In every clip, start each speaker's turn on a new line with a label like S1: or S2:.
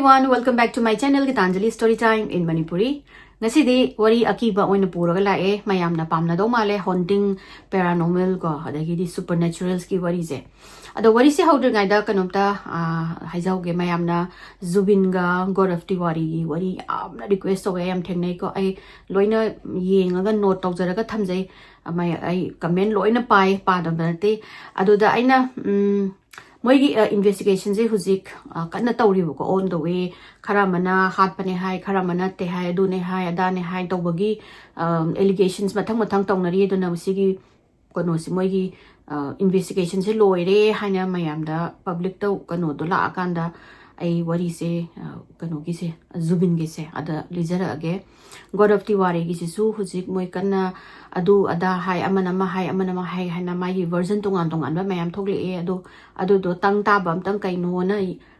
S1: everyone, welcome back to my channel Gitanjali Story Time in Manipuri. Ngasidi wari akiba oina puraga lae mayamna pamna do male haunting paranormal ko adagidi supernaturals ki wari se. Ado wari se hauder ngaida kanomta haizauge mayamna Zubinga God of Diwari wari amna request away am thengnai ko ai loina yengaga note tawjaraga thamjai mai ai comment loina pai padamate aduda aina Moigi investigation je huzik kana tawribu ko on the way karamana hat pane hai karamana te hai dune hai adane hai tawbagi allegations mathang tawnari duna usigi kono si moigi investigation je loire haina mayamda public to kono do la akanda ai wari se kono gi se Zubin gi se ada lizara age God of Diwari gi se su huzik moi kana adu ada hai amana hai haina mai version tongan ba mayam thokle e adu do tang ta bam tang kai no na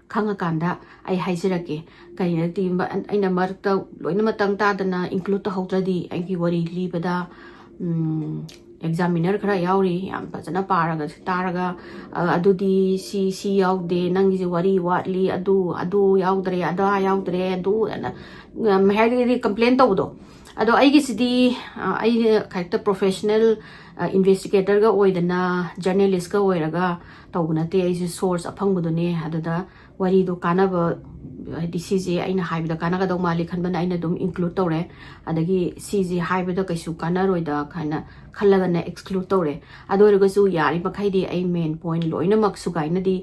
S1: khanga kanda ai haisirake kai ti aina mar ta loina matang ta dana include to hautradi ai gi wari libada examiner khara yauri yam pajana paraga taraga adudi si yaude nangi je wari watli adu yaudre ada yaudre adu mahadi complain tawdo ado aigi sidi ai character professional investigator ga oidana journalist ga oiraga tawna te ai source aphangudune adada wari do kanaba disease aina haibda kanaga do mali khanbana aina dum include tawre adagi cg haibda kaisu kanaroida khana khallaga na exclude tawre adoriga su yari bakhaidi ai main point loina maksu gaina di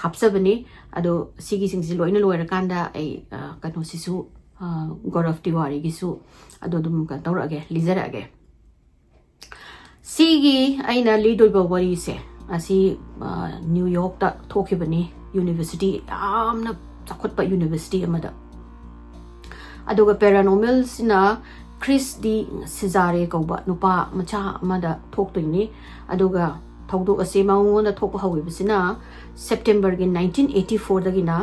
S1: hapsabani ado sigi singsi loina loira kanda ai kanu sisu God of Diwari gisu ado dum ka tawrage lizarage sigi aina lidoi ba wari se asi New York ta thokibani university amna chakhotpa university amada adoga paranormal sina Chris di Cesare kauba nupa macha amada thoktoini adoga thawdo ase maungonda thokpa hawibsina September gi 1984 dagina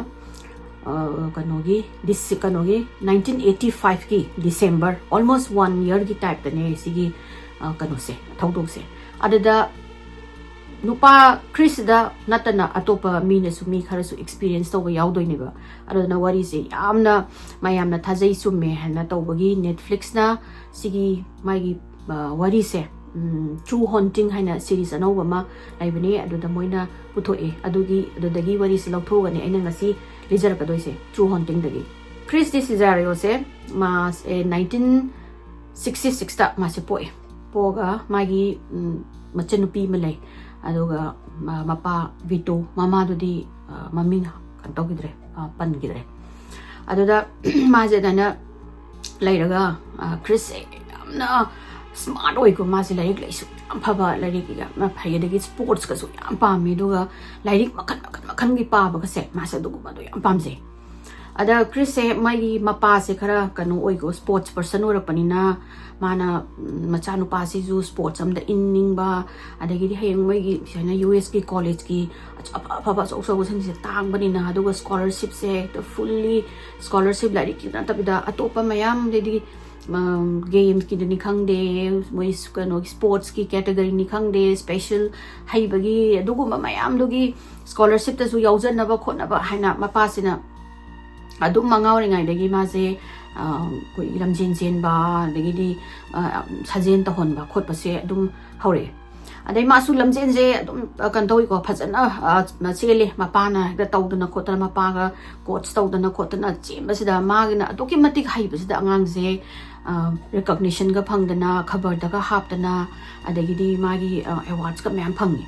S1: kanogi 1985 ki December almost 1 year ki type tane sigi kano se thawdo se adada nupa Chris da natana atopa mina su mi kharasu experience to yaudoi ne ba adana wari se yamna mayamna thajai summe hana tawbagi Netflix na sigi magi wari se True Haunting haina series anova ma laibani aduda moina puthoe adudagi wari se lauthogani aina ngasi lizar ka doise True Haunting dagi Chris di Cesare se ma 1966 ta ma se poga magi machanupi malai aduga mapa Vito mama dudi maming kantogidre pangidre aduda maje dana lairaga Chris amna smart oi ko masi laik laisu phaba larik ga ma phayadagi sports ka su yam pami duga lairik makhan gi pa ba ka se masa dugu ma do yam pamse ada Chris se mai mapa se khara kanu oi ko sports person ora panina mana machanu pa si ju sports am da inning ba adagi di hayang mai gi sina US ki college ki phaba so san se tang bani na duga scholarship se fully scholarship larik ki na tabida atopa mayam de games ki ni khangde moi kano sports ki category ni khangde special haibagi adugu mayam dugi scholarship ta su yaujan na ba khona ba haina mapa sina adum mangauri ngai dagi ma se koi lamjin ba dagi di sajen ta hon ba khot pa se adum haure adai ma su lamjin je adum kan toi ko phajana ma chile mapa na da tawduna khotana mapa ga coach tawduna khotana chemba sida ma gina adoki matik haiba sida angang je recognition ga phangdana khabar da ga haptana adagidi magi awards ka mem phangi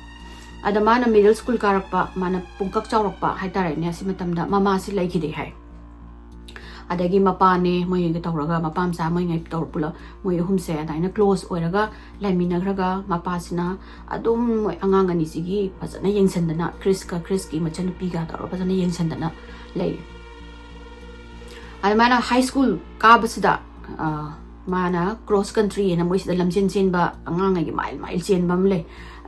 S1: ada mana middle school karakpa mana pungkak chawrakpa haitare ne asimatamda mama si laikide hai adagi mapa ne moi ga tawraga mapam sa moi ngai tawr pula moi humse adaina close oiraga laimina graga mapa sina adum moi angang ani sigi pajana yengsandana Chris ki machan pi ga tawra pajana yengsandana lei adamana high school ka basida mana cross country na moi sida lamjen chen ba angang gi mile chen bam le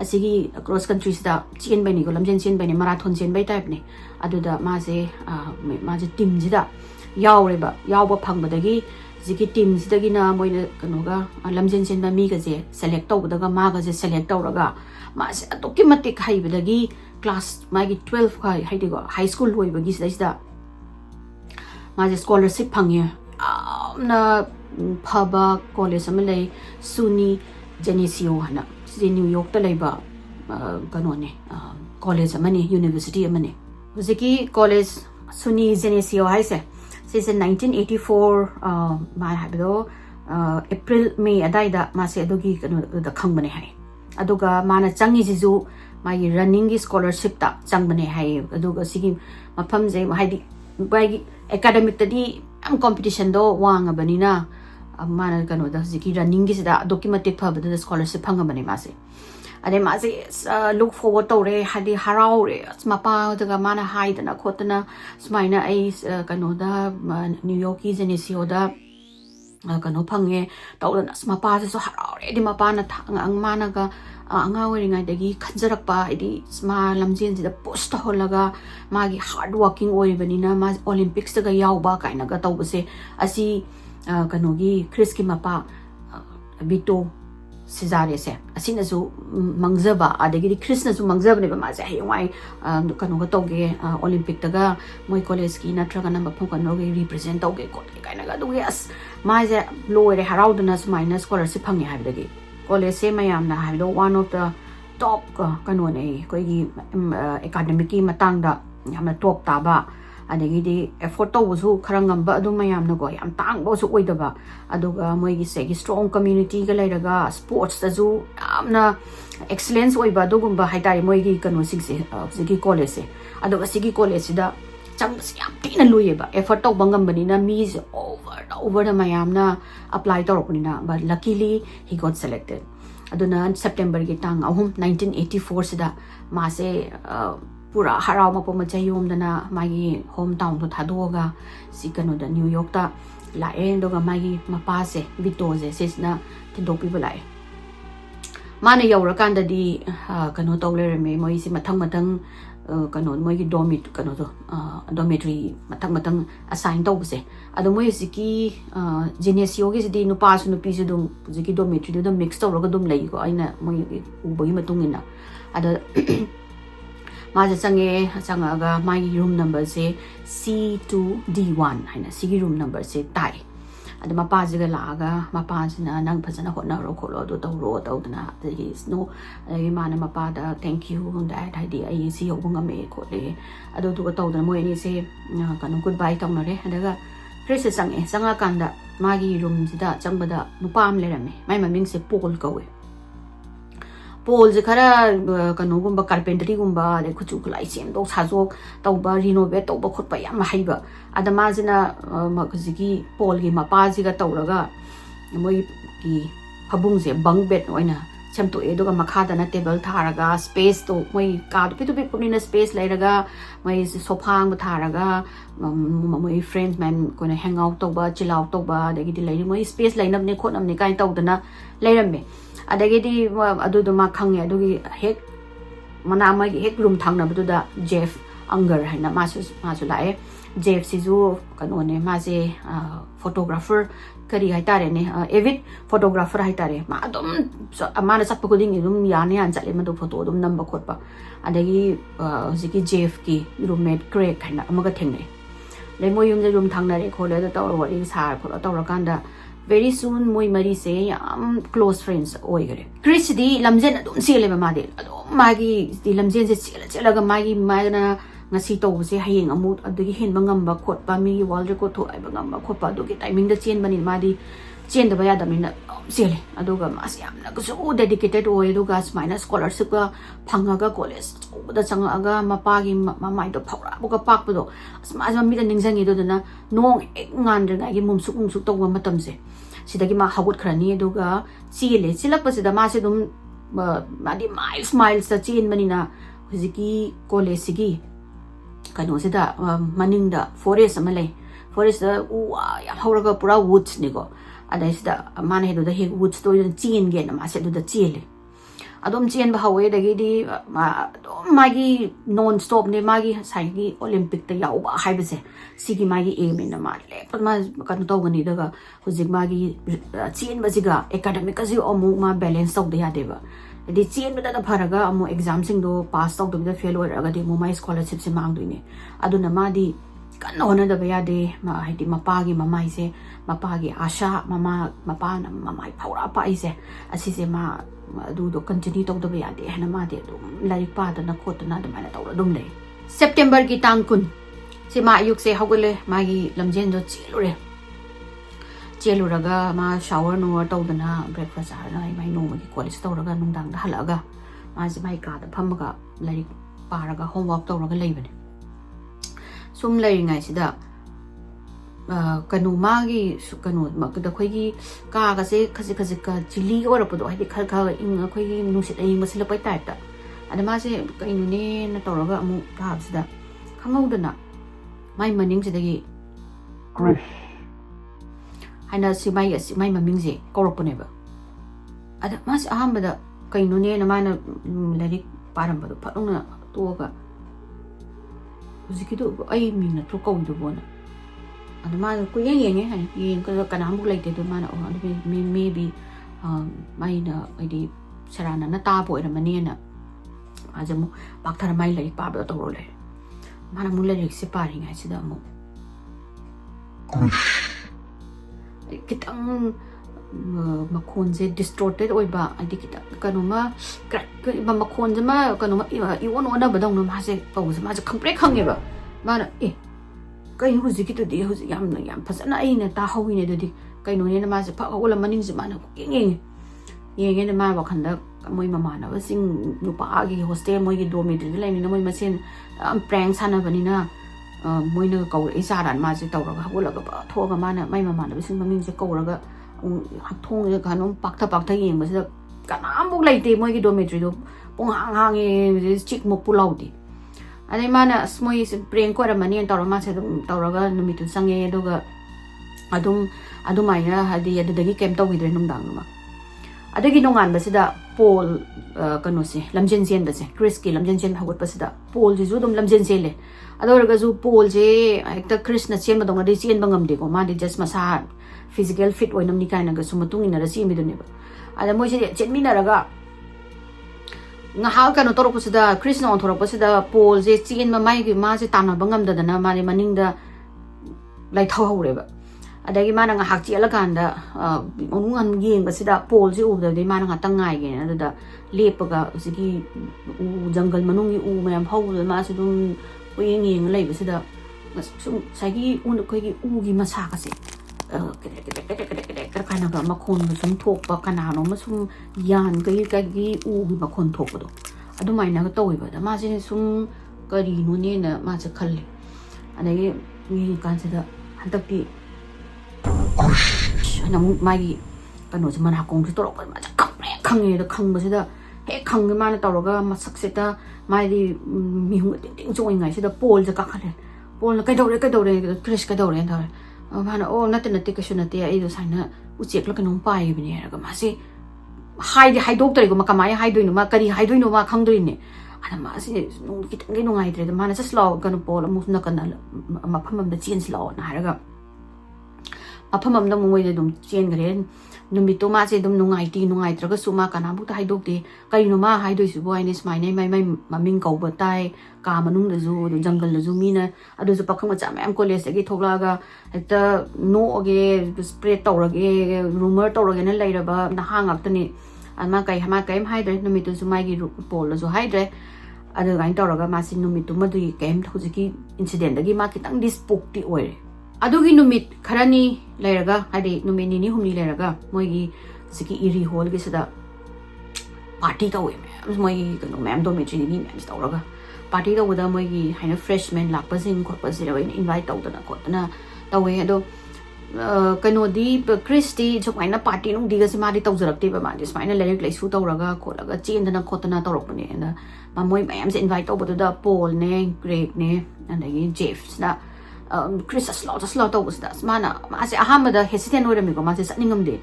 S1: asigi cross country sida chen bai ni ko lamjen chen bai ni marathon chen bai type ne aduda ma je team sida yaureba yauba phangbadagi ziki team sidagi na moina kanoga lamjen chen ba mi ga je select tawdaga ma ga je select tawraga ma se atoki matik haibadagi class magi 12 kai haidigo high school loibagi sida माजे scholarship fungi ना फबा college में ले सुनी जेनेसियो है New York लेबा कनोने college university हुजिकी college सुनी जेनेसियो है से 1984 मा हाबदो एप्रिल मे अदाइदा मासे अदुगी कनो खंगबने है अदुगा माना चंगी जिजु मागी रनिंग की स्कॉलरशिप ता चंगबने है अदुगा सिगी मफम जे हाइदी बागी academic तदी am competition do wang abanina mana kano da hujiki running gi sida adoki mate phaba da scholarship phanga bane mase ade mase look forward to re hadi harau re mapa daga mana haidana khotana smaina ai kano da New York ki jenesio da kano phange tawdana mapa so harau re di mapa na ang mana ga anga weringa dagi khanjarakpa idi sma lamjen ji da post holaga magi hard working oibanina ma Olympics ga yauba kaina ga tawbase asi kanogi Chris ki mapa Bhoot Cesare se asina su mangjaba adagi Chris na su mangjaba ne ba ma se hewai kano ga tawge Olympic daga moi college ki natraga na maphu kano ge represent tawge ko kaina ga du yes ma je loire haraudna su minus scholarship phangi habdagi college se mayam na habdo one of the top kano ne koi gi academic ki matang da yamna top ta ba adagi di effort to su kharangam ba adu mayam na go yam tang bo su oidaba aduga moi gi se gi strong community ga lairaga sports da ju yamna excellence oiba dugumba haitari moi gi kano sigse sigi college se aduga sigi college da chambas yam tina luyeba effort to bangam bani na mi is over the mayam na apply to rokni na but luckily he got selected aduna September gi tang ahum 1984 sida ma se pura harau ma poma chayom dana magi hometown to thadoga si kano da New York ta la endo ga magi mapa se Bhoot se sisna tindopi balai mana yawra kanda di kano tawle me moi si mathang kano moi gi dormitory matang assign tawse ado moi siki genesio gi di nupa su nupi su dum siki dormitory dum mix tawraga dum lei ko aina moi ubagi matungina ado maja sangaga my room number se C2D1 haina sigi room number se tai ada mapa jiga laga mapa jina nang phajana hotna ro kholo do tawro tawdana there is no mana mapa da thank you that idea ai si obunga me khole ado du tawdana moi ni se kanu goodbye tawnare adaga Chris sanga kanda magi room jida changbada nupam lerame mai maming se Paul kawe Paul je khara kanu gumba carpentry gumba le khuchu khulai sem do sajo tawba renovate tawba khotpa yam haiba adama jina magzigi Paul gi mapa jiga tawraga moi ki phabung je bunk bed oina chamto e doga makhada na table tharaga space to moi ka pitu pipni na space lairaga moi sofa ang tharaga moi friends man kona hang out tawba chill out tawba dagi di lairi moi space lainam ne khonam ne kai tawdana lairamme adagi di adu do ma khange adugi hek mana ma hek room thangna bu da Jeff Anger haina masu lae Jeff sizu kanone ma je photographer kari haitare ne avid photographer haitare ma adum amana sappa kuding dum yani an chale ma do photo dum number khotpa adagi hojiki Jeff ki roommate Craig haina amaga thengne le moi yum je room thangna re khole da tawra wari sar kholo tawra kanda very soon moi mari se yam close friends oigare Chris di lamjen adum sele ma de adum magi di lamjen je chela ga magi magna ngasi to se hayeng amu adagi hen bangam ba khot pa mi wal record tho ai bangam ba khot pa do ki timing da chen bani ma di chen da ba ya da min sele aduga mas yam na so dedicated oi do gas minus scholarship ga phanga ga college da changa aga mapa gi mamai do phawra bu ga pak bu do asma mi da ningjangi do na nong ngan re gi mumsuk to ga matam se sidagi ma hagut khrani aduga chile chilak pa sida ma se dum ma di miles sa chen bani na hujiki college sigi kano sida maning da forest amalai forest da ya hauraga pura woods ni go adai sida mana hedo da he woods to chen ge na ma se do da chile adom chen ba hawe da gi di magi non stop ne magi sai gi Olympic ta yaw ba hai bese sigi magi aim na ma le ma kan to gani daga hujik magi chen ba siga academic ji omu ma balance to da ya deba di chen ba da pharaga amu exam sing do pass to da fail or aga di mo my scholarship se mang duine aduna ma di kan hona da baya de ma haidi mapagi mamai se mapagi asha mapa na mamai phaura pa ise asi se ma adu do continue tong da baya de hana ma de dum lai pa da na khot na da mana tawra dum le September ki tang kun se ma ayuk se hogole ma gi lamjen do cheluraga ma shower no tawdana breakfast na mai no gi college tawraga nungdang da halaga ma se mai ka da phamaga lai paraga homework tawraga leibane sum lai ngai sida kanu magi kanu da khoi gi ka ga se khasi ka chili ora podo hadi khar kha ing khoi gi nusit ai masila pai type ta ada ma se kainu ne na tawraga amu ta sida khangau dana mai maning sida gi Chris haina si mai maming je korokpone ba ada ma se ahamba da kainu ne na mana lari param ba do phalong to ga Uzikido ay mina to kau do bona and man ko yeng han yen ko kana mu lai te do man oh maybe mai na id sarana na ta bo era mani na ajamu bakthara mai lai pa ba to ro le mana mu lai se pari ngai sida mu kitang makhon je distorted oi ba id kita kanuma ba makhon je ma kanuma iwon ona ba dong no ma se pau se ma se khangpre khange ba mana kai hu ji kitu de hu yam phasana ai na ta hawi ne de kai no ne ma se pha ola maning je mana yeng ne ma ba khanda moi mama na ba sing nupa gi hostel moi gi dormitory lai ni na moi masen prank sana bani na moi na kau ai sa ran ma se tawra ga ola ga ba tho ga mana mai mama na ba sing maming se kaura ga thong je kanom pakta yeng ba se kanam bu lai te moi gi dormitory do pong hang e chik mo pulau di ane mana smoi prank ko ra mani tawra ma se tawra ga numitun sange do ga adum mai na hadi adagi kem taw gi dre nung dang ma adagi nongan ba sida Paul kano se lamjen zen ba se Chris ki lamjen zen hagot ba sida Paul ji zu dum lamjen zen le ador ga zu Paul je ekta Chris na chen ba dong de chen bangam de ko ma de just masa physical fit oinam ni kaina ga sumatung ina ra si mi do ne ba ada moi se chen mi na ra ga nga ha kano torok pa sida Chris na on torok pa sida Paul je chen ma mai gi ma se tan bangam da na ma de maning da lai thau hore ba adagi mana nga hak chiala kanda onungan yeng ba sida Paul ji ubda de mana nga tangai ge na da lepaga usigi jungle manung gi u mayam hau ma se dum yeng lai ba sida sum sagi un ko gi u gi masa ka se kana ga makhon sum thok pa kana no ma sum yan gi u gi makhon thok do adu mai na ga toy ba da ma se sum kari no ne na ma se khalle adagi ni kan se da hantak ti nang mai kano se mana kong torok ba ma khang da khang ba se da he khang ma na tawra ma sak se da mai di mi hung ting choi ngai se da Paul ja ka khale Paul na kai dore Chris ka dore da ma na o na te ka shuna te ai do sai na u chek la kanong pai bi ne ga ma se hai dok tari go ma kamai hai doi no ma kari hai doi no ma khang doi ne ana ma se nung ki tang ge nung ai tre da ma na sa slow kan Paul mu na kan ma pham da chen slow na ha ga apamam da mungoi de dum chen gren numito ma se dum nungai traga suma kana bu ta haidok de kai no ma haidoi su boy nis mai mai maming kau ba tai ka manung de zu jungle de zu mina adu zu pakhang cha mam college ge thogla ga ekta no ge spread tawra ge rumor tawra ge na laira ba na hangak tani ama kai haidre numito su mai gi pol zu haidre adu gain tawra ga ma sin numito ma du kem thuji ki incident da gi ma ki tang dispok ti oi adugi numit kharani lairaga hadi numit ni humni lairaga moigi siki Erie hall gi sada party ta we moi kano ma'am dormitory ni ma'am tawraga party ta wada moigi haina freshman lakpa sing ko pa sira we invite tawdana ko na tawe ado kano di Christy chokmaina party nung diga sima di tawjarakte ba ma dis maina larik lai su tawraga kholaga chendana khotana tawrakpane na ma moi ma'am se invite tawbadu da Paul ne Greg ne andagi Jeff na Chris slow to was das mana ase ahamada hesitant ora mi ko ma se satningam de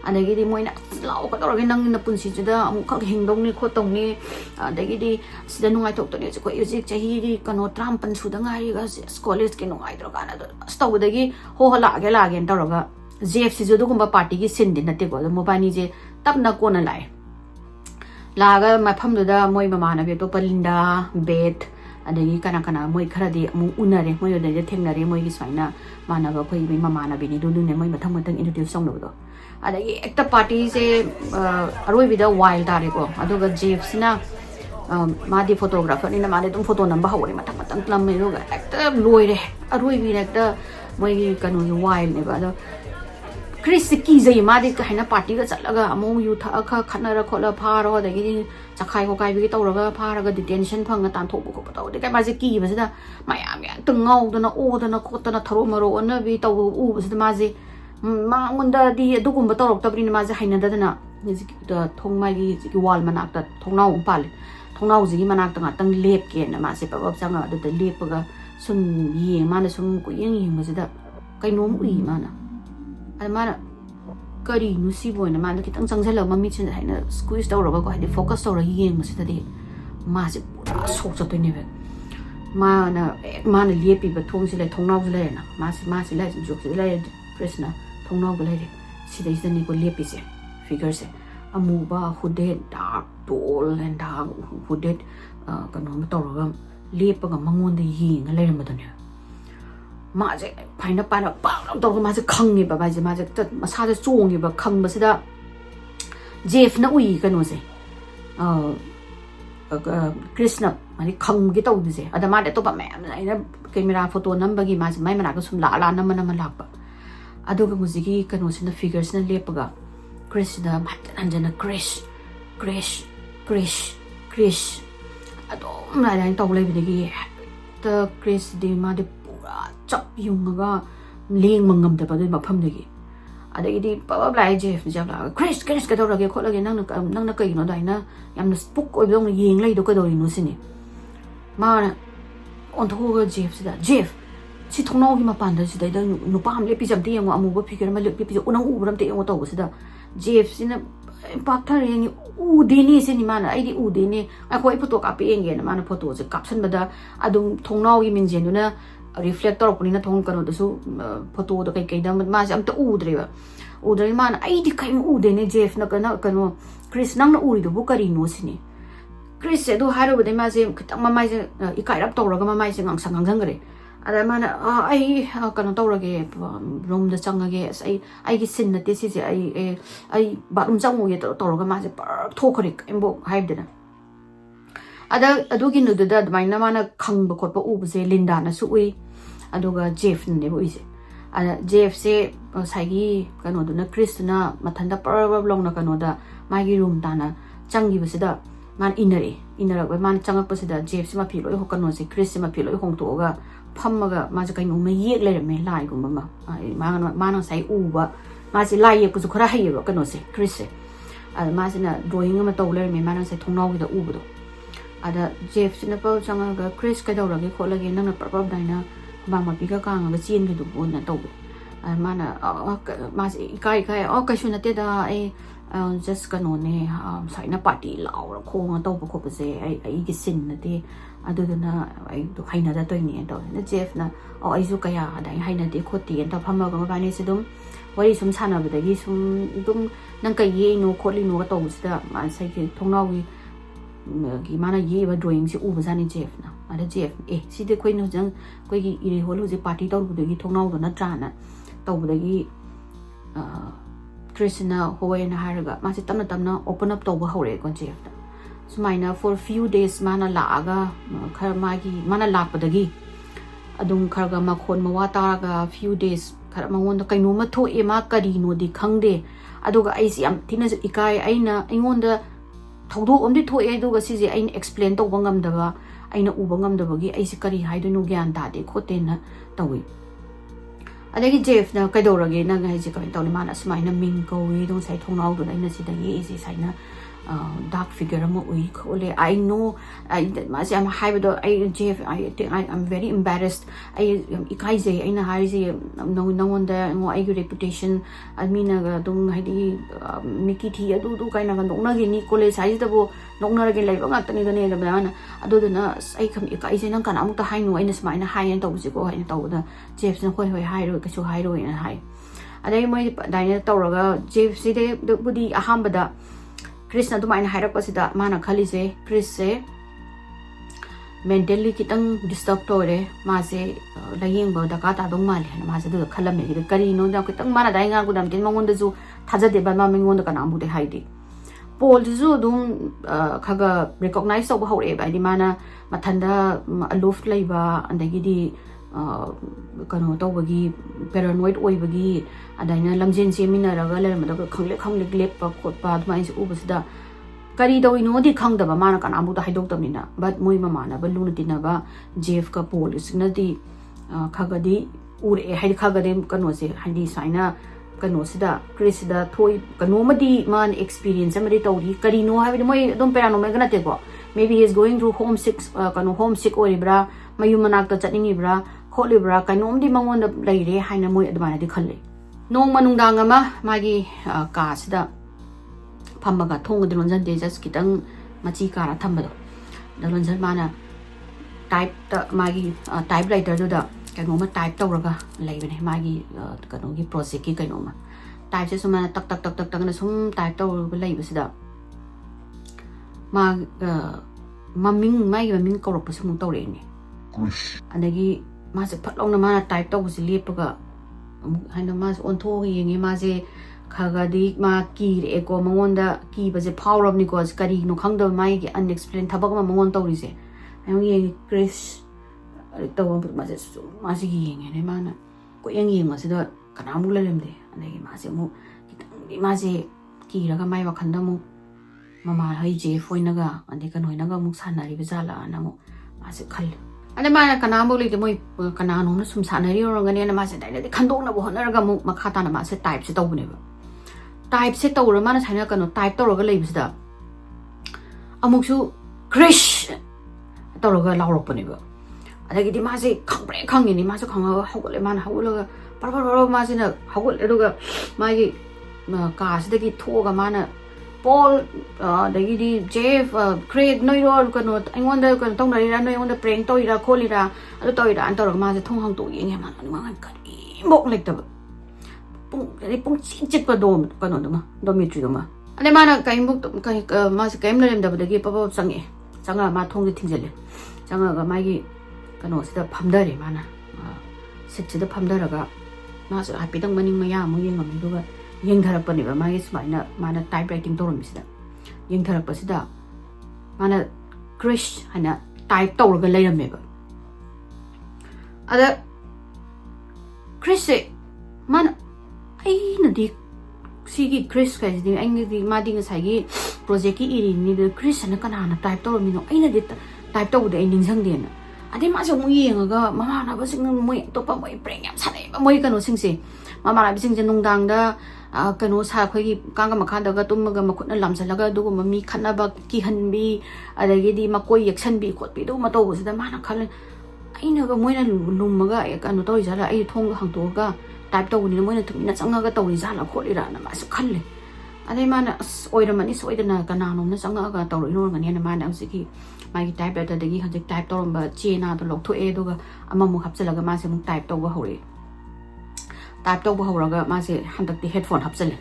S1: anagi di moina slow ka toragi nang na punsi da amu khak hingdong ni khotong ni adagi di sida nungai tok to ni ko music chahi di kano tram pan su da ngai ga college ke nungai dro kana da stow dagi ho hala ge la gen toroga jf si jodu gumba party gi sin din na te ko mo bani je tap na ko na lai laga ma pham da moi mama na be to palinda bet adagi kana moi kharadi mu unare moi odai thengnare moi gi saina manaba khoi mi mamana bini du ne moi mathang mathang introduce song do adagi ekta party se aroi vida wild tare ko aduga jeff sina madi photographer ni na made tum photo number hawre mathang mathang lam me ga ekta loire aroi vi ekta moi gi kanu wild ne ba Chris di Cesare madi ka hina party ga chalaga among yu tha kha khanara khola pharo adagi chakhai ko kai bi tawraga pharaga detention phanga tan thok ko taw de kai ma je ki ba sida mayam ya tungau dana o dana khotana tharo maro na bi taw u ba sida ma je ma ngunda di dugum ba tawrok tabri ma je haina dana ni da thongmai gi wall manak ta thongnau pal thongnau ji manak ta tang lep ke na ma se pa ba changa da lep ga sun yi ma na sun ko yeng ba sida kai nom ui ma na mana kari nusi boy na mana kitang changsala mami chin haina squeeze tawraga ko hadi focus tawra yeng masida de ma se pura so cha to ni be mana lepi ba thong sile thongnau sile na ma se lai jok sile lai krishna thongnau le si dai ni ko lepi se figure se amu ba hude dark tall and dark hude kanu tawraga lepa ga mangon de yeng le ma ne maje paina pana pa to maje khang ba ba je maje ta masa de chong ba khang ba sida jeff na ui kanu se krishna mani khang gi to se ada ma de to ba me na camera photo number gi maje mai mana ka sum la nam la ba adu ga muziki kanu se na figures na lep ga krishna mat anjana krish adu na la to le bi gi ta chris di ma de chap yung ga leng mangam da ba doi mafam de gi adagi di pa blai jeff ja la chris ka do ra ge khol ge nang na kai no dai na yam na spook oi dong yeng lai do ka do no sini ma on tho ga jeff si thong no gi ma pan da si dai da nu pam le pi jam ti yang amu ba figure ma le pi unang u bram te yang to si da jeff sina pak thar yang u de ni sini ma na ai di u de ni ai khoi photo ka pi eng ge na ma na photo je caption ba da adum thong no gi min jen du na reflector ko ni na thong kanu da su photo da kai da ma jam ta u dre ma na ai di kai u de ne jeff na kanu chris nang na u do bu kari no sini chris se do haro de ma je khitang ma mai je ikai rap to ra ga ma mai je ngang sang gre ada ma na ai kanu to ra ge room da chang ge ai gi sin na te si je ai ba rum chang u ye to ra ga ma je par tho khori embo haib de na ada adugi nu da mai na ma na khang ba khot ba u bu je linda na su ui aduga jeff ne bo ise ada jeff se saigi kanu do na chris na mathanda par long na kanu da magi room ta na changi bse da man inner ba man changa bse da jeff se ma phi loi ho kanu se chris se ma phi loi hong to ga pham ga ma ja kai no me yek le me lai gum ma ma na sai u ba ma se lai ye ku su khara hai ba kanu se chris se ada ma se na drawing ma to le me ma na se thong nau gi da u bu do ada jeff se na pa changa ga chris ka do ra ge khol ge na na par dai na ba ma pi ka nga ga chin ge du bu na to mana ma kai ka shuna te da ai just kanu ne sai na party lao ra kho nga to ba ko se ai gi sin na te adu na ai do haina da to ni to na jeff na ai zu ka ya da haina te kho ti ta phama ga ba ni se dum wari sum sana ba da gi sum dum nang ka ye no kho li no ga to bu da ma sai ki thong nau gi mana ye ba drawing si u ba sa ni jeff na ada jeff si de khoi no jang koi gi ire hol je party to bu de gi thong nau do na tra na to bu de gi Krishna hoy na haraga ma se tamna open up to ba hore kon jeff na sumaina for few days mana la ga khar ma gi mana la pa da gi adum khar ga ma khon ma wa ta ga few days khar ma ngon da kai no ma tho e ma kari no di khang de aduga ai si am thina ikai aina ingon da thaudo om di tho e aduga si je ain explain to bangam da ba aina u bangam da ba gi ai si kari hai do no gyan ta de khote na tawi adagi jeff na kai do ra ge na ga ji ka to ma na smai na ming ko we dong sai thong nau do na ina si da ye si sai na dark figure mo ui khole I know I mas am high do I jeff I think I am very embarrassed I ikai je ina hai je no one da mo I reputation admina ga dung hai di miki thi adu du kai na ga nokna gi ni college sai da bo nokna ga lai ba nga tani ga ne da ba na adu da na ai kham ikai je nang kana amuk ta hai no ina smai na hai an to ji ko hai to da jeff san hoi hai ro ka chu hai ro ina hai adai moi dai na to ra ga jeff si de budi aham ba da Krishna to maina hairak pasida mana khali se Chris se mentally kitang disturb tore mase layeng ba da ka ta dong mal he mase du khalam me gi kari no da kitang mana dai nga gu dam tin mangon da ju thaja de ba ma mengon da kana mu de haidi pol ju dum khaga recognize so ba hore ba di mana mathanda aloof lai ba andagi di kano to bagi paranoid oi bagi adaina lamjin se mina raga le ma da khangle lep pa khot pa mai se u basida kari do ino di khang da ba mana kana mu da haidok tamina but moi mama na ba luna tina ba jeff ka police na di khaga di ure hai khaga dem kano se hai saina kano sida chris da thoi kano ma di man experience ma di tawri kari no ha moi dom paranormal ga na te ko maybe he is going through homesick kano homesick ori bra mayu manak ta chatningi bra kholi bra kanom di mangon da lai re haina moi admana di khalle nong manung dang ama magi ka sida pambaga thong de lonjan de just kitang machi kara thambado da lonjan mana type ta magi type writer do da kano ma type tawraga laibane magi kano gi project ki kano ma type se suma tak na sum type tawra laibasida ma maming maming korok pasum tawre ni adagi ma se phatlong na ma type taw si lepaga haina ma on tho yengi ma se khaga di ma ki re ko mangon da ki ba je power of ni ko kari no khang da mai gi unexplained thabak ma mangon tawri se ai yengi chris taw ma se gi yengi ne ma na ko yengi ma se da kana mu la lemde adagi ma se mu kitang ma se ki ra ga mai wa khanda mu mama hai je foinaga ande kan hoinaga mu sanari bijala na mu ma se khal ane ma kana mo le moi kana no na sum sanari ro ngane na ma se dai de khandok na bo honar ga mu makhata na ma se type se taw ne ba type se taw ra ma na saina kano type taw ga lei bisda amuk su krish taw ga law ro pa ne ba adagi di ma se khang ni ma se khang ga hawle ma na hawle ga par ma se na hawle ro ga ma gi ka se de gi tho ga ma na Paul dagi di Jeff Craig noi ro kano I wonder kan tong na ira noi wonder prank to ira kholi ra ado to ira antor ma se thong hang to yeng ma ma ka mok lek ta pung chit pa do kano do ma dormitory do ma ane ma na kai muk kai ma se kaim lem da dagi pa pa sange sanga ma thong de thingjale sanga ga ma gi kano se da phamdare ma na sit se da phamdara ga ma se happy dang maning ma ya mo yeng am do ga yeng tharak pa ni ba magi smaina mana type writing to rom sida yeng tharak pa sida mana chris hana type to ga leiram me ba ada chris se mana ai na di sigi chris ka di ai di ma di ngai gi project ki iri ni de chris na kana na type to mi no ai na di type to de ai ning sang de na ade ma so mu yeng ga mama na ba sing moi to pa moi preng yam sa ba moi kano sing se mama na bi sing je nung dang da kano sa khoi gi kang ga makhan da ga tum ga makhut na lam sa laga du ma mi khana ba ki han bi adagi di ma koi action bi khot bi du ma to bu da ma na khal ai na ga moi na lum ma ga kano to ja la ai thong hang to ga type to ni moi na thum na changa ga to ri ja la khot ri ra na ma su khal le ade ma na oi ra ma ni soi da na kana no na changa ga to ri no ga ni na ma na si ki ma gi type da da gi han type to ba che na to lok tho e do ga ama mu khap cha la ga ma se mu type to ga hore type to ho ra ga ma se han tak ti headphone hap chale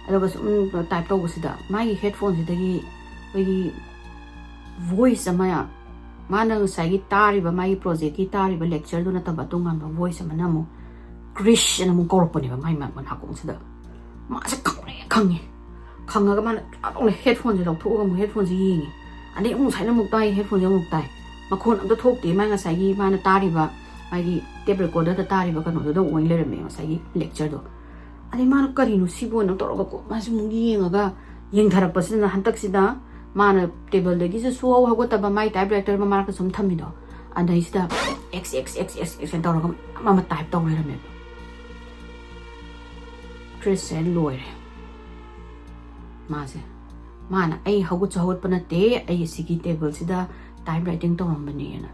S1: ado ga type to si da ma gi headphone si da gi gi voice ama ya ma na sa gi tari ba ma gi project ki tari ba lecture do na ta ba to ngam ba voice ama na mo krish na mo ko pa ni ba mai ma man ha ko si da ma se khang ga ma na ong headphone ji lok tho ga mo headphone ji yi ani ong sai na mo tai headphone ji mo tai ma khon am to thok ti ma nga sa gi ma na tari ba magi tape recorder da tari ba kano do oin le me sa gi lecture do ani ma na kari no sibo na to ro ko ma si mungi nga ga yeng tharak pa sin na hantak si da ma na table de gi su ha go ta ba mai type writer ma ma ka sum thami do andai si da x to ro ma ma type to le me Chris and lawyer ma se ma na ai ha go chawat pa na te ai si gi table si da type writing to ram ba ni na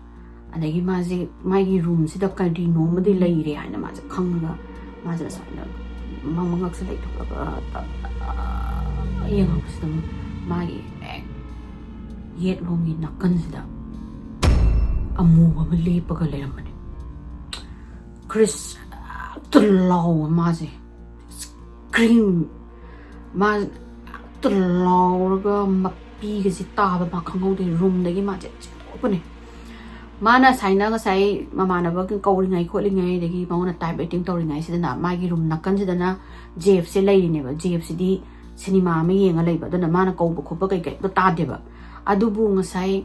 S1: adagi ma je mai gi room si da ka di no ma di lai re haina ma je khang ga ma je sa na mang ak sa lai to ga yang ha si da ma gi yet lo mi na kan si da amu ba le pa ga le ram ne Chris tlaw ma je scream ma tlaw ga ma pi ga si ta ba ma khang de room de gi ma je pa ne mana saina nga sai mamana ba kin kawri ngai kholi ngai degi mauna type rating tori ngai sidana magi room nakan sidana jf se lai ne ba jf se di cinema ma yenga lai ba dana mana kau ba khopa kai kai ta de ba adubu nga sai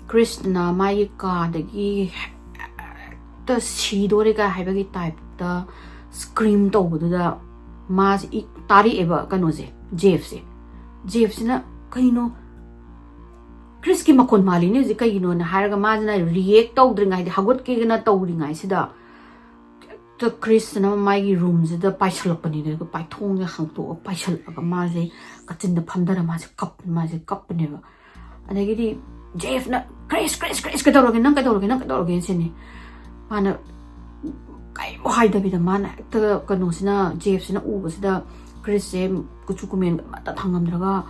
S1: krishna mai ka degi ta si dore ka hai ba gi type ta scream to bu da ma tari eba kano se jf se na kaino Chris ki makon mali ne ji kaino na haraga ma na react to dringai de hagot ke na to ringai sida to Chris na mai gi room ji da paisal pani ne ko pai thong ya hang to paisal ga ma je ka chin da phamdara ma je kap ne ba adagi di jf na Chris ka to roge nang ka to roge se ne mana kai mo hai da bi da mana ta kano sina jf sina u sida Chris se kuchu kumen ma ta thangam draga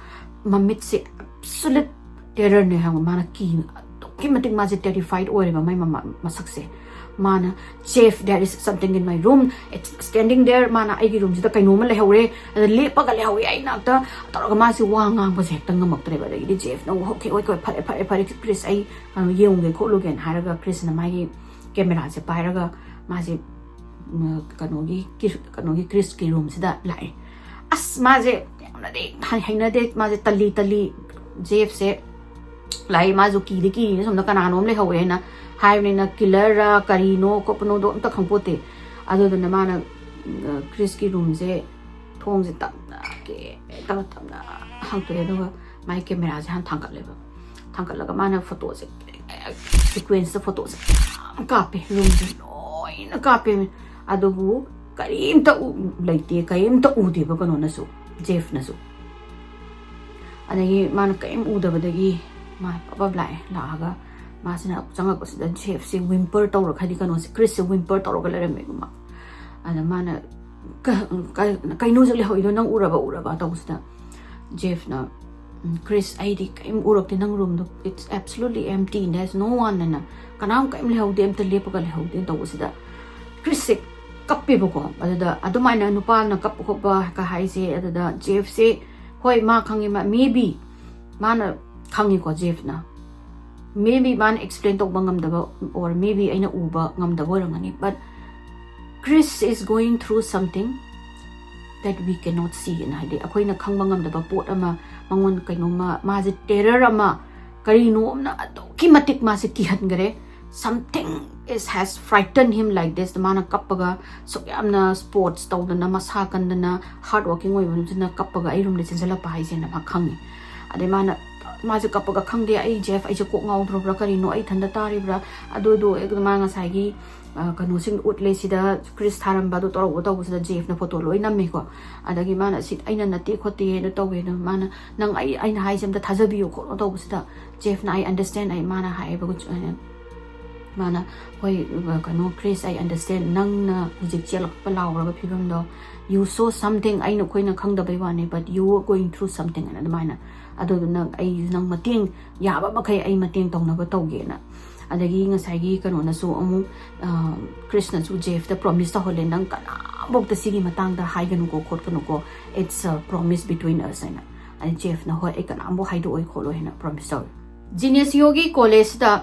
S1: mamit se absolute terror ne hang mana ki matik ma je terrified ore ba mai mama masak se mana chef there is something in my room it's standing there mana ai gi room jida kaino ma le hore le pa ga le hore ai na ta ga ma si wa ngang ba je tang mak tre ba de chef no okay oi ko phare Chris ai yeung ge kho lo gen haraga Chris na mai gi camera se pa haraga ma je kanogi Chris ki room sida lai as ma je na de haina de ma je tali jef se lai ma zo ki de ki ne som na kana nom le hawe na hai ne na killer ra karino ko pno do ta khangpote ado de na ma na Chris ki room se thong je ta ke ta na hang to de do mai camera je han thang ka la ma na photo se sequence photo se ka pe room je noi na ka pe adubu karim ta laite kaim ta u de ba kano na su jef na su adagi man kaim u da badagi ma papa blai la ga ma sina changa ko da jef se whimper to ro khadi kano se Chris se whimper to ro ga le me ma ana mana kai no je le hoi do nang ura ba ta usda jef na Chris ID kaim urok te nang room do it's absolutely empty there's no one na kanam kaim le hau dem te le pa ga le hau den ta usda Chris se kappe boko adada adumai na nupa na kap ko ba ka hai se adada jef se hoi ma khangi ma maybe mana khangi ko jef na maybe man explain to bangam da or maybe aina uba ngam da borangani but Chris is going through something that we cannot see in hide akoi na khang bangam da ba pot ama mangon kaino ma je terror ama kari no na ki matik ma se ki han gare something has frightened him like this the mana kappaga so yamna sports tawdana masa kandana hard working oi bununa kappaga ai room le chenjala pa hai na ma khangi ade mana ma je kappaga khangde ai jef ai je ko ngau dro bra kari no ai thanda tari bra ado do ek ma nga sai gi kanu sing utle sida Chris tharam ba do tor go taw sida jef na photo loi nam me ko adagi mana sit aina na te khote no tawe na mana nang ai na hai sem da thajabi ko no taw sida jef na I understand ai mana hai ba mana hoi kano Chris I understand nang na hujik chelak palaw ra phibam do you saw something I no khoi na khang da bai wane but you were going through something and mana ado na ai nang mating ya ba makai ai mating tong na ba tawge na adagi nga sai gi kano na so amu Chris na su Jeff the promise ta hole nang kana bok ta sigi matang da hai ganu ko khot kanu ko it's a promise between us and Jeff na hoi kana ambo hai do oi kholo hena promise genius yogi college da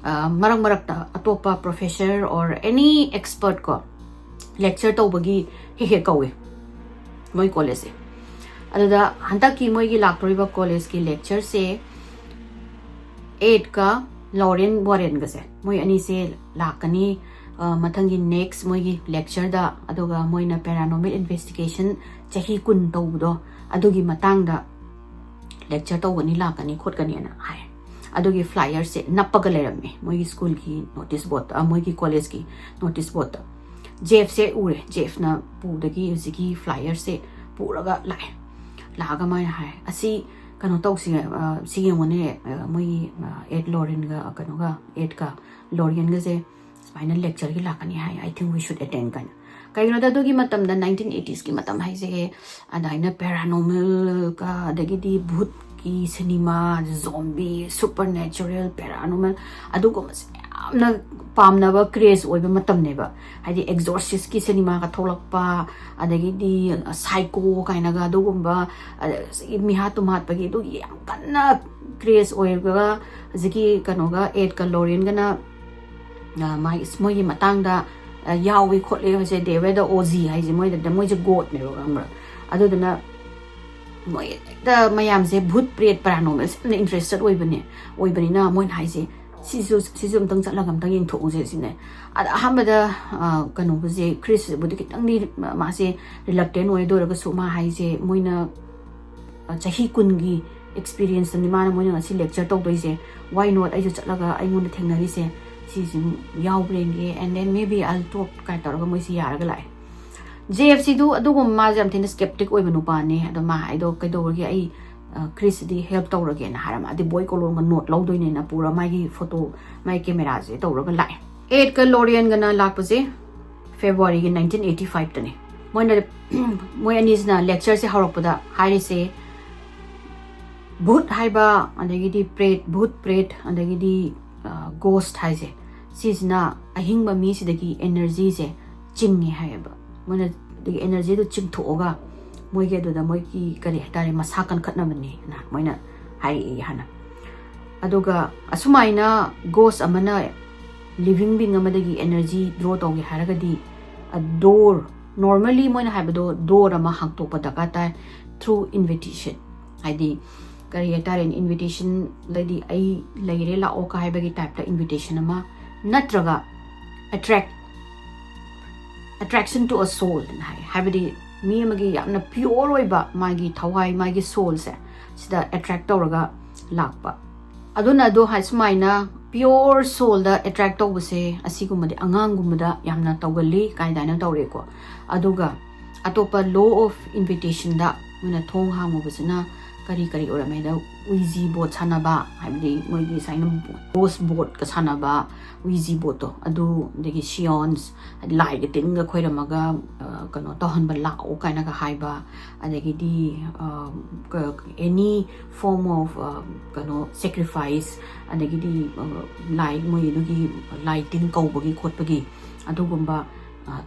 S1: marak ta atopa professor or any expert ko lecture to bagi he kawe moi college adada hanta ki moi gi laktori ba college ki lecture se 8 ka Lauren Warren ga se moi ani se lakani mathangi next moi gi lecture da aduga moi na paranormal investigation chahi kun to do adugi matang da lecture to gani lakani khot kani na hai adugi flyer se nappaga lerame moi school ki notice board moi ki college ki notice board Jeff se ure Jeff na pu dagi usigi flyer se puraga lai laga mai hai asi kano tau si ngone moi 8 Lauren ga kano ga 8 ka Lauren ga se final lecture ki lakani hai I think we should attend kan kai no da dogi matam da 1980s ki matam hai se adaina paranormal ka dagi di Bhoot ki cinema zombie supernatural paranormal adugo mas amna pamna ba craze oi ba matam ne ba hadi exorcist ki cinema ka tholakpa adagi di psycho kaina ga dugumba mi hatu mat pagi du yang kana craze oi ga ziki kanoga 8 ka Lauren ga na ꯃꯣꯏꯒꯤ ꯃꯇꯥꯡꯗ ꯌꯥꯎꯏ ꯈꯣꯠꯂꯤ ꯍꯥꯏꯁꯦ they were the OG ꯍꯥꯏꯁꯦ ꯃꯣꯏꯁꯦ godꯅꯦꯕ ꯈꯪꯕ꯭ꯔꯥ ꯑꯗꯨꯗꯨꯅ ꯃꯣꯏ ꯍꯦꯛꯇ ꯃꯌꯥꯝꯁꯦ ꯚꯨꯠ ꯄ꯭ꯔꯦꯠ paranormal ꯌꯥꯝꯅ interested ꯑꯣꯏꯕꯅꯤꯅ ꯃꯣꯏꯅ ꯍꯥꯏꯁꯦ sisu amtang chatlaga amtang yengthokuse sine ada ahambada kanobuse Chris budi kitangni mase reluctant oy doraga su ma haise moina chahi kungi experience ni mana moina ngasi lecture tokdoise why not ai chatlaga ai ngon thengnari se si yaw brenge and then maybe I'll talk kai taraga moi si yaraga lai JFC du adugum ma jam thin skeptic oy banu pa ne ado ma ai do kai do gi ai Chris di help tawrage na haram adi boy kolong note lawdoine na pura mai photo mai camera je tawraga lai 8 ka Lorian gana lakpase February 1985 tane moina moi anis na lecture se harakpada hairi se Bhoot haiba andagi di Bhoot pret andagi di ghost haise sisna ahingba mi sidagi energy se chingi haiba moina di energy do chingthoga moige do da moigi kari tare masakan khatnabani na moina hai hana aduga asumaina ghost amana living being amadagi energy draw tawge haragadi a door normally moina haibado door ama hangtokpa dakata through invitation haidi kari tare invitation lady ai leire la o ka haibagi type ta invitation ama natraga attraction to a soul haibadi mi amagi yamna pure oiba magi thawai magi soul se sida attract tawraga lakpa aduna do haismaina pure soul da attract tawbase asigumadi angangumada yamna tawgali kaidana tawre ko aduga atopa law of invitation da muna thong hangubasina kari orameda Ouija board sanaba haibdi moigi saina ghost board ka sanaba Ouija board to adu degi shions lai ge tinga khoiramaga kano tohanba la o kaina ka haiba adegi di any form of kano sacrifice adegi di lai moi dugi lai tin kaubagi khotpagi adugumba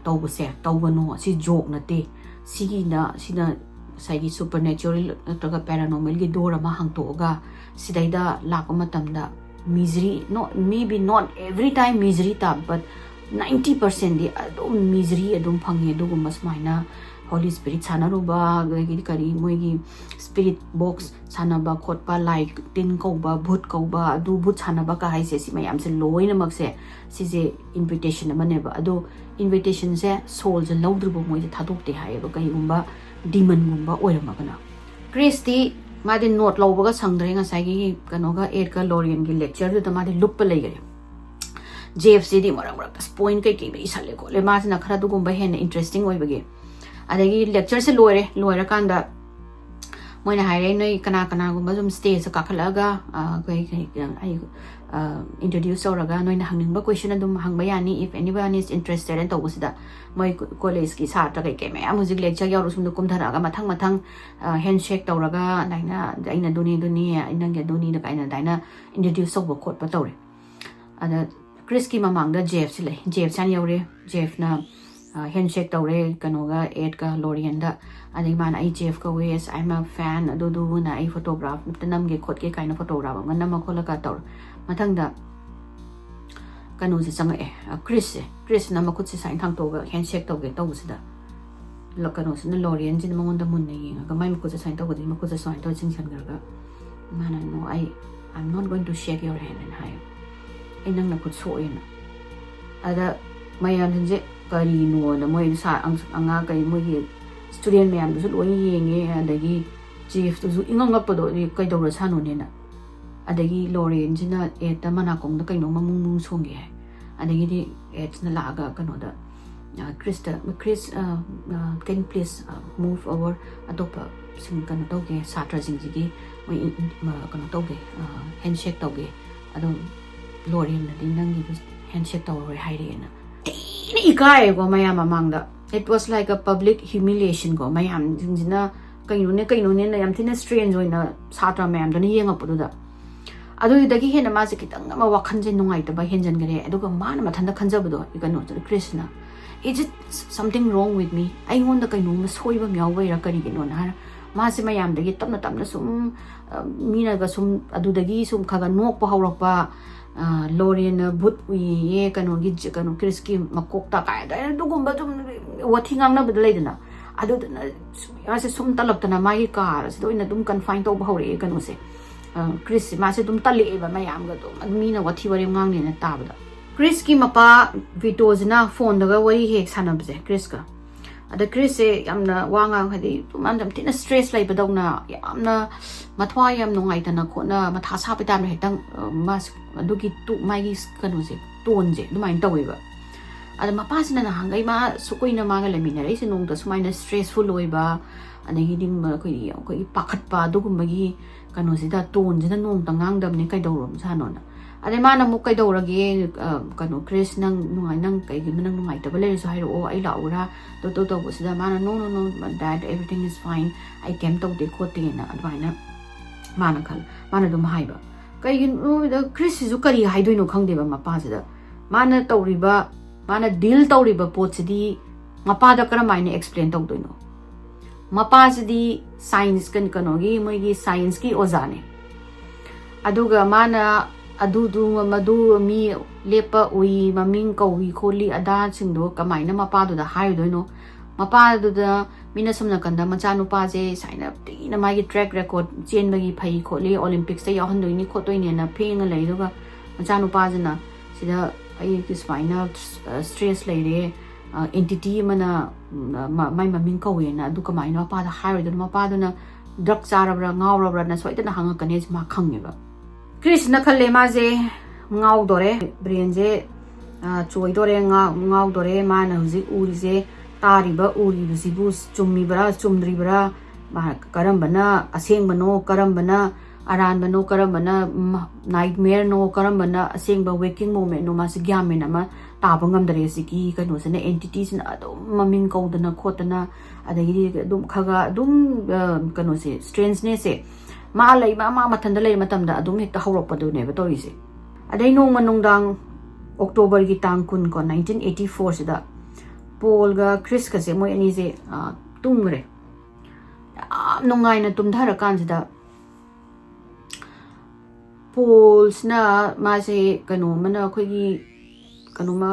S1: tawbase tawbano si joke nate sina saigi supernatural natraga paranormal gi door ama hangtoga sidaida lakpa matamda misery maybe not every time misery tab but 90% di adum misery adum phangi adugum smaina holy spirit sanaruba gi kari moigi spirit box sanaba khotpa like tin kauba bhoot kauba adu bhoot sanaba ka haise si mayam se loina makse si je invitation amaneba adu invitation se soul je lawdrubo moi je thadokte haeba kai gumba demon gumba oiramagana Chris di madi note lawbaga sangdre nga saigi kanoga 8 ka Lorian gi lecture du tamadi lup legare JFC di marang point kai ki isale ko le masina khara du gumba hen interesting oibage adagi lecture se loira kanda moina haire noi kana gumba zum stage ka khalaga ai introduce oraga noina hangning ba question adum hangba yani if anyone is interested and tawusida moi college ki satra kai me music lecture yaru sum kum dharaga mathang handshake tawraga daina duni aina ge duni da kaina daina introduce so khot pa tawre ada Chris ki mamang da Jeff san yaure Jeff na handshake tawre kanoga 8 ka Lorian da ani man ai Jeff ka wes I'm a fan adu na ai photograph tanam ge khot ke kaina photograph nganam khola ka tawr mathang da kanu se sanga Chris na makut se sign thang toga handshake tawge tawsida lokano se na Lorian jin mongon da mun nei ga mai makut se sign tawge makut se sign taw chingchan garga mana no I'm not going to shake your hand and hi inang na kut so ina ada mayan je kari no na moi sa anga kai moi student mayam du loi yenge adagi chief tu inganga podo kai dawra sanu ne na adagi Lorian jina eta mana kong da kai no mamung songe adagi di et na laga kano da Chris can you please move over atopa sing kano toge satra sing jigi moi kano toge handshake toge ado Lorian na din nangi handshake tawre haire na ikai go mayam amangda it was like a public humiliation go mayam jingina kaino ne na yam thina strange oina satra mayam da ni yenga poduda adu dagi hena ma se kitang ma wakhan je nungai ta ba henjan gare aduga man ma thanda khanjabdo ikano Krishna is it something wrong with me I want the kaino ma soiba myawai ra kari gino na ma se mayam dagi tamna sum mina ga sum adu dagi sum khaga nok pa hawrak pa Lorian Bhoot we canogi cano Chriski Makokta Kai do what he ngang na bedledna ado as a sum talaptana my cars do in a dum can find over how you can say Chris Masidum Tali Eva Mayam Gato Mina what he were young in a tabla Chris ki mapa vitos na phone daga wari he sanabze Chriska ada Chris yamna wanga hadi tumandam tina stress lai badawna yamna matwa yam nungai tana khona matha sa pitam hetang mas adugi tu mai kanu se tonje dumai taweba ada mapasina na hangai ma sukoina maga lemina re sinong da sumaina stressful oiba anagi dim ko pakhat pa dugumagi kanu sida ton jina nong tangang dam ne kai dawrom sanona ade mana mu kai dawrage kanu Chris nang nungai nang kai nang nungai ta bale so hairo ai laura to sida mana no dad everything is fine I came to de khote na advaina mana khal mana dum haiba kai da Chris su kari haidoi no khangde ba mapa sida mana tawriba mana deal tawriba pot sidi mapa da karamaine explain tawdoi no mapa sidi science kan kanogi moigi science ki ozane aduga mana adudu madu mi lepa ui maming kawi kholi ada singdo kamaina mapa do da haidoi no mapa do da mina samna kanda macha nupa je saina tina magi track record chen bagi phai kholi olympics ta yahandoi ni khotoi ne na pheng lai do ga macha nupa jana sida ai ki spinal stress lai re entity mana mai maming kawi na du kamaina mapa da haidoi no mapa do na drug charabra ngawrabra na soita na hanga kane ma khangeba Chris na khalle ma je ngaw dore brain je choi dore ngaw dore ma na huji uri je tariba uri busibu chummi bra chumdri bra ma karam bana aseng bano karam bana aran bano karam bana nightmare no karam bana aseng ba waking moment no ma se gyam me na ma ta bangam dare siki kanu se na entities na do maming ko dana khotana adagi dum khaga dum kanu se strangeness se ma lai ma mathanda lai matamda adum hekta hawrok padu ne ba tori se adai nong manungdang October gi tang kun ko 1984 sida Paul ga Chris ka se moi ani se tungre nongai na tumthara kan sida Paul na ma se kanu mana khoi gi kanu ma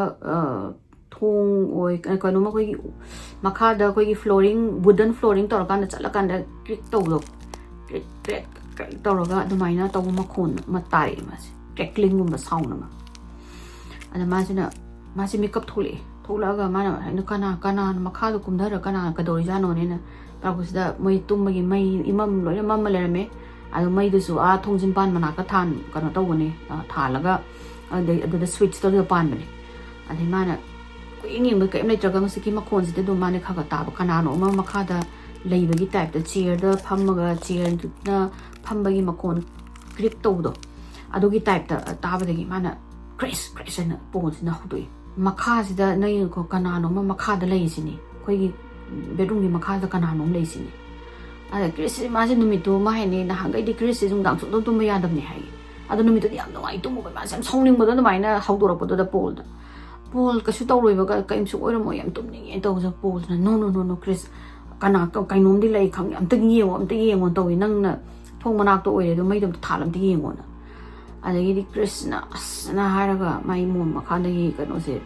S1: thong oi kanu ma khoi gi makha da khoi gi flooring wooden flooring tor kan chala kan da click to lo tawraga adumaina tawu makhon matari mas crackling gumba sound ma ana masina masi makeup tholaga mana haina kana makha du kumdara kana kadori jano ne na prabusda moi tummagi mai imam loina mamma lerame adu mai du su a thongjin pan mana ka than kana tawone thalaga adu switch to pan bane adi mana ko ingi ma kai mai traga masiki makhon sida du mane khaga ta kana no ma makha da leibagi type da chair da phammaga chair na phambagi makon grip tawdo adugi type da tabadagi mana Chris na pose na hudoi makha sida nai ko kanano ma makha da lei sini koi gi bedroom gi makha da kanano lei sini ada Chris ma se numitu ma he ne na hangai di Chris jung dang so dum ya dam ne hai adu numitu yam noi tu mo ba sam songning bo da mai na hawdora po da Paul ka su tawroi ba ka im su oira mo yam tum ni to so Paul na no Chris kana kai nom di lai khang am tagi yeng to nang na thong manak to oi do mai dum thalam ti yeng ona adagi di Krishna na haraga mai mom makha dagi kano se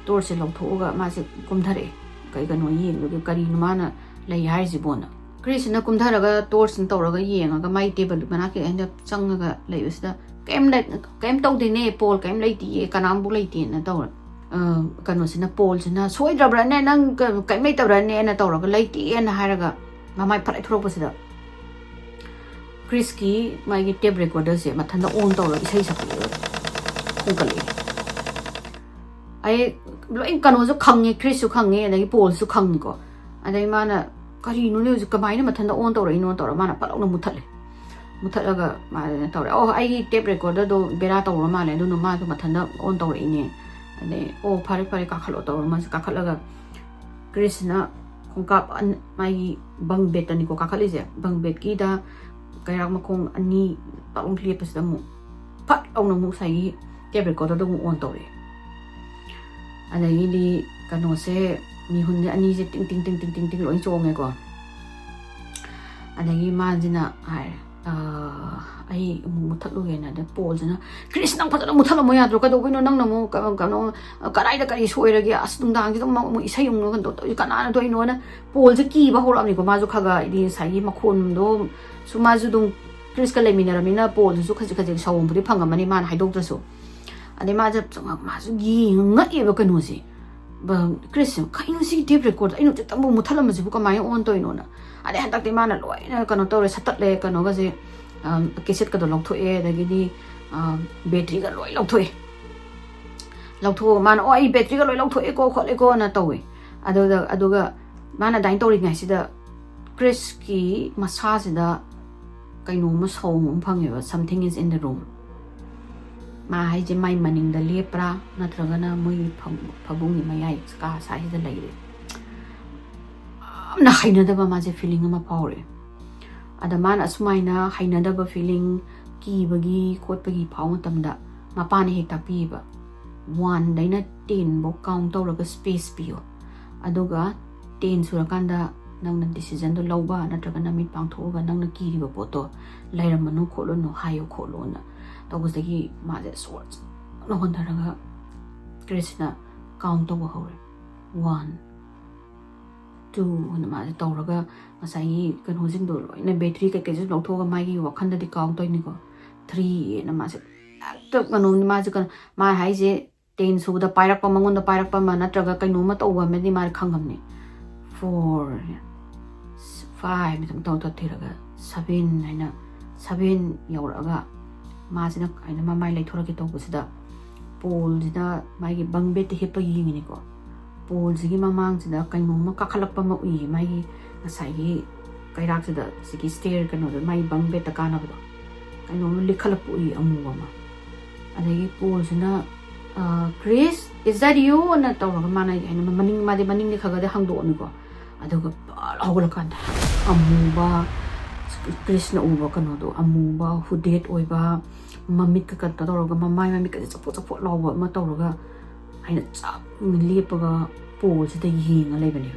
S1: tor se lok thoga ma se kumthare kai kano yeng do kari mana lai hai ji bona Krishna kumtharaga tor sin tawraga yeng ga mai table bana ke end up changaga lai usda kem to de ne Paul kem lai ti kanam bu lai ti na tawra kano sina Paul sina soi drabra ne nang kai mai tabra ne na tawraga lai ti na haraga mamai pharai thro pasida Chris ki mai gi tape recorder se mathanda on tawra isai sakli khongkali ai loi kano zo khange Chris su khange na gi Paul su khang ko adai mana kari no ne zo kamai na mathanda on tawra mana palok na muthaga ma na tawra oh ai gi tape recorder do bera tawra ma le do no ma do mathanda on tawra ine ane oh pare ka khalo tawra ma ka khalaga Chris na khongkap mai bang bed ani ko ka khali je bang bed ki da kaya makong ani paong klipas da mo pat au na mo sai tape recorder do mo on tawre ana yili kano se mi hun ani je ting loi chong ko ana gi ma jina ai ai muthalu na de Paulsina Chris nang phadana muthala mo yadro ka do bino nang namo kano karai da kari soiragi as dum dang dum mo isai yung no do kana do ino na Paul je ki ba horam ni ko ma ju khaga idi sai makhon do suma ju dum Chris ka lemina ramina Paul ju khaji khaji sawum budi phangamani man haidok trasu ade ma je ma ju gi ngai ba kanu si ba Chris kaino si tape record ino te tamu muthala ma ju ka mai on to ino na ade hantak te mana loi na kano to re satat le kano ga je cassette ka do lok thoe da gi di battery ka loi lok thoe lok tho man oi battery ka loi lok thoe ko khole ko na towe aduga mana dain to ri ngai si da Chris ki masa si da kaino ma song phang ye something is in the room ma hai je mai maning da lepra na traga na moi phabung ni mai ka sa hi da lai re na haina da ba ma je feeling ma pawre ada man asmaina haina da ba feeling ki bagi kot bagi phaw tam da ma pa ni hek ta pi ba 1 daina 10 bo count to ra space pio aduga 10 sura kanda nang na decision do loba na traga na mit pang tho ga nang na ki ri ba poto lairam manu kholo no hayo kholo na to go sagi ma je swords no hon da ga Krishna count to ho 1 2 na ma je to ra ga masai kan ho jing do loi na battery ka ke ju lo tho ga mai gi wa khan da di count to ni ko 3 na ma je to kanu ma je kan ma hai je 10 su da pairak pa mangon da pairak pa ma na traga kai no ma to wa me ni ma khangam ni 4 5 mi tam to thira ga 7 haina 7 yaura ga ma sina aina ma mai lai thora ki to busida Paul jida mai gi bang bet he pa yi ni ko Paul ji gi mamang jida kai no ma ka khalak pa ma ui mai gi asai gi kai rak jida sigi stair ka no mai bang bet ta kana ba kai no li khalak pu ui amu ma adagi Paul jina Chris is that you na to ga ma na aina maning ma de maning ni khaga de hang do ni ko aduga hawla kan amuba Krishna uba kano do amuba hudet oiba mamit ka kanta do ga mamai mamit ka chapo lawa ma to ga aina chap mi lepa ga Paul se de yinga le bani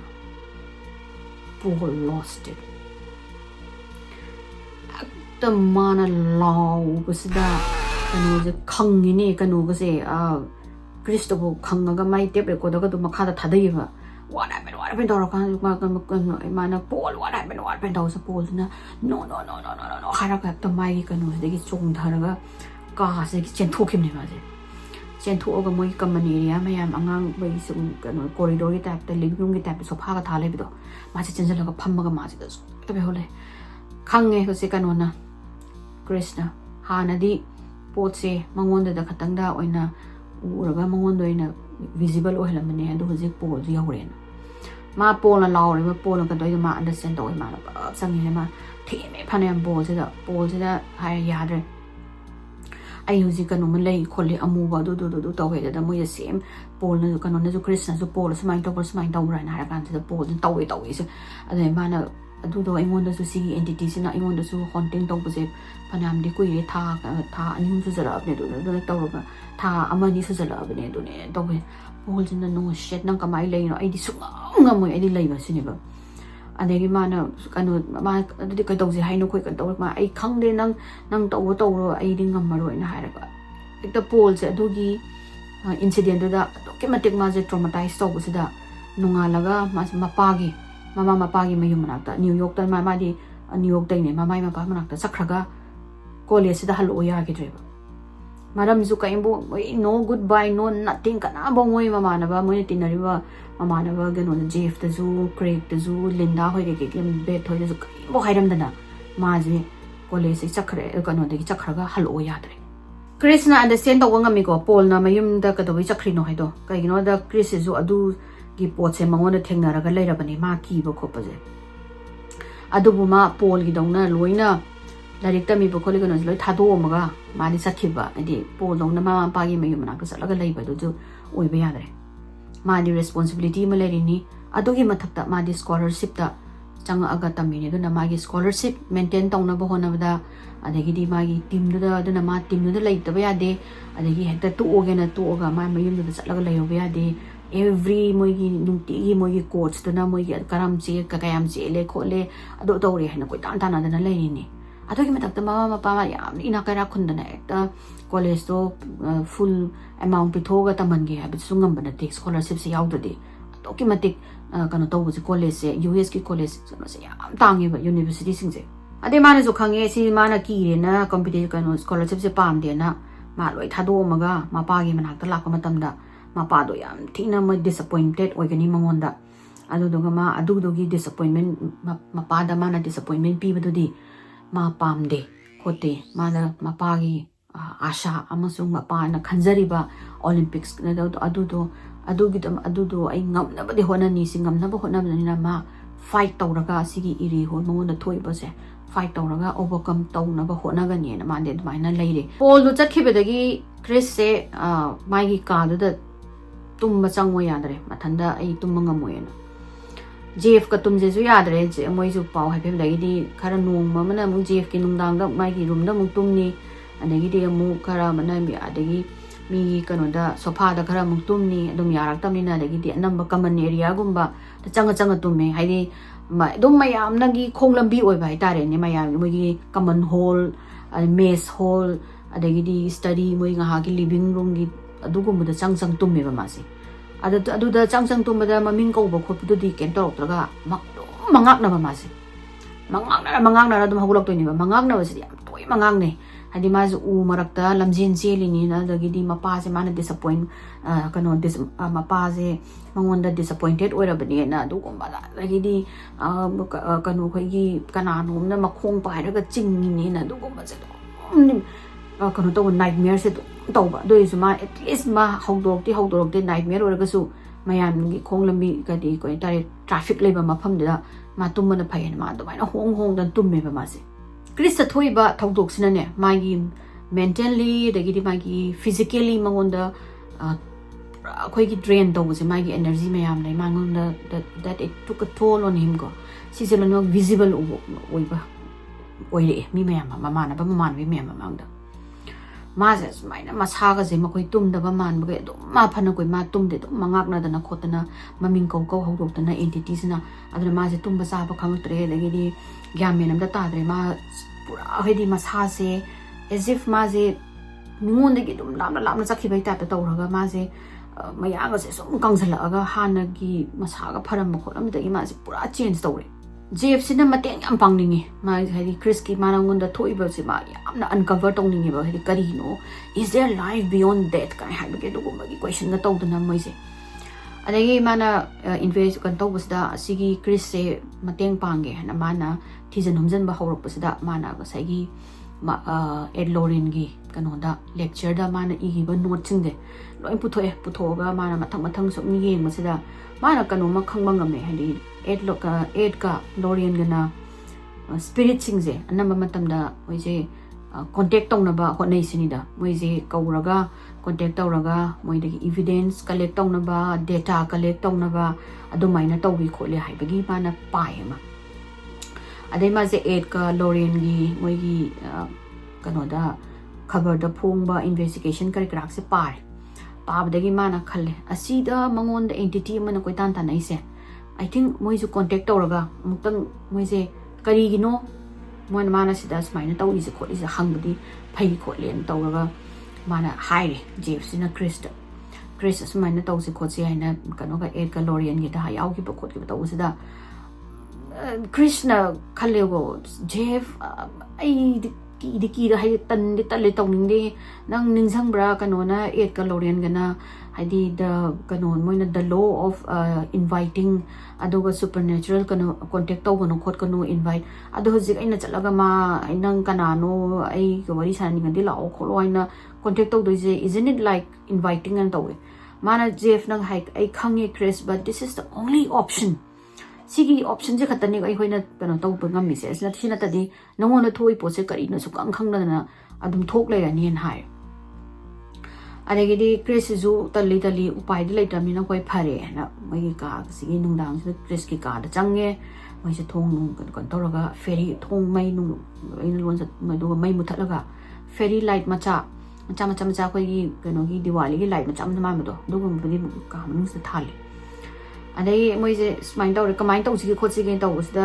S1: Paul lost it the mana law busida kano je khangi ne kano ga se Krishna bo khanga ga mai tep record ga do makha da thadai ba what happened or mana Paul what happened also Paul na no haraka to mai ka no de ki chung tharaga ka se ki chen thokim ni ma je chen tho ga moi company area mayam angang bai sum ka no corridor ki type living room ki type sofa ka thale bi do ma je chen jala ga pham ga ma je to be hole khange ko se ka no na Krishna hana di pot se mangon da khatang da oina uraga mangon do ina visible oil mane adu hojik Paul ji yawren ma Paul na law ma Paul ka doi ma understand doi ma ba sangi ma the me phanam Paul ji da hai ya de ai hojik ka no ma lei khole amu ba do to we da mo ye same Paul na ka no na ju Krishna ju Paul smai to ra na kan ji Paul ji to we se ade ma na adu do ingon da su si entity sina ingon da su haunting to bu se phanam di ku ye tha ani su jara ne do to ga tha amani su jala bane do ne to be Paul jin no shit nang kamai lai no ai di su ngam moi ai di lai ba sini ba ade gi mana kanu ma adi kai tong ji hai no khoi kan to ma ai khang de nang to ro ai di ngam ma roi na hai ra ba ekta Paul je adu gi incident da ke matik ma je traumatized to bu sida nunga laga ma pa gi mama pa gi mayum na ta New York ta ma di New York dai ne ma mai ma pa ma ta sakhraga college da hal o ya gi driver Madam Zuka imbo no goodbye no nothing kana bo moi mama na ba moi tinari ba mama na ba gano na Jeff ta zu Craig ta zu Linda hoi ke bet hoi zu bo hairam dana ma ji college chakhre kano de chakhra ga halo ya dre Krishna understand to ngam mi ko Paul na mayum da ka do chakhri no haido kai no da Chris zu adu gi pot se mangon na thengna ra ga leira bani ma ki bo khop je adu bu ma Paul gi dong na loina Larik ta mi bo kholi gano loi thado maga mani sakhiba adi Paul dong na ma pa gi mayum na ka salaga lai ba do ju oi ba ya dre ma di responsibility ma leri ni adu gi mathak ta ma di scholarship ta chang aga ta mi ne do na ma gi scholarship maintain tong na bo hona da ade gi di ma gi team do na ma team do lai ta ba ya de ade gi hekta tu o ge na tu o ga ma mayum do salaga lai ba ya de every moi gi nungti gi moi gi coach to na moi gi karam che ka kayam che le khole adu to re hna ko tan tan na lai ni ꯑꯗꯨꯒꯤ ꯃꯊꯛꯇ ꯃꯃꯥ ꯃꯄꯥ ꯌꯥꯝꯅ ꯏꯅꯥꯛ ꯀꯩꯔꯥꯛ ꯈꯨꯟꯗꯅ ꯍꯦꯛꯇ ꯀꯣꯂꯦꯖꯇꯣ ꯐꯨꯜ amount ꯄꯤꯊꯣꯛꯑꯒ ꯇꯝꯍꯟꯒꯦ ꯍꯥꯏꯕꯗꯨꯁꯨ ꯉꯝꯕ ꯅꯠꯇꯦ ꯁ꯭ꯀꯣꯂꯔꯁꯤꯞꯁꯦ ꯌꯥꯎꯗ꯭ꯔꯗꯤ ꯑꯗꯨꯛꯀꯤ ꯃꯇꯤꯛ ꯀꯩꯅꯣ ꯇꯧꯕꯁꯦ ꯀꯣꯂꯦꯖꯁꯦ ꯌꯨ.ꯑꯦꯁꯀꯤ ꯀꯣꯂꯦꯖꯁꯦ ꯌꯥꯝ ꯇꯥꯡꯉꯦꯕ ꯌꯨꯅꯤꯚꯔꯁꯤꯇꯤꯁꯤꯡꯁꯦ ꯑꯗꯩ ꯃꯥꯅꯁꯨ ꯈꯪꯉꯦ ꯁꯤ ꯃꯥꯅ ꯀꯤꯔꯦꯅ ꯀꯝꯄꯤꯇꯤꯇꯤꯚ ꯀꯩꯅꯣ ꯁ꯭ꯀꯣꯂꯔꯁꯤꯞꯁꯦ ꯄꯥꯝꯗꯦꯅ ꯃꯥ ꯂꯣꯏ ꯊꯥꯗꯣꯛꯑꯝꯃꯒ ꯃꯄꯥꯒꯤ ꯃꯅꯥꯛꯇ ꯂꯥꯛꯄ ꯃꯇꯝꯗ ꯃꯄꯥꯗꯣ ꯌꯥꯝ ꯊꯤꯅ ꯃꯣꯏ ꯗꯤꯁꯑꯄꯣꯏꯟꯇꯦꯠ ꯑꯣꯏꯒꯅꯤ ꯃꯉꯣꯟꯗ ꯑꯗꯨꯗꯨꯒ ꯃꯥ ꯑꯗꯨꯗꯨꯒꯤ ꯗꯤꯁꯑꯄꯣꯏꯟꯃꯦꯟ ꯃꯄꯥꯗ ꯃꯥꯅ ꯗꯤꯁꯑꯄꯣꯏꯟꯃꯦꯟ ꯄꯤꯕꯗꯨꯗꯤ ꯃꯥ ꯄꯥꯝꯗꯦ ꯈꯣꯠꯇꯦ ꯃꯥꯅ ꯃꯄꯥꯒꯤ ꯑꯥꯁꯥ ꯑꯃꯁꯨꯡ ꯃꯄꯥꯅ ꯈꯟꯖꯔꯤꯕ ꯑꯣꯂꯤꯝꯄꯤꯛꯁ ꯑꯗꯨꯗꯣ ꯑꯩ ꯉꯝꯅꯕꯗꯤ ꯍꯣꯠꯅꯅꯤ ꯁꯤ ꯉꯝꯅꯕ ꯍꯣꯠꯅꯕꯅꯤꯅ ꯃꯥ ꯐꯥꯏꯠ ꯇꯧꯔꯒ ꯑꯁꯤꯒꯤ ꯏꯔꯤ ꯃꯉꯣꯟꯗ ꯊꯣꯛꯏꯕꯁꯦ ꯐꯥꯏꯠ ꯇꯧꯔꯒ ꯑꯣꯚꯔꯀꯝ ꯇꯧꯅꯕ ꯍꯣꯠꯅꯒꯅꯤꯅ ꯃꯥꯗꯤ ꯑꯗꯨꯃꯥꯏꯅ ꯂꯩꯔꯦ ꯄꯣꯜꯗꯣ ꯆꯠꯈꯤꯕꯗꯒꯤ ꯀ꯭ꯔꯤꯁꯁꯦ ꯃꯥꯒꯤ ꯀꯥꯗꯨꯗ tumba changwa yadre mathanda ai tumba ngamoyena JF ka tumjesu yadre moisu pau haipem dagidi khara nongma mana mu JF ki nungdang da mai ki room da mu tumni adagi de mu khara mana mi adagi mi kano da sofa da khara mu tumni adum yarak tamina adagi de anamba common area gumba da changa tumme haidi dum mayam nagi khonglambi oi bai tare ne mayam mo gi common hall mess hall adagi di study mo nga ha ki living room gi adugum da chang tumme ba masi aduda chang tumme da maming ko ba khot di ken tor traga mangak na ba masi mangak na dum hagulok to ni ba mangak na ba si yam toy mangang ne hadi ma u marakta lamjin jeli ni na dagi di mapa se mana disappoint kano mapa se mangonda disappointed oira bani na dugum ba dagi di kano khoi gi kana nom na makhong pa ra ga ching ni na dugum ba se kano to nightmare se tauba do is ma at least ma hawdok ti nightmare or ga su mayam gi khonglambi ga di ko tare traffic leba mafam da ma tumma na phayen ma do mai na hong dan tumme ba ma se Chris thoi ba thawdok sina ne magi mentally dagi di magi physically mangonda khoi gi drain do se magi energy mayam nei mangonda that it took a toll on him go si se no visible oi ba oi mi mayam mama na wi mayam mangda Maza maina masaga ze makoi tum da ba man ba do ma phana koi ma tum de do mangak na da na khotana maming kau hawdok da na entities na adra ma ze tum ba sa ba khangtre lagi di gyam menam da ta dre ma pura hedi masa se as if ma ze ningon de gi dum lamna sakhi bai ta ta tawraga ma ze maya ga se sum kangsala ga hana gi masaga pharam ma kholam da gi ma ze pura change tawre JF sina mateng yam pangningi ma hedi Chris ki manangon da thoi ba se ma yamna uncover tawningi ba hedi kari no is there life beyond death kai ha be do ma gi question na tawdana moi se adagi mana invest kan tawbus da asigi Chris se mateng pange na mana thijan humjan ba hawrok pas da mana ga sai gi Ed Lorin gi kano da lecture da mana igi ba note sing de loi puthoga mana mathang so mi yeng ma se da mana kano ma khangba ngame hedi Ed ka Lorin gana spirit sing je anamba matam da oise contact tong na ba honai sini da moise kauraga contact tawraga moi da evidence collect tong na ba data collect tong na ba adumai na tawi khole haibagi mana pai ma adai ma je Ed ka Lorin gi moi gi kano da khabar da phong ba investigation kar krak se pabdagi mana khalle asida mangon da entity mana koi tan nai se I think moisu contact tawraga mutang moise kari gino mon mana sida smaina taw is ko is hangbudi phai ko len tawraga mana haire Jeff sina Chris smaina taw se ko se aina kano ga Ed ka Lorin gi da yaw ki ba ko ki taw sida Krishna khalego Jeff ai ki da hai tan de tale tawning de nang ningsang bra kano na Ed ka Lorin gana haidi the kano moina the law of inviting adoga supernatural kano contact taw no khot kano invite ado hojik aina chalaga ma nang kana no ai ko wari sani ngandi la o kholo aina contact taw doise isn't it like inviting and tawe mana Jeff nang hai ai khange Chris but this is the only option sigi option je khatani ai hoina kano taw pangam mi se na thina tadi nangona thoi po se kari na su kang khangna na adum thok le ani en hai adagidi Chris zu tali upai de later mina koi phare na mai ka sigi nungdang su Chris ki ka da change mai se thong nung kan toraga ferry thong mai nung ina lon sa mai do mai mutalaga ferry light macha koi gi kano gi Diwali gi light macha ma do dugum budi ka nung se thali adai moi je smile taw kamai taw sigi khot sigi taw usda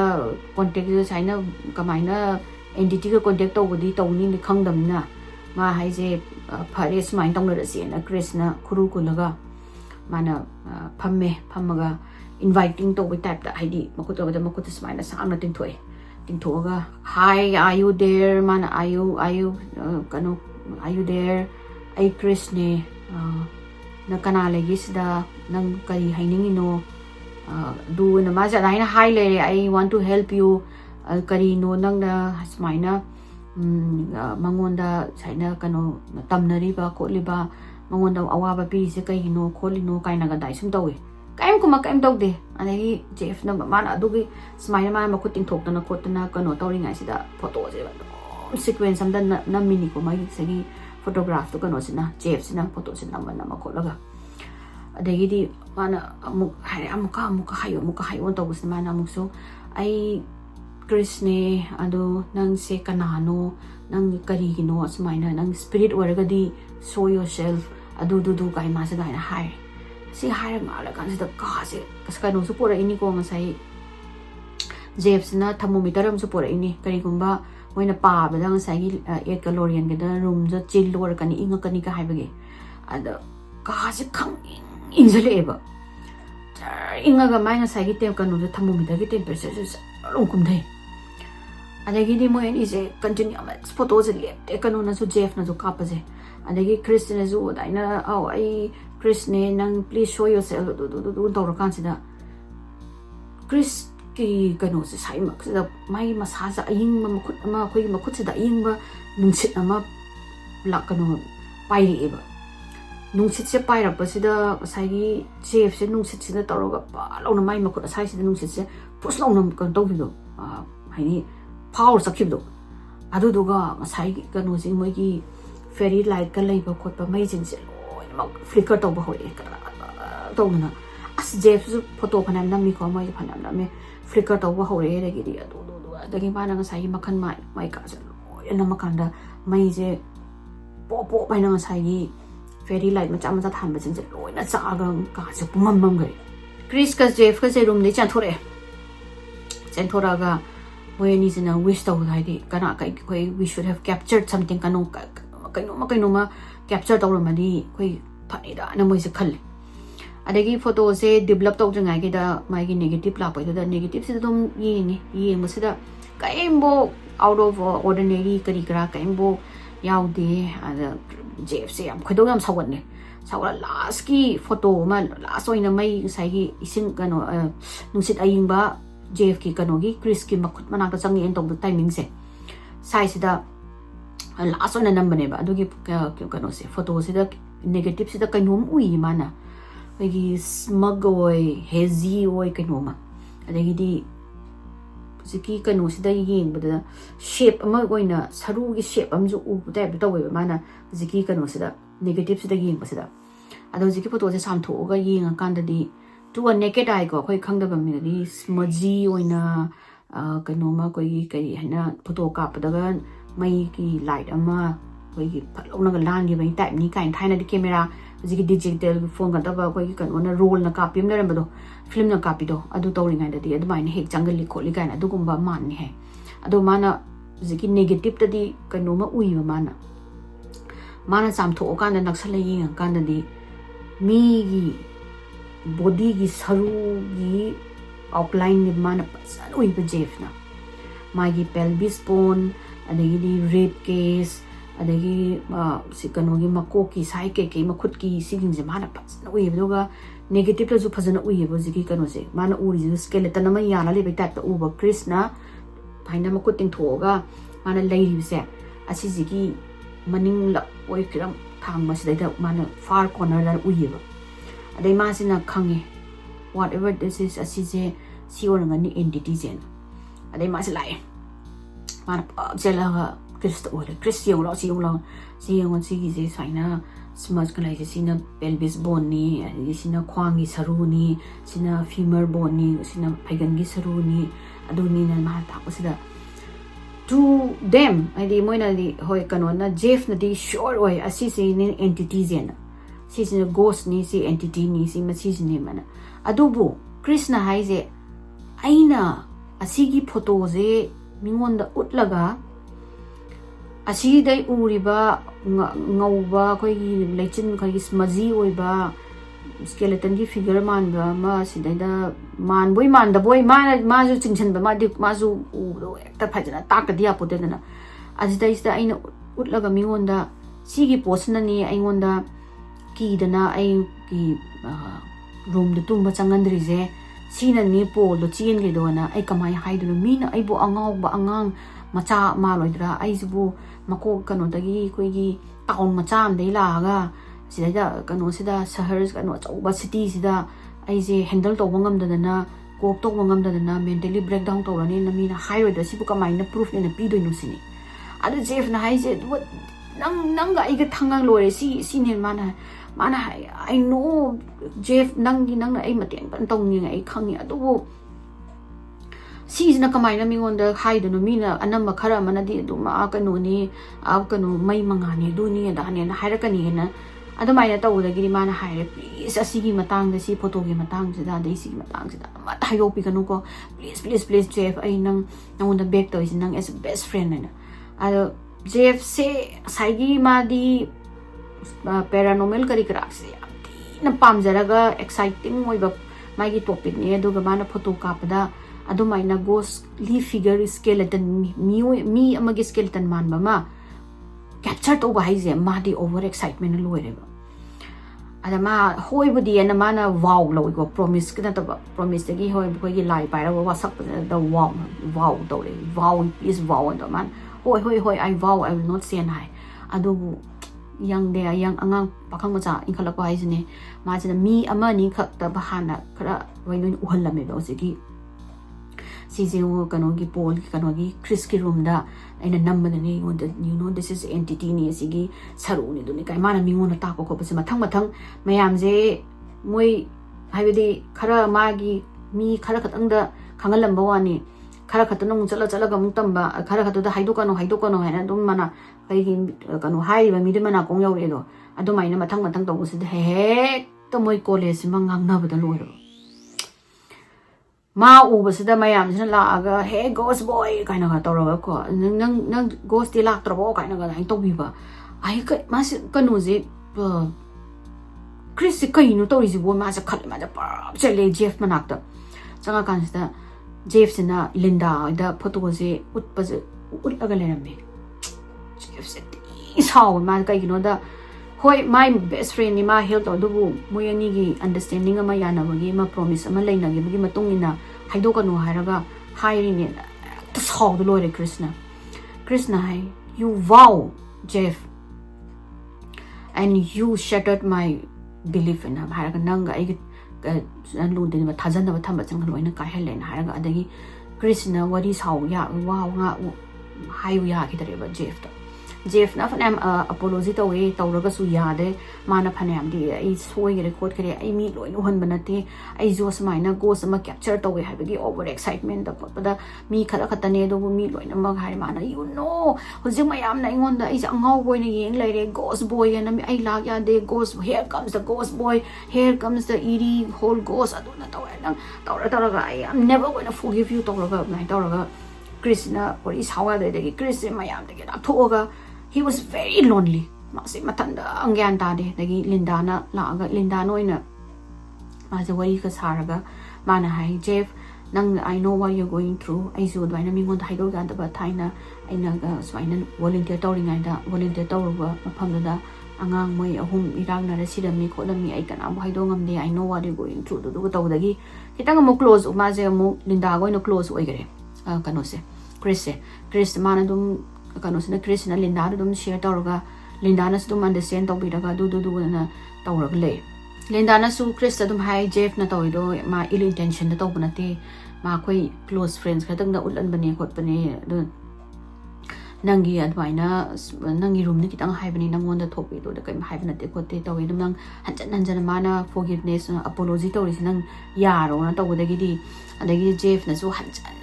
S1: contact je chaina kamai na entity ga contact tawbudi tawni ni khangdamna ma haije phare smai tawnarasi na Krishna khuru kulaga mana phamme phamaga inviting tawbi type da haidi makut smai na samna tingthoga hi are you there mana are you kano are you there ai Krishna na kana legi sida nang kari hainingino do na ma ja daina hi le I want to help you kari no nang na smaina mangonda saina kano tamnari ba kholiba mangonda awaba pi se kai no kholino kaina ga dai sum tawi kaim kuma kaim tawde anai Jeff na man adugi smaina ma makuting thokna khotna kano tawri ngai sida photo je sequence am dan na mini ko mai segi photograph to kano sina Jeff sina photo sina ma kholaga adagidi mana amuka hayo tawus mana amukso ai Krishna ado nang se kanano nang karigino smaina nang spirit waragadi show yourself adu kai ma sa gaina hai si hai ma la kan sida ka se kaskano su pora ini ko ngasai Jeff na thermometer am su pora ini kari gumba moina pa ba dang sai 8 calorie ga room jo chill lor kan inga kan ka hai bage ada ka se khang injale eba inga ga mai ngasai gi tem kanu thermometer gi temperature ju long kum thai adagi mo en ise continue ama photo je le kanu na su Jeff na ju ka pa je adagi Krishna ju daina au ai Krishna nang please show yourself do tawra kan sida Chris ki kanu se sai mak sida mai massage aying ma khut ama khoi ma khut sida aying ba nungsit ama la kanu pai ri ba nungsit se pai ra pa sida sai gi Jeff se nungsit sida tawra pa lo na mai ma khut sai sida nungsit se pus lo na kan taw bi do hai ni power sakibdo adu duga sai kanu si moi gi fairy light ka lei ba khot pa mai jin se loi ma flicker to ba hoi ka to na as Jeff su photo phanam nam mi ko mai phanam nam me flicker to ba hoi re gi di adu adagi ba na sai makhan mai ka se loi na makan da mai je po bai na sai gi fairy light ma cha than ba jin se loi na cha ga ka se pumam ga Chris ka Jeff ka se room de chan thore ga when is in a wish to idea kana kai we should have captured something kanu kaino ma capture tawramadi koi phanida na moi se khal adagi photo se develop taw jangai ge da mai gi negative la pai da negative se dum yi mo se da kaimbo out of ordinary kari kra kaimbo yaude ada Jeff se am khodo yam sawan ne sawala last ki photo ma last oina mai sai gi ising kanu nungsit aying ba Jeff ki kanogi Chris ki makut manakta changi en tong timing se sai sida last one number ne ba adugi kano se photo sida negative sida kainom ui mana agi smug oi hazy oi kainoma adagi di ziki kano sida yeng bada shape ama goina saru gi shape amju u dai ba tawe mana ziki kano sida negative sida yeng ba sida ado ziki photo se sam tho ga yeng kan da di to a naked eye ko khoi khang da ba mi di smudgy oina kanoma koi kai hana photo ka pa daga mai ki light ama koi ki phalong na lan gi bai type ni kain thaina di camera ji ki digital phone ka da ba koi ki kan ona roll na ka pim na ram do film na ka pi do adu tawri ngai da di adu mai ne hek jangal li kholi kain adu gumba man ni he adu mana ji ki negative ta di kanoma ui ba mana sam tho ka na naksala yi kan da di mi gi body gi saru gi outline ni mana pasan ui ba Jeff na magi pelvis bone adagi di rib case adagi sikano gi mako ki sai ke makhut ki sigin je mana pasan ui ba negative la ju phajana ui ba jiki kano se mana uri ju skeleton ma yana le ba type ta u ba Krishna phaina makut ting thoga mana leiri se asi jiki maning la oi kiram thang ma sidai da mana far corner la ui ba adai ma sina khange whatever this is asije si or ngani entity zen adai ma silai mana jela Krista or Christian lo si yong si gi je saina smudge kalai je sina pelvis bone ni sina khwang gi saru ni sina femur bone ni sina phaigan gi saru ni aduni na ma ta pasida to them adi moina di hoi kanona Jeff na di sure oi asisi ni entity zen si ghost ni si entity ni si machis ni mana adubu Krishna haije aina asigi photo je mingonda utlaga ꯑꯁꯤꯗꯩ ꯎꯔꯤꯕ ꯉꯧꯕ ꯑꯩꯈꯣꯏꯒꯤ ꯂꯩꯆꯤꯟ ꯑꯩꯈꯣꯏꯒꯤ ꯁ꯭ꯃꯖꯤ ꯑꯣꯏꯕ ꯁ꯭ꯀꯦꯂꯦꯇꯟꯒꯤ figure ꯃꯥꯟꯕ ꯑꯃ ꯁꯤꯗꯩꯗ ꯃꯥꯟꯕꯣꯏ ꯃꯥꯟꯗꯕꯣꯏ 마주 칭찬바 마주 우도 딱 파잖아 딱그 디아포데나 아지다이스다 아이나 웃라가 미원다 시기 보스나니 아이원다 기드나 아이기 룸도 tumba changan드리제 시나니 폴도 치엔게도나 아이 까마이 하이드로 미나 아이보 앙아오바 앙앙 마차 마로이드라 아이즈부 마코 까노다기 코이기 타운 마차 암데이 라가 시다다 까노시다 서허스 까노 어쩌바 시티시다 아이제 핸들 tꯧba ngamdadana kok tꯧba ngamdadana mentally breakdown tꯧrani namina hairoida sibu kamaina proof ne pidoino sini adu jeff na haise nang ga iga thangang lore si ne mana I know jeff nang ai mateng ban tongni ai khangi adu si na kamaina mingonda haidono mina anamba khara manadi adu ma kanu ni kanu mai mangani du ni da ne na hairakani na adamaina tawudagiri mana haire please asigi matang da si photo gi matang sida dei si matang sida ma thayo pi kanu ko please jeff ai nang on the back to is nang as best friend na ado jeff se saigi madi paranormal kari krak se na pamjaraga exciting oi ba magi topic ni ado ga mana photo kapada adumaina ghost leaf figure skeleton mi amagi skeleton man ba ma capture to ba haise madi over excitement loireba adama hoibudi ana mana wow loigo promise kana to promise gi hoi gi lai pai ra wa sak da wow to le wow is wow and man hoi I vow I will not say nai adu yang de yang angang pakhang macha inkhala ko haise ne ma jina mi ama ni khak ta bahana khara wainu uhallame ba osigi Sizu kanogi Paul kanogi Chris ki room da aina number ni you know this is entity ni asigi saru ni duni kai mana mingona ta ko basi mathang mayam je moi haibedi khara magi mi khara khatang da khangalam bawani khara khatanong chala ga mungtam ba khara khatu da haido kano haina dum mana kai kano hai ba mi de mana kong yaw edo adumaina mathang to usid he to moi college mangang na bada loiro ma ubasida mayam sina laaga hey ghost boy kaina ga tawraga ko nang ghost ti lak trobo kaina ga hain tobiba ai ka mas kanuji Chris kainu torizi bo ma ja khat ma ja pa chele Jeff manakta changa kansida Jeff sina Linda da photo je utlaga lerame Jeff se saw ma kai gino da hoi my best friend ni ma help to dubu moyani gi understanding ama yana bagi ma promise ama leina gi bagi matung ina haido kanu haraga hairi ne to saw the Lord Krishna hai you vow Jeff and you shattered my belief in haraga nanga ai lu de ma thajan da thamba chang loina ka helen haraga adagi Krishna wari saw ya wow nga hayu ya ki dare ba Jeff na fanam apology to we tawraga su yade mana phanam di ai soi record kare ai mi loi nuhan banate ai jo smaina go sama capture to we habigi over excitement da pada mi khara khatane do mi loi na mag hai mana you know hojik mayam na ingon da is angau boy na yeng laire ghost boy na mi ai lag ya de ghost here comes the ghost boy here comes the Erie whole ghost aduna tawraga I am never going to forgive you tawraga nai tawraga Krishna or is how they Chris mayam de get thoga he was very lonely masi matanda angyan ta de dagi Linda na laga Linda noina ma je wari ka saraga mana hai Jeff nang I know what you're going through I so dwaina mingon da haido ga da ba thaina aina ga swaina volunteer tawringai da volunteer tawruba mafam da angang moi ahum irang na residami kholami ai kana bo haido ngamde I know what you're going through do tawdagi kitang mo close ma je mo Linda go no close oigare kano se Chris mana dum kano sina Chris na Linda dum share tawraga Linda na dum understand tawbiraga du na tawraga le Linda na su Chris dum hai Jeff na tawido ma ill intention da tawbanate ma khoi close friends khatang da ulan bane khot bane du nangi adwaina nangi room ni kitang hai bani nangon da thopi do da kai hai banate khote tawi dum nang hanjan mana forgiveness apology tawri nang yaro na tawdagi di adagi Jeff na su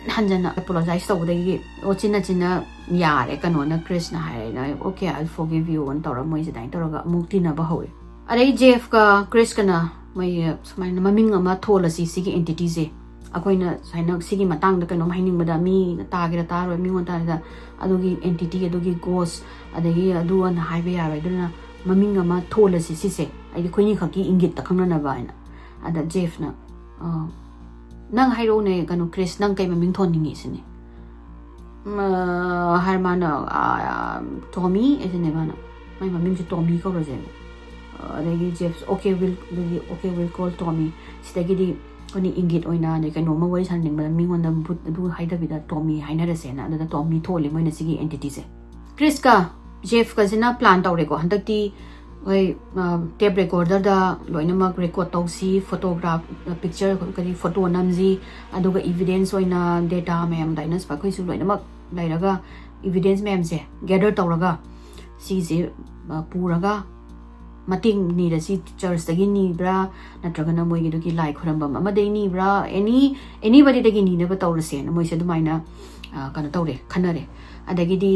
S1: hanjan apologize tawdagi ochina yare kano na Chris na hai na okay I'll forgive you on tawra moi se dai tawraga mukti na ba hoy adai Jeff ka Chris kana mai smaina maming ama thola si entity je akoina saina sigi matang da kano mining bada mi tagira taro mi won ta adugi entity adugi ghost adagi adu an haibe ya duna maming ama thola si se ai khoini khaki ingit ta khangna na ba ina ada Jeff na nang hairo ne kano Chris nang kai maming thon ningi sine harmana Tommy isine bana my maming si Tommy ko roje adagi Jeff okay we'll call Tommy sidagi kani ingit oina ne kano ma wari san ning ba mi ngon da Bhoot du haida bida Tommy haina ra se na da Tommy thole moina sigi entity se Chris ka Jeff ka jina plan tawre ko handakti oi tape recorder da loina mak record tawsi photograph picture kari photo namji aduga evidence oina data mem dainas pa khoi su loina mak lairaga evidence mem se gather tawraga si je puraga mating ni da si church dagi ni bra natraga na moi gi dogi like khuramba ma dei ni bra anybody dagi ni na ba tawrase na moi se dumaina kana tawre khanare adagi di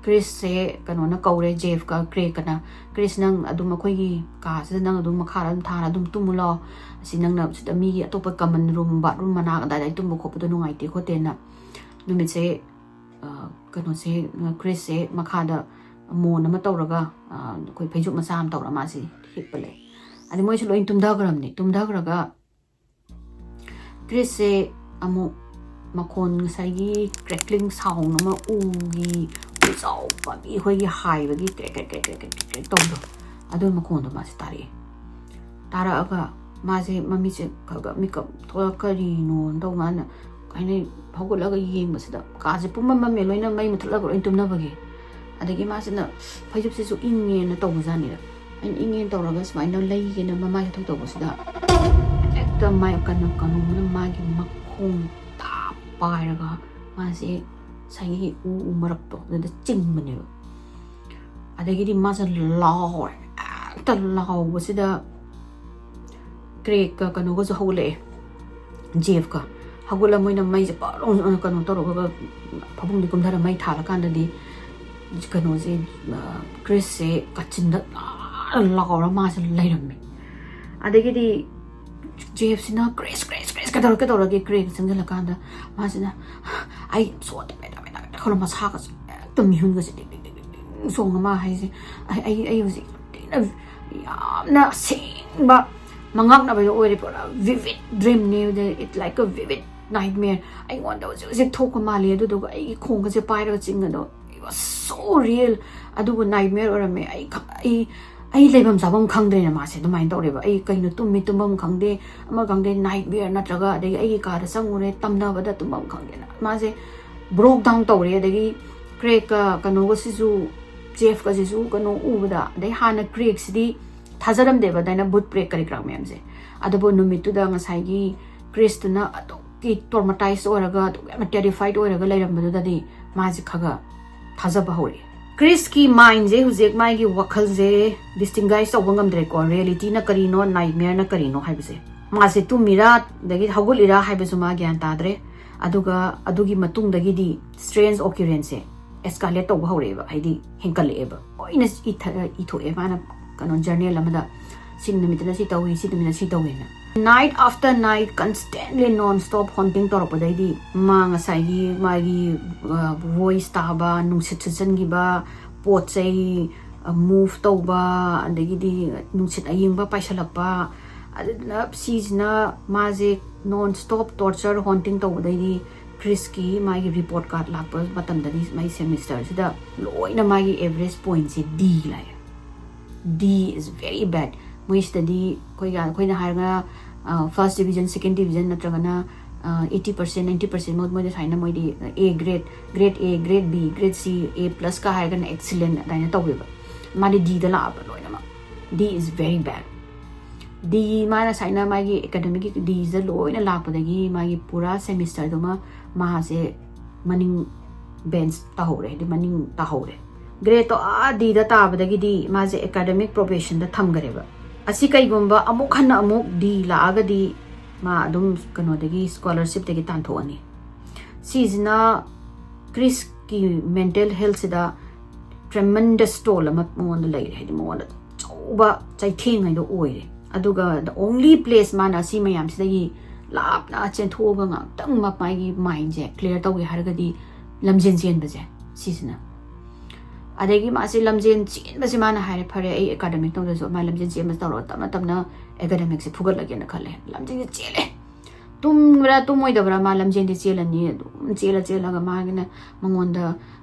S1: Chris se kano na kaure Jeff ka Craig kana Chris nang adum akhoi gi ka se nang adum makhara thara adum tumulo si nang na sida mi gi atopa common room bathroom mana da dai tum khop do nungai te khote na numit se kano se Chris se makhada mo na ma tawraga koi phaijuk ma sam tawra ma si hipale ani moi se loin tumda garam ni tumda graga Chris se amu makon sai gi crackling sound ma ugi so pa mi hoi gi hai ba gi ke tong do adu makon do ma se tara aga ma se mami se ka mi ka thola kari no do ma na kai nei phagol aga yeng ba se da ka se pum ma me loina mai muthla go in tum na ba gi adagi ma se na phaijup se su inge na to za ni an inge to ra ga smai no lai ge na mama thong to ba se da ekta mai kan na ma gi makhong ta pai ra ga ma se sai marak to da ching mane adagi di ma se law ta law ba se da Craig ka kanu go so hole Jeff ka hagula moina mai je pa ron kanu to ro ga phapung di kum thara mai thala kan da di kanu se Chris se kachin da law ra ma se lai ram mi adagi di Jeff sina Chris ka to ro ge Craig sing la kan da ma se na ai so ta kalau masak tu mihun ke sedih so ngama hai se ai usi na sing ba mangak na ba yo ori pora vivid dream ne it like a vivid nightmare I want those se thok ma le do ai khong ka se pai ra ching no it was so real adu nightmare or me ai lebam sabam khangde na ma se do main to re ba ai kai no tum mi tumam khangde ama khangde nightmare na traga de ai ka ra sangure tamna ba da tumam khangde na ma se broke down to re adagi Craig ka kano go sisu Jeff ka sisu kano ubada dai hana Craig sidi thajaram deba daina Bhoot break kari kram mem se adabo numitu da ngasai gi Chris tuna ado ki traumatized oraga to terrified oraga lairam badu dadi ma ji khaga thajaba hore Chris ki mind je hujek mai gi wakhal je distinguish to bangam dre ko reality na kari no nightmare na kari no haibse ma se tu mira dagi hagulira haibesu ma gyan tadre adugi matung dagi di strange occurrence escalate to hore ba haidi henkale eba oina itho eba na kanon journal amada sin nimitna si tawi si tumina si tawena night after night constantly non-stop haunting to ro dai di ma ngasai gi magi voice ta ba nungsit chen gi ba pot chei move to ba adagi di nungsit aying ba paisalak ba adna seasna maje non-stop torture haunting to dai Chris ki magi report card lakpa batam dani my semester sida loina magi average point se D lai D is very bad moi study koi na har nga first division second division natragana 80% 90% mod moi saina moi di A grade A grade B grade C A plus ka har gan excellent daina tawbe ba mali D da la ba loina ma D is very bad D mana saina magi academic D is loina lakpa dagi magi pura semester doma ma se maning bench ta hore di maning ta hore grade to D da ta badagi di ma se academic probation da tham gare ba asi kai gomba amuk hana amuk D la aga di ma dum kano dagi scholarship dagi tan tho ani seasona Chris ki mental health sida tremendous toll ama mon lai he di mon choba chai thing ai do oire aduga the only place mana si mayam sida gi ꯂꯥꯞꯅ ꯆꯦꯟꯊꯣꯛꯑꯒ ꯉꯥꯛꯇꯪ ꯃꯥꯒꯤ ꯃꯥꯏꯟꯁꯦ clear ꯇꯧꯒꯦ ꯍꯥꯏꯔꯒꯗꯤ ꯂꯝꯖꯦꯟ ꯆꯦꯟꯕꯁꯦ ꯁꯤꯁꯤꯅ ꯑꯗꯒꯤ ꯃꯥꯁꯤ ꯂꯝꯖꯦꯟ ꯆꯦꯟꯕꯁꯤ ꯃꯥꯅ ꯍꯥꯏꯔꯦ ꯐꯔꯦ ꯑꯩ ꯑꯦꯀꯥꯗꯃꯤꯛ ꯇꯧꯗ꯭ꯔꯁꯨ ꯃꯥ ꯂꯝꯖꯦꯟ ꯆꯦꯟꯕꯁꯤ ꯇꯧꯔꯒ ꯇꯞꯅ ꯇꯞꯅ ꯑꯦꯀꯥꯗꯃꯤꯛꯁꯦ ꯐꯨꯒꯠꯂꯒꯦꯅ ꯈꯜꯂꯦ ꯂꯝꯖꯦꯟꯁꯦ ꯆꯦꯜꯂꯦ ꯇꯨꯝꯕ꯭ꯔꯥ ꯇꯨꯝꯃꯣꯏꯗꯕ꯭ꯔꯥ ꯃꯥ ꯂꯝꯖꯦꯟꯗꯤ ꯆꯦꯜꯂꯅꯤ ꯑꯗꯨꯝ ꯆꯦꯜꯂꯒ ꯃꯥꯒꯤꯅ ꯃꯉꯣꯟꯗ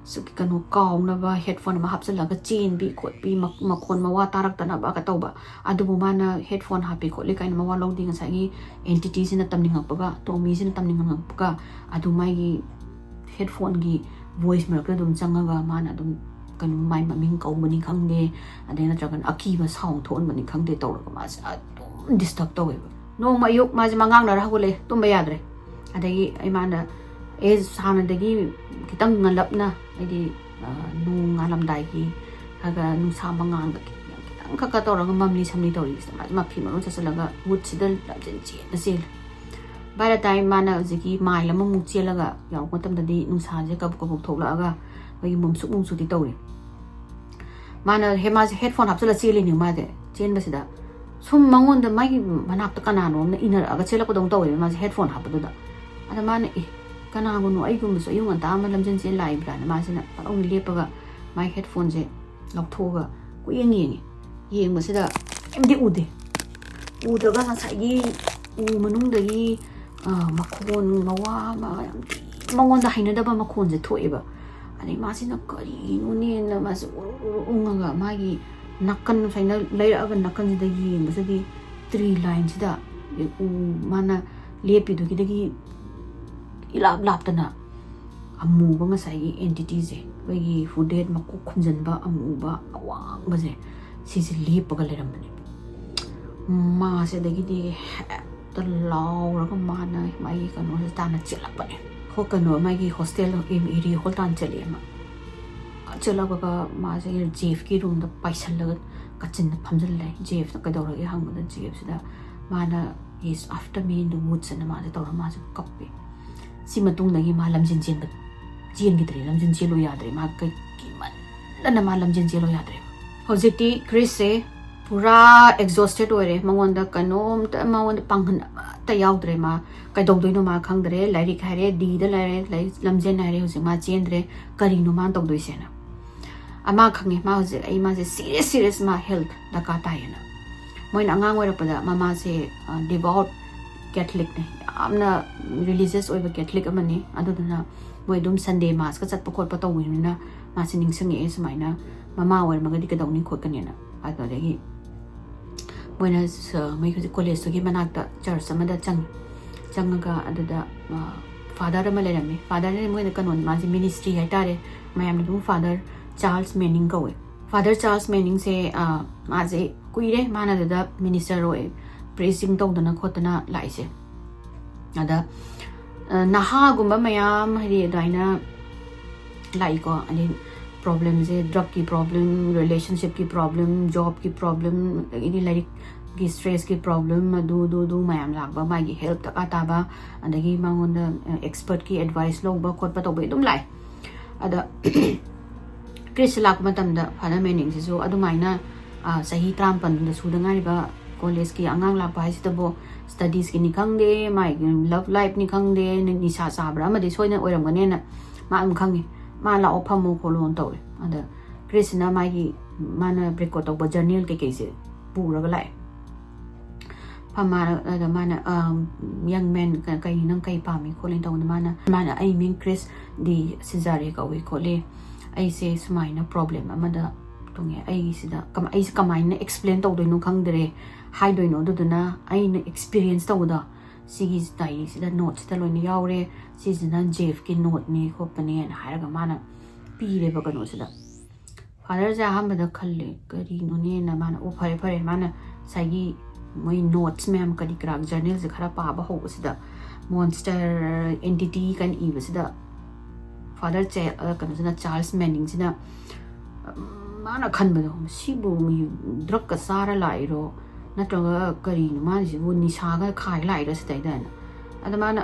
S1: ꯀꯩꯅꯣ ꯀꯥꯎꯅꯕ ꯍꯦꯗꯐꯣꯟ ꯑꯃ ꯍꯥꯞꯆꯤꯜꯂꯒ ꯆꯦꯟꯕꯤ ꯈꯣꯠꯄꯤ ꯃꯈꯣꯟ ꯃꯋꯥ ꯇꯥꯔꯛꯇꯅꯕꯒ ꯇꯧꯕ ꯑꯗꯨꯕꯨ ꯃꯥꯅ ꯍꯦꯗꯐꯣꯟ ꯍꯥꯞꯄꯤ ꯈꯣꯠꯂꯤ ꯀꯥꯏꯅ ꯃꯋꯥ ꯂꯧꯗꯦ ꯉꯁꯥꯏꯒꯤ ꯑꯦꯟꯇꯤꯇꯤꯁꯤꯅ ꯇꯝꯅꯤꯡꯉꯛꯄꯒ ꯇꯣꯃꯤꯁꯤꯅ ꯇꯝꯅꯤꯡꯉꯛꯄꯒ ꯑꯗꯨ ꯃꯥꯒꯤ ꯍꯦꯗꯐꯣꯟꯒꯤ ꯚꯣꯏꯁ ꯃꯔꯛꯇ ꯑꯗꯨꯝ ꯆꯪꯉꯒ ꯃꯥꯅ ꯑꯗꯨꯝ ꯀꯩꯅꯣ ꯃꯥꯏ ꯃꯃꯤꯡ ꯀꯧꯕꯅꯤ ꯈꯪꯗꯦ ꯑꯗꯩ ꯅꯠꯇ꯭ꯔꯒꯅ ꯑꯀꯤꯕ ꯁꯥꯎꯟ ꯊꯣꯛꯍꯟꯕꯅꯤ ꯈꯪꯗꯦ ꯇꯧꯔꯒ ꯃꯥꯁꯦ ꯑꯗꯨꯝ ꯗꯤꯁꯇꯔꯕ ꯇꯧꯋꯦꯕ ꯅꯣꯡꯃ ꯑꯌꯨꯛ ꯃꯥꯁꯦ ꯃꯉꯥꯡꯅꯔ ꯍꯧꯒꯠꯂꯛꯑꯦ ꯇꯨꯝꯕ ꯌꯥꯗ꯭ꯔꯦ ꯑꯗꯒꯤ ꯑꯩꯃꯥꯅ ꯍꯥꯟꯅꯗꯒꯤ ꯈꯤꯇꯪ ꯉꯜꯂꯞꯅ ꯍꯥꯏꯗꯤ ꯅꯣꯡ ꯉꯥꯜꯂꯝꯗꯥꯏꯒꯤ ꯈꯔ ꯅꯨꯡꯁꯥ ꯃꯉꯥꯟꯒ ꯈꯤꯇꯪ ꯈꯛ ꯇꯧꯔꯒ ꯃꯝꯂꯤ ꯁꯝꯂꯤ ꯇꯧꯔꯤꯁꯤꯗ ꯃꯥꯁꯦ ꯃꯐꯤ ꯃꯔꯣꯟ ꯆꯠꯁꯤꯜꯂꯒ ꯋꯨꯠꯁꯤꯗ ꯂꯝꯖꯦꯟ ꯆꯦꯜꯂꯦ ꯕꯥꯏ ꯗ ꯇꯥꯏꯝ ꯃꯥꯅ ꯍꯧꯖꯤꯛꯀꯤ ꯃꯥꯏꯜ ꯑꯃꯃꯨꯛ ꯆꯦꯜꯂꯒ ꯌꯥꯎꯔꯛꯄ ꯃꯇꯝꯗꯗꯤ ꯅꯨꯡꯁꯥꯁꯦ ꯀꯕꯛ ꯀꯕꯛ ꯊꯣꯛꯂꯛꯑꯒ ꯑꯩꯈꯣꯏꯒꯤ ꯃꯨꯝꯁꯨꯛꯇꯤ ꯇꯧꯔꯤ ꯃꯥꯁꯦ ꯍꯦꯗꯐꯣꯟ ꯍꯥꯞꯆꯤꯜꯂ ꯆꯦꯜꯂꯤꯅꯤ ꯃꯥꯁꯦ ꯆꯦꯟꯕꯁꯤꯗ ꯁꯨꯝ ꯃꯉꯣꯟꯗ ꯃꯥꯒꯤ ꯃꯅꯥꯛꯇ ꯀꯅꯥꯅꯣꯝꯅ ꯏꯅꯔꯛꯑꯒ ꯆꯦꯜꯂꯛꯄꯗꯧꯅ ꯇꯧꯋꯦꯕ ꯃꯥꯁꯦ ꯍꯦꯗꯐꯣꯟ ꯍꯥꯞꯄꯗꯨꯗ ꯑꯗ ꯃꯥꯅ ꯀꯅꯥꯒꯨꯝꯅꯣ ꯑꯩꯒꯨꯝꯕꯁꯨ ꯑꯌꯨꯛ ꯉꯟꯇꯥ ꯑꯃ ꯂꯝꯖꯦꯟ ꯆꯦꯟ ꯂꯥꯛꯏꯕ꯭ꯔꯥꯅ ꯃꯥꯁꯤꯅ ꯄꯠꯂꯥꯎꯅ ꯂꯦꯞꯄꯒ ꯃꯥꯒꯤ ꯍꯦꯗꯐꯣꯟꯁꯦ ꯂꯧꯊꯣꯛꯑꯒ ꯀꯨꯌꯦꯡ ꯌꯦꯡꯕꯁꯤꯗ ꯀꯩꯝꯇꯤ ꯎꯗ꯭ꯔꯒ ꯉꯁꯥꯏꯒꯤ ꯎ ꯃꯅꯨꯡꯗꯒꯤ ꯃꯈꯣꯟ ꯃꯋꯥ ꯌꯥꯝ ꯃꯉꯣꯟꯗ ꯍꯩꯅꯗꯕ ꯃꯈꯣꯟꯁꯦ ꯊꯣꯛꯑꯦꯕ ꯑꯗꯩ ꯃꯥꯁꯤꯅ ꯀꯔꯤꯅꯣꯅꯦꯅ ꯃꯥꯁꯦ ꯎꯪꯉꯒ ꯃꯥꯒꯤ ꯅꯥꯀꯟ ꯁꯨꯃꯥꯏꯅ ꯂꯩꯔꯛꯑꯒ ꯅꯥꯀꯟꯁꯤꯗ ꯌꯦꯡꯕꯁꯤꯗꯤ ꯇ꯭ꯔꯤ ꯂꯥꯏꯟꯁꯤꯗ ꯃꯥꯅ ꯂꯦꯞꯄꯤꯗꯨꯒꯤꯗꯒꯤ ꯏꯂꯥꯞ ꯂꯥꯞꯇꯅ ꯑꯃꯨꯕ ꯉꯁꯥꯏꯒꯤ ꯑꯦꯟꯇꯤꯇꯤꯁꯦ ꯑꯩꯈꯣꯏꯒꯤ ꯍꯨꯗꯦꯠ ꯃꯀꯣꯛ ꯈꯨꯝꯖꯤꯟꯕ ꯑꯃꯨꯕ ꯑꯋꯥꯡꯕꯁꯦ ꯁꯤꯁꯦ ꯂꯦꯞꯄꯒ ꯂꯩꯔꯝꯕꯅꯦꯕ ꯃꯥꯁꯦ ꯑꯗꯒꯤꯗꯤ ꯍꯦꯛꯇ ꯂꯥꯎꯔꯒ ꯃꯥꯅ ꯃꯥꯒꯤ ꯀꯩꯅꯣꯁꯦ ꯇꯥꯅ ꯆꯦꯜꯂꯛꯄꯅꯦ ꯀꯩꯅꯣ ꯃꯥꯒꯤ ꯍꯣꯁꯇꯦꯜ ꯑꯦꯔꯤ ꯍꯣꯜ ꯇꯥꯟ ꯆꯠꯂꯦ ꯑꯃ ꯆꯠꯂꯒ ꯃꯥꯁꯦ ꯖꯦꯐꯀꯤ ꯔꯨꯝꯗ ꯄꯥꯏꯁꯜꯂꯒ ꯀꯥꯆꯤꯟꯗ ꯐꯝꯖꯤꯜꯂꯦ ꯖꯦꯐꯅ ꯀꯩꯗꯧꯔꯒꯦ ꯍꯪꯕꯗ ꯖꯦꯐꯁꯤꯗ ꯃꯥꯅ ꯏꯁ ꯑꯥꯐꯇꯔ ꯃꯤ ꯏꯟ ꯗ ꯋꯨꯠꯁꯅ ꯃꯥꯁꯦ ꯇꯧꯔꯒ ꯃꯥꯁꯦ ꯀꯞꯄꯦ ꯁꯤ ꯃꯇꯨꯡꯗꯒꯤ ꯃꯥ ꯂꯝꯖꯦꯟ ꯆꯦꯟꯈꯤꯗ꯭ꯔꯦ ꯂꯝꯖꯦꯟ ꯆꯦꯜꯂꯨ ꯌꯥꯗ꯭ꯔꯦ ꯃꯥ ꯀꯤꯃꯟꯗꯅ ꯃꯥ ꯂꯝꯖꯦꯟ ꯆꯦꯜꯂꯨ ꯌꯥꯗ꯭ꯔꯦꯕ ꯍꯧꯖꯤꯛꯇꯤ ꯀ꯭ꯔꯤꯁꯁꯦ ꯄꯨꯔꯥ ꯑꯦꯛꯖꯣꯁꯇꯦꯠ ꯑꯣꯏꯔꯦ ꯃꯉꯣꯟꯗ ꯀꯩꯅꯣꯝꯇ ꯃꯉꯣꯟꯗ ꯄꯥꯡꯒꯟ ꯑꯃꯠꯇ ꯌꯥꯎꯗ꯭ꯔꯦ ꯃꯥ ꯀꯩꯗꯧꯗꯣꯏꯅꯣ ꯃꯥ ꯈꯪꯗ꯭ꯔꯦ ꯂꯥꯏꯔꯤꯛ ꯍꯥꯏꯔꯦ ꯗꯤꯗ ꯂꯩꯔꯦ ꯂꯝꯖꯦꯟ ꯍꯥꯏꯔꯦ ꯍꯧꯖꯤꯛ ꯃꯥ ꯆꯦꯟꯗ꯭ꯔꯦ ꯀꯔꯤꯅꯣ ꯃꯥꯅ ꯇꯧꯗꯣꯏꯁꯦꯅ ꯃꯥ ꯈꯪꯉꯦ ꯃꯥ ꯍꯧꯖꯤꯛ ꯃꯥꯁꯦ ꯁꯤꯔꯤꯌꯁ ꯃꯥ ꯍꯦꯜꯊ ꯗꯔꯀꯥꯔ ꯇꯥꯏꯌꯦꯅ ꯃꯣꯏꯅ ꯑꯉꯥꯡ ꯑꯣꯏꯔꯛꯄꯗ ꯃꯃꯥꯁꯦ ꯗꯤꯚꯥꯎꯠ ꯀꯦꯊꯂꯤꯛꯅꯦ ꯌꯥꯝꯅ ꯔꯤꯂꯤꯖꯤꯌꯁ ꯑꯣꯏꯕ ꯀꯦꯊꯂꯤꯛ ꯑꯃꯅꯤ ꯑꯗꯨꯗꯨꯅ ꯃꯣꯏ ꯑꯗꯨꯝ ꯁꯟꯗꯦ ꯃꯥꯁꯀ ꯆꯠꯄ ꯈꯣꯠꯄ ꯇꯧꯕꯅꯤꯅ ꯃꯥꯁꯦ ꯅꯤꯡꯁꯤꯡꯉꯛꯑꯦ ꯁꯨꯃꯥꯏꯅ ꯃꯃꯥ ꯑꯣꯏꯔꯝꯃꯒꯗꯤ ꯀꯩꯗꯧꯅꯤ ꯈꯣꯠꯀꯅꯤꯅ ꯑꯗꯨꯗꯒꯤ ꯃꯣꯏꯅ ꯃꯣꯏ ꯍꯧꯖꯤꯛ ꯀꯣꯂꯦꯖꯇꯨꯒꯤ ꯃꯅꯥꯛꯇ ꯆꯔꯆ ꯑꯃꯗ ꯆꯪꯉꯒ ꯑꯗꯨꯗ ꯐꯥꯗꯔ ꯑꯃ ꯂꯩꯔꯝꯃꯤ ꯐꯥꯗꯔꯅ ꯃꯣꯏꯅ ꯀꯩꯅꯣ ꯃꯥꯁꯦ ꯃꯤꯅꯤꯁꯇ꯭ꯔꯤ ꯍꯥꯏꯇꯥꯔꯦ ꯃꯌꯥꯝꯅ ꯑꯗꯨꯝ ꯐꯥꯗꯔ ꯆꯥꯔꯜꯁ ꯃꯦꯅꯤꯡ ꯀꯧꯋꯦ ꯐꯥꯗꯔ ꯆꯥꯔꯜꯁ ꯃꯦꯅꯤꯡꯁꯦ ꯃꯥꯁꯦ ꯀꯨꯏꯔꯦ ꯃꯥꯅ ꯑꯗꯨꯗ ꯃꯤꯅꯤꯁꯇꯔ ꯑꯣꯏ ꯄ꯭ꯔꯦꯁꯤꯡ ꯇꯧꯗꯅ ꯈꯣꯠꯇꯅ ꯂꯥꯛꯏꯁꯦ ꯑꯗ ꯅꯍꯥꯒꯨꯝꯕ ꯃꯌꯥꯝ ꯍꯥꯏꯗꯤ ꯑꯗꯨꯃꯥꯏꯅ ꯂꯥꯛꯏꯀꯣ ꯑꯗꯩ ꯄ꯭ꯔꯣꯕ꯭ꯂꯦꯝꯁꯦ ꯗ꯭ꯔꯛꯀꯤ ꯄ꯭ꯔꯣꯕ꯭ꯂꯦꯝ ꯔꯤꯂꯦꯁꯟꯁꯤꯞꯀꯤ ꯄ꯭ꯔꯣꯕ꯭ꯂꯦꯝ ꯖꯣꯕꯀꯤ ꯄ꯭ꯔꯣꯕ꯭ꯂꯦꯝ ꯑꯗꯒꯤꯗꯤ ꯂꯥꯏꯔꯤꯛꯀꯤ ꯁ꯭ꯇ꯭ꯔꯦꯁꯀꯤ ꯄ꯭ꯔꯣꯕ꯭ꯂꯦꯝ ꯑꯗꯨ ꯃꯌꯥꯝ ꯂꯥꯛꯄ ꯃꯥꯒꯤ ꯍꯦꯜꯊ ꯗꯔꯀꯥꯔ ꯇꯥꯕ ꯑꯗꯒꯤ ꯃꯉꯣꯟꯗ ꯑꯦꯛꯁꯄꯔꯠꯀꯤ ꯑꯦꯗꯚꯥꯏꯁ ꯂꯧꯕ ꯈꯣꯠꯄ ꯇꯧꯕ ꯑꯗꯨꯝ ꯂꯥꯛꯑꯦ ꯑꯗ ꯀ꯭ꯔꯤꯁꯁꯦ ꯂꯥꯛꯄ ꯃꯇꯝꯗ ꯐꯥꯗꯔ ꯃꯦꯅꯤꯡꯁꯤꯁꯨ ꯑꯗꯨꯃꯥꯏꯅ ꯆꯍꯤ 54 ꯁꯨꯗ ꯉꯥꯏꯔꯤꯕ ꯀꯣꯂꯦꯖꯀꯤ ꯑꯉꯥꯡ ꯂꯥꯛꯄ ꯍꯥꯏꯁꯤꯗꯕꯨ ꯁ꯭ꯇꯗꯤꯁꯀꯤꯅꯤ ꯈꯪꯗꯦ ꯃꯥꯒꯤ ꯂꯚ ꯂꯥꯏꯐꯅꯤ ꯈꯪꯗꯦ ꯅꯤꯁꯥ ꯆꯥꯕ꯭ꯔꯥ ꯑꯃꯗꯤ ꯁꯣꯏꯗꯅ ꯑꯣꯏꯔꯝꯒꯅꯦꯅ ꯃꯥ ꯑꯗꯨꯝ ꯈꯪꯉꯤ ꯃꯥ ꯂꯥꯛꯑꯣ ꯐꯝꯃꯣ ꯈꯣꯠꯂꯣꯅ ꯇꯧꯔꯦ ꯑꯗ ꯀ꯭ꯔꯤꯁꯁꯤꯅ ꯃꯥꯅ ꯔꯦꯀꯣꯔꯠ ꯇꯧꯕ ꯖꯔꯅꯦꯜ ꯀꯩꯀꯩꯁꯦ ꯄꯨꯔꯒ ꯂꯥꯛꯑꯦ ꯑꯗ ꯃꯥꯅ ꯌꯪ ꯃꯦꯟ ꯀꯩ ꯅꯪ ꯀꯩ ꯄꯥꯝꯃꯤ ꯈꯣꯠꯂꯤ ꯇꯧꯕꯗ ꯃꯥꯅ ꯑꯩ ꯃꯤꯡ ꯀ꯭ꯔꯤꯁ ꯗꯤ ꯁꯤꯖꯥꯔꯦ ꯀꯧꯏ ꯈꯣꯠꯂꯤ ꯑꯩꯁꯦ ꯁꯨꯃꯥꯏꯅ ꯄ꯭ꯔꯣꯕ꯭ꯂꯦꯝ ꯑꯃꯗ ꯇꯨꯡꯉꯦ ꯑꯩꯁꯦ ꯀꯃꯥꯏꯅ ꯑꯦꯛꯁꯄ꯭ꯂꯦꯟ ꯇꯧꯗꯣꯏꯅꯣ ꯈꯪꯗ꯭ꯔꯦ ꯍꯥꯏꯗꯣꯏꯅꯣ ꯑꯗꯨꯗꯨꯅ ꯑꯩꯅ ꯑꯦꯛꯁꯄꯤꯔꯤꯌꯦꯟꯁ ꯇꯧꯕꯗ ꯁꯤꯒꯤ ꯗꯥꯏꯔꯤꯁꯤꯗ ꯅꯣꯠꯁꯤꯗ ꯂꯣꯏꯅ ꯌꯥꯎꯔꯦ ꯁꯤꯁꯤꯅ ꯖꯦꯐꯀꯤ ꯅꯣꯠꯅꯤ ꯈꯣꯠꯄꯅꯦꯅ ꯍꯥꯏꯔꯒ ꯃꯥꯅ ꯄꯤꯔꯦꯕ ꯀꯩꯅꯣꯁꯤꯗ ꯐꯥꯗꯔꯁꯦ ꯑꯍꯥꯟꯕꯗ ꯈꯜꯂꯦ ꯀꯔꯤꯅꯣꯅꯦꯅ ꯃꯥꯅ ꯑꯣ ꯐꯔꯦ ꯃꯥꯅ ꯉꯁꯥꯏꯒꯤ ꯃꯣꯏ ꯅꯣꯠꯁ ꯃꯌꯥꯝ ꯀꯔꯤ ꯀꯔꯥ ꯖꯔꯅꯦꯜꯁꯦ ꯈꯔ ꯄꯥꯕ ꯍꯧꯕꯁꯤꯗ ꯃꯣꯟꯁꯇꯔ ꯑꯦꯟꯇꯤꯇꯤ ꯀꯥꯏꯅ ꯏꯕꯁꯤda ꯐꯥꯗꯔ ꯀꯩꯅꯣꯁꯤꯅ ꯆꯥꯔꯜꯁ ꯃꯦꯅꯤꯡꯁꯤꯅ ꯃꯥꯅ ꯈꯟꯕꯗꯣ ꯁꯤꯕꯨ ꯗ꯭ꯔꯛꯀ ꯆꯥꯔ ꯂꯥꯛꯏꯔꯣ ꯅꯠꯇ꯭ꯔꯒ ꯀꯔꯤꯅꯣ ꯃꯥꯁꯤꯕꯨ ꯅꯤꯁꯥꯒ ꯈꯥꯏ ꯂꯥꯛꯏꯔꯣ ꯁꯤꯗꯩꯗꯅ ꯑꯗ ꯃꯥꯅ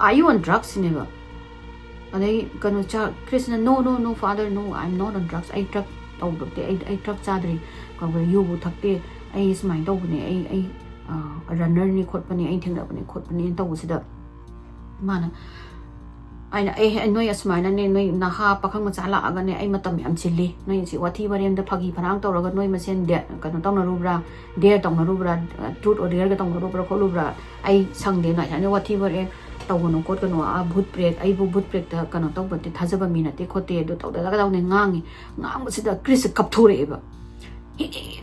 S1: are you on drugs ꯅꯦꯕ ꯑꯗꯩ ꯀꯩꯅꯣ Krishna no father no I'm not on drugs ꯑꯩ ꯗ꯭ꯔꯛ ꯇꯧꯗꯦ ꯑꯩ ꯗ꯭ꯔꯛ ꯆꯥꯗ꯭ꯔꯤ ꯌꯨꯕꯨ ꯊꯛꯇꯦ ꯑꯩ ꯁꯨꯃꯥꯏꯅ ꯇꯧꯕꯅꯦ ꯑꯩ runner ni khotpani ai thengnabani khotpani tawusida mana ai noi asmaina ne noi naha pakhang macha la aga ne ai matam yam chilli noi si wathi barem da phagi pharang tawraga noi masen de kanu tawna rubra dare tawna rubra truth or dare ga tawna rubra kholubra ai sangde na ne wathi bare tawno kot kanu a bhoot prek ai bu bhoot prek da kanu tawbati thajaba mina te khote do tawda ga tawne ngang sida Chris kapthore ba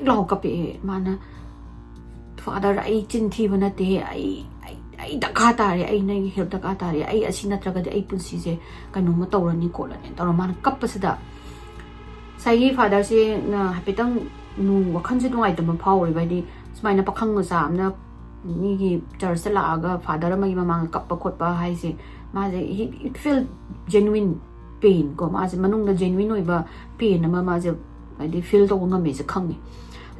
S1: lo kape mana father ai chinthi bana te ai dakata re ai nei help dakata re ai asina traga de ai punsi je kanu ma tawrani kolani tawra man kapasida sai father se na hapitang nu wakhan se dungai tam phawri bai di smaina pakhang sa amna ni gi church la aga father ma gi mamang kappa khotpa hai se ma je it feel genuine pain ko ma je manung da genuine oi ba pain ma je bai di feel to ngame se khangi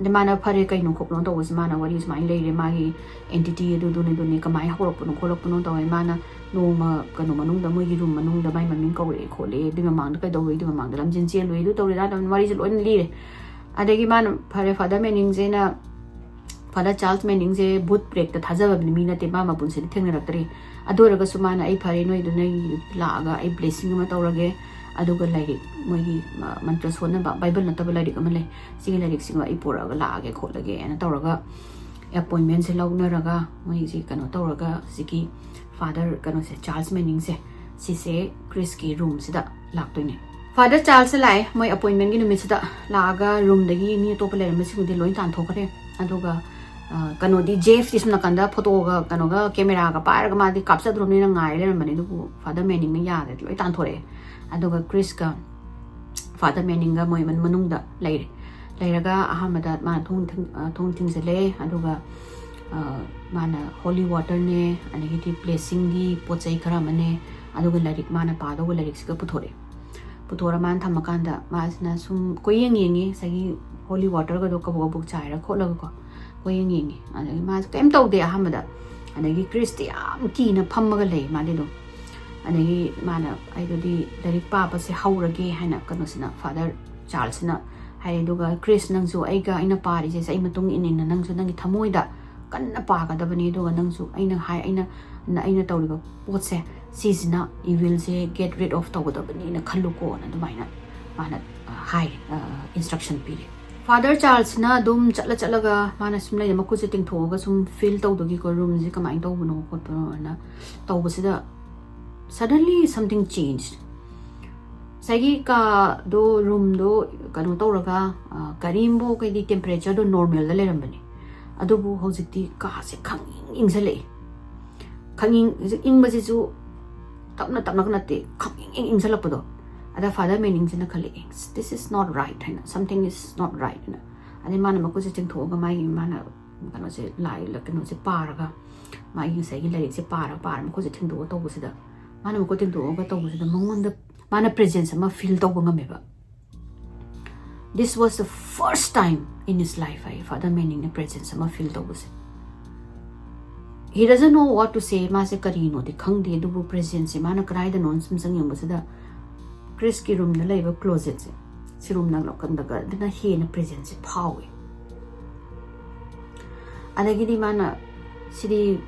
S1: the mana phare kai no khopno to was mana what is my lady magi entity do ni kamai horok no kholok no to mana no ma kanu manung da moi gi room manung da bai mamin ko re khole di ma mang da kai do ri di ma mang da lam jin chen loi do to ri da mari je loin li re adegi man phare father meaning je na father Charles meaning je bhoot break da thaja ba mi na te ma bun se theng na tri adora ga sumana ai phare noi do nei la ga ai blessing ma tawrage aduga lairik mogi mantra sona ba bible na tabla lairik amale singi lairik singa ipura ga laage kholage ana tawraga appointment se launa raga moi ji kano tawraga siki father kano se Charles meaning se Chris ki room sida laktoine father Charles lai moi appointment gi numit sida laga room dagi mi to pale ram singu de loin tan thokare aduga kano di Jeff tisna kanda photo ga kano ga camera ga par ga ma di capture drum ni na ngai le mani du father meaning na ya de loi tan thore aduga Chris ka father meaning ga moi manung da lairaga ahamada ma thong thing se le aduga mana holy water ne anigi ti blessing gi pochai khara mane aduga lairik mana pa do lairik sika puthora man thamakanda masna sum koyeng yengi sagi holy water ga do ka buk chaira kholaga ko koyeng yengi anigi ma kem tawde ahamada anigi Chris ti am ki na phammaga lei ma de do anagi mana ai do di lairik pa pa se haurage haina kanu sina father Charles na hai duga Chris nang su ai ga ina pari je sai matung in nang su nang thamoi da kanna pa ga da bani duga nang su aina hai aina tawriba pot se sisina evil se get rid of taw da bani na khallu ko na dumaina mana hai instruction piri father Charles na dum chala ga mana sum lai maku se ting thoga sum feel taw do gi ko room ji kamai taw buno ko na taw basida suddenly something changed sagi ka do room do kanu tawraga karimbo kai di temperature do normal da leram bani adubu hojikti ka se khanging sale khanging ing ba ji ju tapna na te khanging salapado ada father meaning jina khale this is not right haina something is not right na ani mana mako se ting thoga mai mana kanu se lai la kanu se paraga mai sagi lai se para mako se ting do to busida mana mako ting do ga to busida mangon da mana presence ma feel to ngam this was the first time in his life I father meaning the presence ma feel to was he doesn't know what to say ma se kari no de khang de du presence mana krai da non sum sang yum da Chris ki room na leba closet si room na lo kan da ga na he na presence power adagi di mana sidi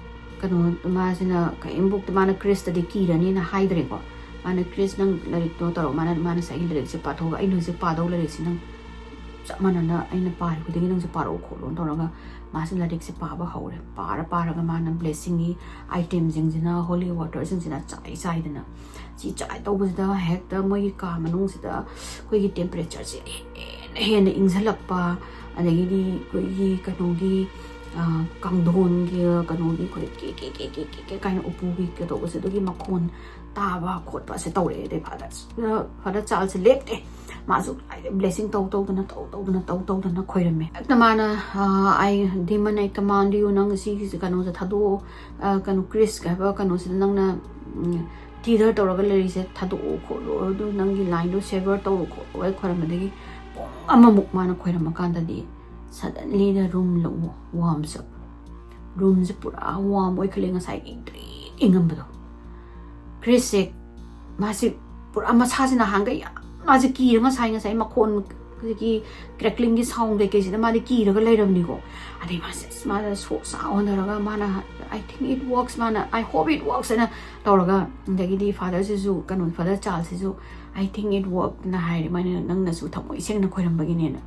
S1: kanu ma sina ka imbuk mana Chris da de ki ra ni na haidre ko mana Chris nang larik to taro mana sa larik se patho ga inu se padaw larik se nang sa mana na aina par ko dingi nang se paro kholon to ga ma se larik se pa ba haure para ga mana blessing gi items jing jina holy water jing jina chai dana chi chai to bu da hek da moi ka manung se da koi gi temperature se hen ingzalak pa anagi di koi gi kanu gi kangdon gi kanu gi koi ke kaina upu gi ke to se do gi makon taba khot pa se tawre de father Charles lepte mazu blessing taw na khoirame tamana I demon I command you nang si kanu se thado kanu Chris ka ba kanu se nang na teaser tawra le se thado kho lo do nang gi line do sever taw kho wai khoirame de amamuk mana khoirama kan da di suddenly the room lo warms up room se pura warm oi khalenga sai ingam ba Chris masih pura masasina hangga ya masih kira ngasai makon ꯍꯧꯖꯤꯛꯀꯤ ꯀ꯭ꯔꯦꯛꯂꯤꯡꯒꯤ sound ꯀꯩꯀꯩꯁꯤꯗ ꯃꯥꯗꯤ ꯀꯤꯔꯒ ꯂꯩꯔꯝꯅꯤꯀꯣ ꯑꯗꯩ ꯃꯥꯁꯦ ꯃꯥꯅ ꯁꯣꯛ ꯁꯥ ꯍꯣꯠꯅꯔꯒ ꯃꯥꯅ I think it works ꯃꯥꯅ I hope it works ꯍꯥꯏꯅ ꯇꯧꯔꯒ ꯑꯗꯒꯤꯗꯤ ꯐꯥꯗꯔꯁꯤꯁꯨ ꯀꯩꯅꯣ father ꯆꯥꯔꯜꯁꯤꯁꯨ I think it worked ꯅ ꯍꯥꯏꯔꯦ ꯃꯥꯅ ꯅꯪꯅꯁꯨ ꯊꯃꯣꯏ ꯁꯦꯡꯅ ꯈꯣꯏꯔꯝꯕꯒꯤꯅꯦꯅ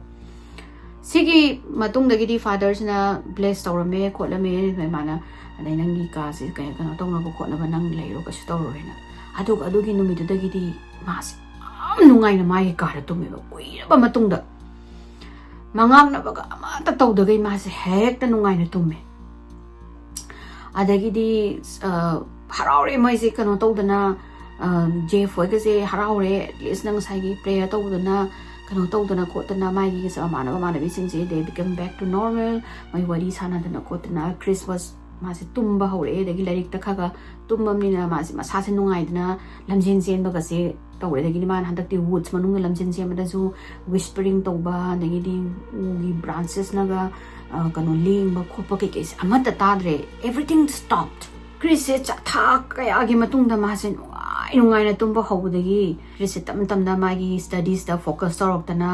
S1: ꯁꯤꯒꯤ ꯃꯇꯨꯡꯗꯒꯤꯗꯤ ꯐꯥꯗꯔꯁꯤꯅ ꯕ꯭ꯂꯦꯁ ꯇꯧꯔꯝꯃꯦ ꯈꯣꯠꯂꯝꯃꯦ ꯃꯥꯅ ꯑꯗꯩ ꯅꯪꯒꯤ ꯀꯥꯁꯤ ꯀꯩꯅꯣ ꯇꯧꯅꯕ ꯈꯣꯠꯅꯕ ꯅꯪ ꯂꯩꯔꯣ ꯀꯩꯁꯨ ꯇꯧꯔꯣꯏꯅ ꯑꯗꯨꯒ ꯑꯗꯨꯒꯤ ꯅꯨꯃꯤꯠꯇꯨꯗꯒꯤꯗꯤ ꯃꯥꯁꯦ ꯌꯥꯝ ꯅꯨꯡꯉꯥꯏꯅ ꯃꯥꯒꯤ ꯀꯥꯗ ꯇꯨꯝꯃꯦꯕ ꯀꯨꯏꯔꯕ ꯃꯇꯨꯡꯗ ꯃꯉꯥꯡꯅꯕꯒ ꯑꯃꯠꯇ ꯇꯧꯗꯒꯩ ꯃꯥꯁꯦ ꯍꯦꯛꯇ ꯅꯨꯡꯉꯥꯏꯅ ꯇꯨꯝꯃꯦ ꯑꯗꯒꯤꯗꯤ ꯍꯔꯥꯎꯔꯦ ꯃꯣꯏꯁꯦ ꯀꯩꯅꯣ ꯇꯧꯗꯅ ꯖꯦꯐ ꯍꯣꯏꯒꯁꯦ ꯍꯔꯥꯎꯔꯦ ꯑꯦꯠꯂꯤꯁ ꯅꯪ ꯉꯁꯥꯏꯒꯤ ꯄ꯭ꯔꯦꯌꯔ ꯇꯧꯗꯅ ꯀꯩꯅꯣ ꯇꯧꯗꯅ ꯈꯣꯠꯇꯅ ꯃꯥꯒꯤ ꯃꯥꯟꯅꯕꯤꯁꯤꯡꯁꯦ ꯗꯦ ꯕꯤꯀꯝ ꯕꯦꯛ ꯇꯨ ꯅꯣꯔꯃꯦꯜ ꯃꯣꯏ ꯋꯥꯔꯤ ꯁꯥꯟꯅꯗꯅ ꯈꯣꯠꯇꯅ ꯈ꯭ꯔꯤꯁꯃꯥꯁ ꯃꯥꯁꯦ ꯇꯨꯝꯕ ꯍꯧꯔꯛꯑꯦ ꯑꯗꯒꯤ ꯂꯥꯏꯔꯤꯛꯇ ꯈꯔ ꯇꯨꯝꯃꯕꯅꯤꯅ ꯃꯥꯁꯦ ꯃꯁꯥꯁꯦ ꯅꯨꯡꯉꯥꯏꯗꯅ ꯂꯝꯖꯦꯟ ꯆꯦꯟꯕꯒꯁꯦ ꯇꯧꯔꯦ ꯑꯗꯒꯤꯗꯤ ꯃꯥꯅ ꯍꯟꯗꯛꯇꯤ ꯋꯨꯗꯁ ꯃꯅꯨꯡꯗ ꯂꯝꯖꯦꯟ ꯆꯦꯟꯕꯗꯁꯨ ꯋꯤꯁꯄꯔꯤꯡ ꯇꯧꯕ ꯑꯗꯒꯤꯗꯤ ꯎꯒꯤ ꯕ꯭ꯔꯥꯟꯆꯦꯁꯅꯒ ꯀꯩꯅꯣ ꯂꯦꯡꯕ ꯈꯣꯠꯄ ꯀꯩꯀꯩꯁꯦ ꯑꯃꯠꯇ ꯇꯥꯗ꯭ꯔꯦ everything stopped ꯈ꯭ꯔꯤꯁꯁꯦ ꯊꯥ ꯀꯌꯥꯒꯤ ꯃꯇꯨꯡꯗ ꯃꯥꯁꯦ ꯅꯨꯡꯉꯥꯏꯅ ꯇꯨꯝꯕ ꯍꯧꯕꯗꯒꯤ ꯈ꯭ꯔꯤꯁꯁꯦ ꯇꯞꯅ ꯇꯞꯅ ꯃꯥꯒꯤ ꯁ꯭ꯇꯗꯤꯁꯇ ꯐꯣꯀꯁ ꯇꯧꯔꯛꯇꯅ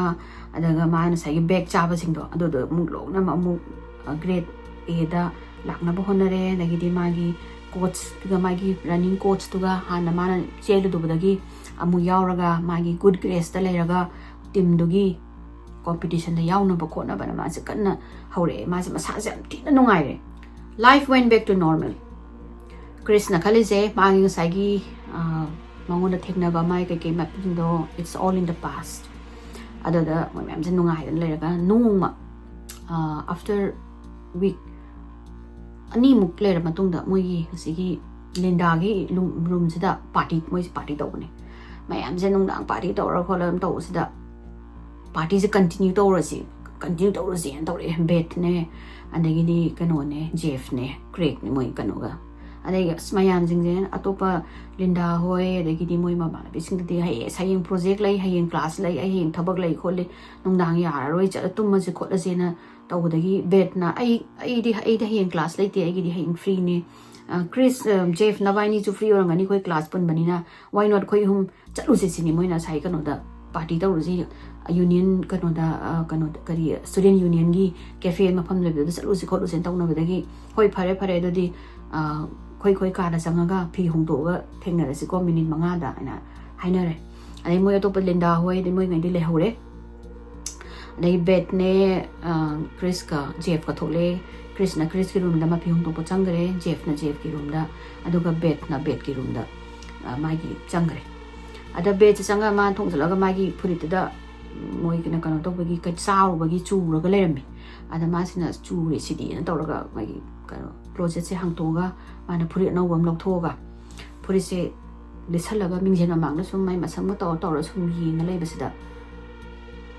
S1: ꯑꯗꯨꯒ ꯃꯥꯅ ꯉꯁꯥꯏꯒꯤ ꯕꯦꯛ ꯆꯥꯕꯁꯤꯡꯗꯣ ꯑꯗꯨꯗꯣ ꯑꯃꯨꯛ ꯂꯣꯏꯅꯃꯛ ꯑꯃꯨꯛ ꯒ꯭ꯔꯦꯗ Aꯗ ꯂꯥꯛꯅꯕ ꯍꯣꯠꯅꯔꯦ ꯑꯗꯒꯤꯗꯤ ꯃꯥꯒꯤ ꯀꯣꯆꯇꯨꯒ ꯃꯥꯒꯤ ꯔꯟꯅꯤꯡ ꯀꯣꯆꯇꯨꯒ ꯍꯥꯟꯅ ꯃꯥꯅ ꯆꯦꯜꯂꯨꯗꯕꯗꯒꯤ ꯑꯃꯨꯛ ꯌꯥꯎꯔꯒ ꯃꯥꯒꯤ ꯒꯨꯗ ꯒ꯭ꯔꯦꯁꯇ ꯂꯩꯔꯒ ꯇꯤꯝꯗꯨꯒꯤ ꯀꯣꯝꯄꯤꯇꯤꯁꯟꯗ ꯌꯥꯎꯅꯕ ꯈꯣꯠꯅꯕꯅ ꯃꯥꯁꯦ ꯀꯟꯅ ꯍꯧꯔꯛꯑꯦ ꯃꯥꯁꯦ ꯃꯁꯥꯁꯦ ꯌꯥꯝ ꯊꯤꯅ ꯅꯨꯡꯉꯥꯏꯔꯦ life went back to normal Krishna ꯈꯜꯂꯤꯁꯦ ꯃꯥꯒꯤ ꯉꯁꯥꯏꯒꯤ ꯃꯉꯣꯟꯗ ꯊꯦꯡꯅꯕ ꯃꯥꯒꯤ ꯀꯩꯀꯩ ꯃꯌꯥꯝꯗꯣ it's all in the past ꯑꯗꯨꯗ ꯃꯣꯏ ꯃꯌꯥꯝꯁꯦ ꯅꯨꯡꯉꯥꯏꯗꯅ ꯂꯩꯔꯒ ꯅꯣꯡꯃ ꯑꯥꯐꯇꯔ ꯋꯤꯛ ꯑꯅꯤꯃꯨꯛ ꯂꯩꯔ ꯃꯇꯨꯡꯗ ꯃꯣꯏꯒꯤ ꯉꯁꯤꯒꯤ ꯂꯤꯟꯗꯥꯒꯤ ꯔꯨꯝꯁꯤꯗ ꯃꯣꯏꯁꯦ ꯄꯥꯔꯇꯤ ꯇꯧꯕꯅꯦ ꯃꯌꯥꯝꯁꯦ ꯅꯨꯡꯗꯥꯡ ꯄꯥꯔꯇꯤ ꯇꯧꯔ ꯈꯣꯠꯂꯒ ꯇꯧꯕꯁꯤꯗ ꯄꯥꯔꯇꯤꯁꯦ ꯀꯟꯇꯤꯅ꯭ꯌꯨ ꯇꯧꯔꯁꯦꯅ ꯇꯧꯔꯛꯑꯦ ꯕꯦꯠꯅꯦ ꯑꯗꯒꯤꯗꯤ ꯀꯩꯅꯣꯅꯦ ꯖꯦꯐꯅꯦ ꯀ꯭ꯔꯦꯛꯅꯦ ꯃꯣꯏ ꯀꯩꯅꯣꯒ ꯑꯗꯒꯤ ꯑꯁ ꯃꯌꯥꯝꯁꯤꯡꯁꯦ ꯑꯇꯣꯞꯄ ꯂꯤꯟꯗꯥ ꯍꯣꯏ ꯑꯗꯒꯤꯗꯤ ꯃꯣꯏ ꯃꯃꯥꯟꯅꯕꯤꯁꯤꯡꯗꯗꯤ ꯍꯌꯦꯡ ꯄ꯭ꯔꯣꯖꯦꯛ ꯂꯩ ꯍꯌꯦꯡ ꯀ꯭ꯂꯥꯁ ꯂꯩ ꯍꯌꯦꯡ ꯊꯕꯛ ꯂꯩ ꯈꯣꯠꯂꯤ ꯅꯨꯡꯗꯥꯡ ꯌꯥꯔꯔꯣꯏ ꯆꯠꯂ ꯇꯨꯝꯃꯁꯦ ꯈꯣꯠꯂꯁꯦꯅ ꯇꯧꯕꯗꯒꯤ ꯕꯦꯠꯅ ꯑꯩꯗꯤ ꯍꯌꯦꯡ ꯀ꯭ꯂꯥꯁ ꯂꯩꯇꯦ ꯑꯩꯒꯤꯗꯤ ꯍꯌꯦꯡ ꯐ꯭ꯔꯤꯅꯦ ꯀ꯭ꯔꯤꯁ ꯖꯦꯐ ꯅꯕꯥꯏꯅꯤꯁꯨ ꯐ꯭ꯔꯤ ꯑꯣꯏꯔꯝꯒꯅꯤ ꯑꯩꯈꯣꯏ ꯀ꯭ꯂꯥꯁ ꯄꯨꯟꯕꯅꯤꯅ ꯋꯥꯏ ꯅꯣꯠ ꯑꯩꯈꯣꯏ ꯑꯍꯨꯝ ꯆꯠꯂꯨꯁꯦ ꯁꯤꯅꯤ ꯃꯣꯏꯅ ꯉꯁꯥꯏ ꯀꯩꯅꯣꯗ ꯄꯥꯔꯇꯤ ꯇꯧꯔꯨꯁꯤ ꯌꯨꯅꯤꯌꯟ ꯀꯩꯅꯣꯗ ꯀꯔꯤ ꯁ꯭ꯇꯨꯗꯦꯟ ꯌꯨꯅꯤꯌꯟꯒꯤ ꯀꯦꯐꯦ ꯃꯐꯝ ꯂꯩꯕꯗꯨꯗ ꯆꯠꯂꯨꯁꯤ ꯈꯣꯠꯂꯨꯁꯦꯅ ꯇꯧꯅꯕꯗꯒꯤ ꯍꯣꯏ ꯐꯔꯦ ꯑꯗꯨꯗꯤ ꯑꯩꯈꯣꯏ ꯀꯥꯗ ꯆꯪꯉꯒ ꯐꯤ ꯍꯣꯡꯗꯣꯛꯑꯒ ꯊꯦꯡꯅꯔꯁꯤꯀꯣ ꯃꯤꯅꯤꯠ 5ꯗ ꯍꯥꯏꯅ ꯍꯥꯏꯅꯔꯦ ꯑꯗꯩ ꯃꯣꯏ ꯑꯇꯣꯞꯄ ꯂꯤꯟꯗꯥ ꯍꯣꯏ ꯑꯗꯩ ꯃꯣꯏꯉꯩꯗꯤ ꯂꯩꯍꯧꯔꯦ ꯑꯗꯩ ꯕꯦꯠꯅꯦ ꯀ꯭ꯔꯤꯁꯀ ꯖꯦꯐꯀ ꯊꯣꯛꯂꯛꯑꯦ ꯀ꯭ꯔꯤꯁꯅ ꯀ꯭ꯔꯤꯁꯀꯤ ꯔꯨꯝꯗ ꯃꯐꯤ ꯍꯣꯡꯗꯣꯛꯄ ꯆꯪꯈ꯭ꯔꯦ ꯖꯦꯐꯅ ꯖꯦꯐꯀꯤ ꯔꯨꯝꯗ ꯑꯗꯨꯒ ꯕꯦꯠꯅ ꯕꯦꯠꯀꯤ ꯔꯨꯝꯗ ꯃꯥꯒꯤ ꯆꯪꯈ꯭ꯔꯦ ꯑꯗ ꯕꯦꯠꯁꯦ ꯆꯪꯉꯒ ꯃꯥꯅ ꯊꯣꯡꯖꯜꯂꯒ ꯃꯥꯒꯤ ꯐꯨꯔꯤꯠꯇꯨꯗ ꯃꯣꯏꯒꯤꯅ ꯀꯩꯅꯣ ꯇꯧꯕꯒꯤ ꯆꯥꯔꯨꯕꯒꯤ ꯆꯨꯔꯒ ꯂꯩꯔꯝꯃꯤ ꯑꯗ ꯃꯥꯁꯤꯅ ꯆꯨꯔꯦ ꯁꯤꯗꯤꯅ ꯇꯧꯔꯒ ꯃꯥꯒꯤ ꯀꯩꯅꯣ ꯀ꯭ꯂꯣꯖꯦꯠꯁꯦ ꯍꯥꯡꯇꯣꯛꯑꯒ ꯃꯥꯅ ꯐꯨꯔꯤꯠ ꯑꯅꯧꯕ ꯑꯃ ꯂꯧꯊꯣꯛꯑꯒ ꯐꯨꯔꯤꯠꯁꯦ ꯂꯤꯠꯁꯜꯂꯒ ꯃꯤꯡꯖꯦꯜ ꯃꯃꯥꯡꯗ ꯁꯨꯝ ꯃꯥꯏ ꯃꯁꯝꯒ ꯇꯧꯔ ꯁꯨꯝ ꯌꯦꯡꯉ ꯂꯩꯕꯁꯤꯗ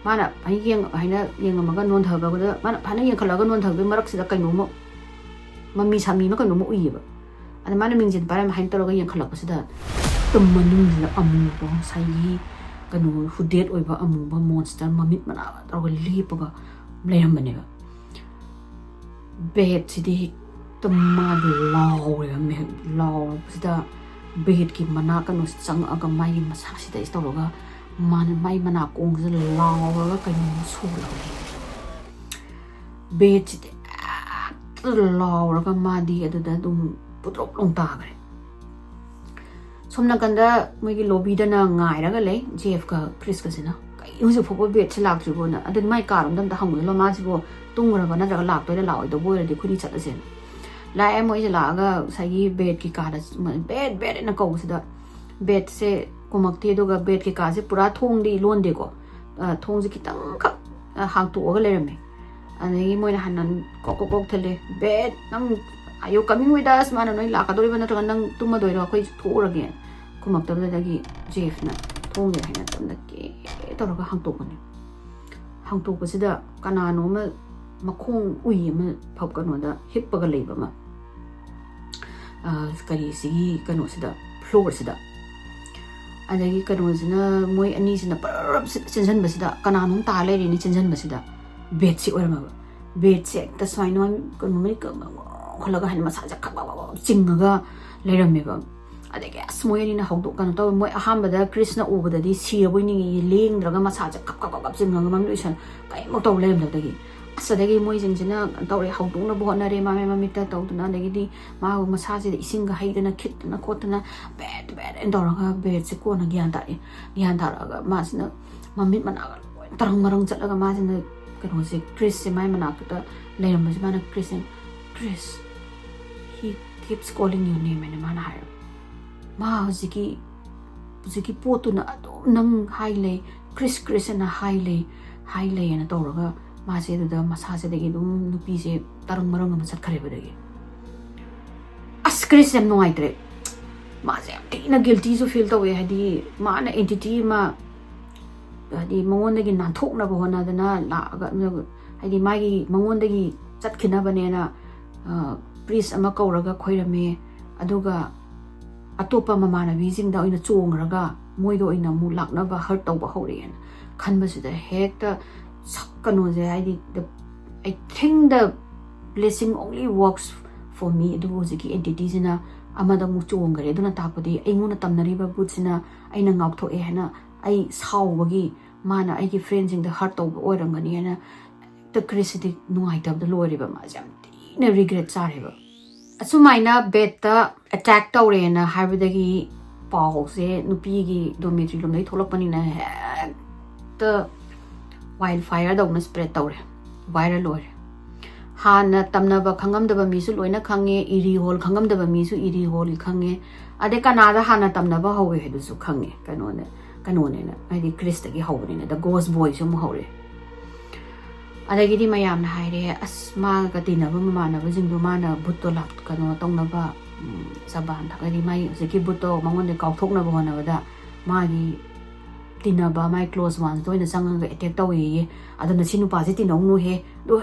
S1: mana yang haina yang amaga non thaga da mana phana yang khalaga non thaga marak sida kaino mo mami sami ma kaino mo uiba ada mana mingjin para hain toroga yang khalak sida tummanung la amu bo sai kanu hudet oiba amu ba monster mamit mana toroga lipaga leyambane ba bet sidi tumma law me law sida bet ki mana kanu sang aga mai masa sida istoroga mana mai mana kong se law la kaino so la bet sidi law ra madi adada dum putrok long ta gare somna kanda moigi lobby da na ngai ra ga le jf ka chris ka sina kai use fogo bet se lak tribo na adin mai karam dam da hamu lo ma sibo tung ra ba na ra lak to la oi do boy ra di khuni chat asen la em moi la ga sai bet ki ka da bet na ko sida bet se kumak te do ga bet ki ka se pura thong di lon de ko thong ji kitang ka hang to ga le me ani moi na hanan kok thele bet nang ayo coming with us mana noi la ka dori bana to nang tuma doi ro khoi thora ge kumak ta da gi jef na thong ge haina tam da ke to ro ga hang to ko sida kana no ma makhong ui ma phap ka no da hip pa ga lei ba ma kari si kano sida floor sida adagi kano sina moi ani sina parap chenjan ba sida kana no ta le ri ni chenjan ba sida bed si ora ma bed si ta swai no kano mai ka kholaga han masa ja kha ba chingaga leiram me ba adagi asmoyani na hawdo kan to moi ahambada Krishna ubadadi siraboi ni lengdraga masaja kap kap kap jinganga mangluisan kai mo to lem dagi asadagi moi jingsina tawre hawdo na bo na re mame mamita tawduna dagi di ma masaji isinga haidana khitna khotna bed endoraga bed se ko na gyan taraga masna mamit managa tarang marang chatlaga masna kano se Chris se mai manakta leram se mana Chris he keeps calling your name and mana hai ma hujiki potuna nang haile Chris na haile na tawraga ma se da masase dagi dum nupi se tarang marang ma chat khare badagi as Chris em no aitre ma se tina guilty so feel tawe hadi ma na entity ma hadi mangon dagi na thok na bo na dana la ga hadi magi mangon dagi chat khina bane na priest ama kauraga khoirame aduga atopa mamana bijing da oina chongraga moido oina mu lakna ba hurt tawba horen khanba sida hekta sakano je I think the blessing only works for me du hojiki entities na amada mu chongare duna tapodi ainguna tamnariba butsina aina ngauktho e hana ai sawbagi mana ai gi friends in the heart of oirangani na the curiosity nuai tab the loriba ma jam tina regret sareba asumaina beta attack tawre na haibadagi paw se nupi gi dormitory lomdai tholakpani na the wildfire dawna spread tawre viral ore hana tamnaba khangamdaba misu loina khange Erie hall khangamdaba misu Erie hall khange ade kanada hana tamnaba hawe hedusu khange kanone na ai Chris dagi hawne na the ghost boy sum hawre adagi di mayam na haire asma ga tinaba mamana jingdu mana butto lap kano tongnaba saban thakari mai zeki butto mangon de kauthokna bona bada magi tinaba mai close ones doina sanga attack tawi adana sinu pa jeti nongnu he do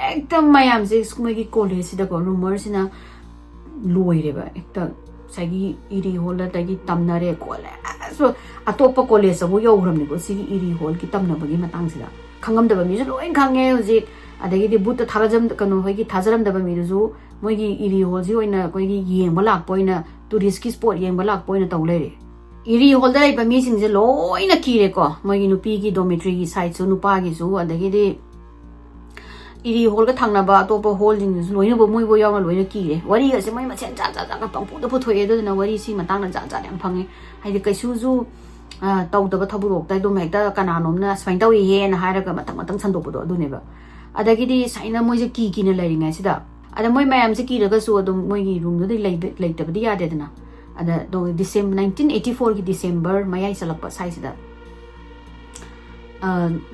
S1: ekdam mayam je skumagi college sida ko rumors na loireba ekta sagi Erie hall da gi tamnare kole so atopa college abu yogramni ko sigi Erie hall ki tamnabagi matang sida khangamdaba mi ju loin khange hoji adagi di Bhoot tharajam kanu hogi thajaramdaba mi ju moigi Erie hall ji oina koigi yengba lak poina tourist ki spot yengba lak poina tawlere Erie hall da iba mi sing je loina kire ko moigi nupi gi dormitory gi side su nupa gi su adagi di Erie hall ka thangnaba atopa hall jing ju loina bo moi bo yaw na loina kire wari ga se mai ma chen cha ka pangpu da phuthoe do na wari si matang na ja yang phange haidi kaisu ju tawdaba thaburok dai do mekta kananom na swain tawi he na hairaga matang sandok do aduneba adagi di saina moi je ki na lairinga sida ada moi mayam se ki raga su adum moi gi room do leitabadi yade dana ada do December 1984 ki December mayai salakpa sai sida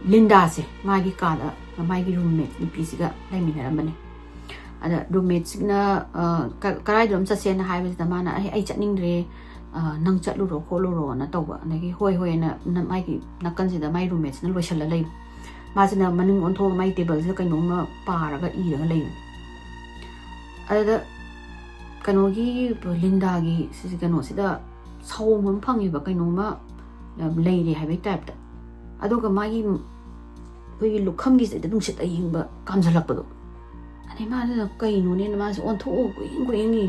S1: Linda se magi kada magi roommate ni pisiga laiminara mane ada roommates na karai dom sa sen haibe da mana ai chatningre nang chatlu ro kholu ro na tawba nagi hoi na magi nakan sida mai roommates na loisala lai masina maning on thong mai table se kaino ma paraga iraga lai ada kanogi Linda gi sisi kano sida sawmam phangi ba kaino ma leiri haibe type ta aduga magi hoi lukham gi se dung sit ayingba kamjalakpado ani ma na kaino ne ma se on tho going ni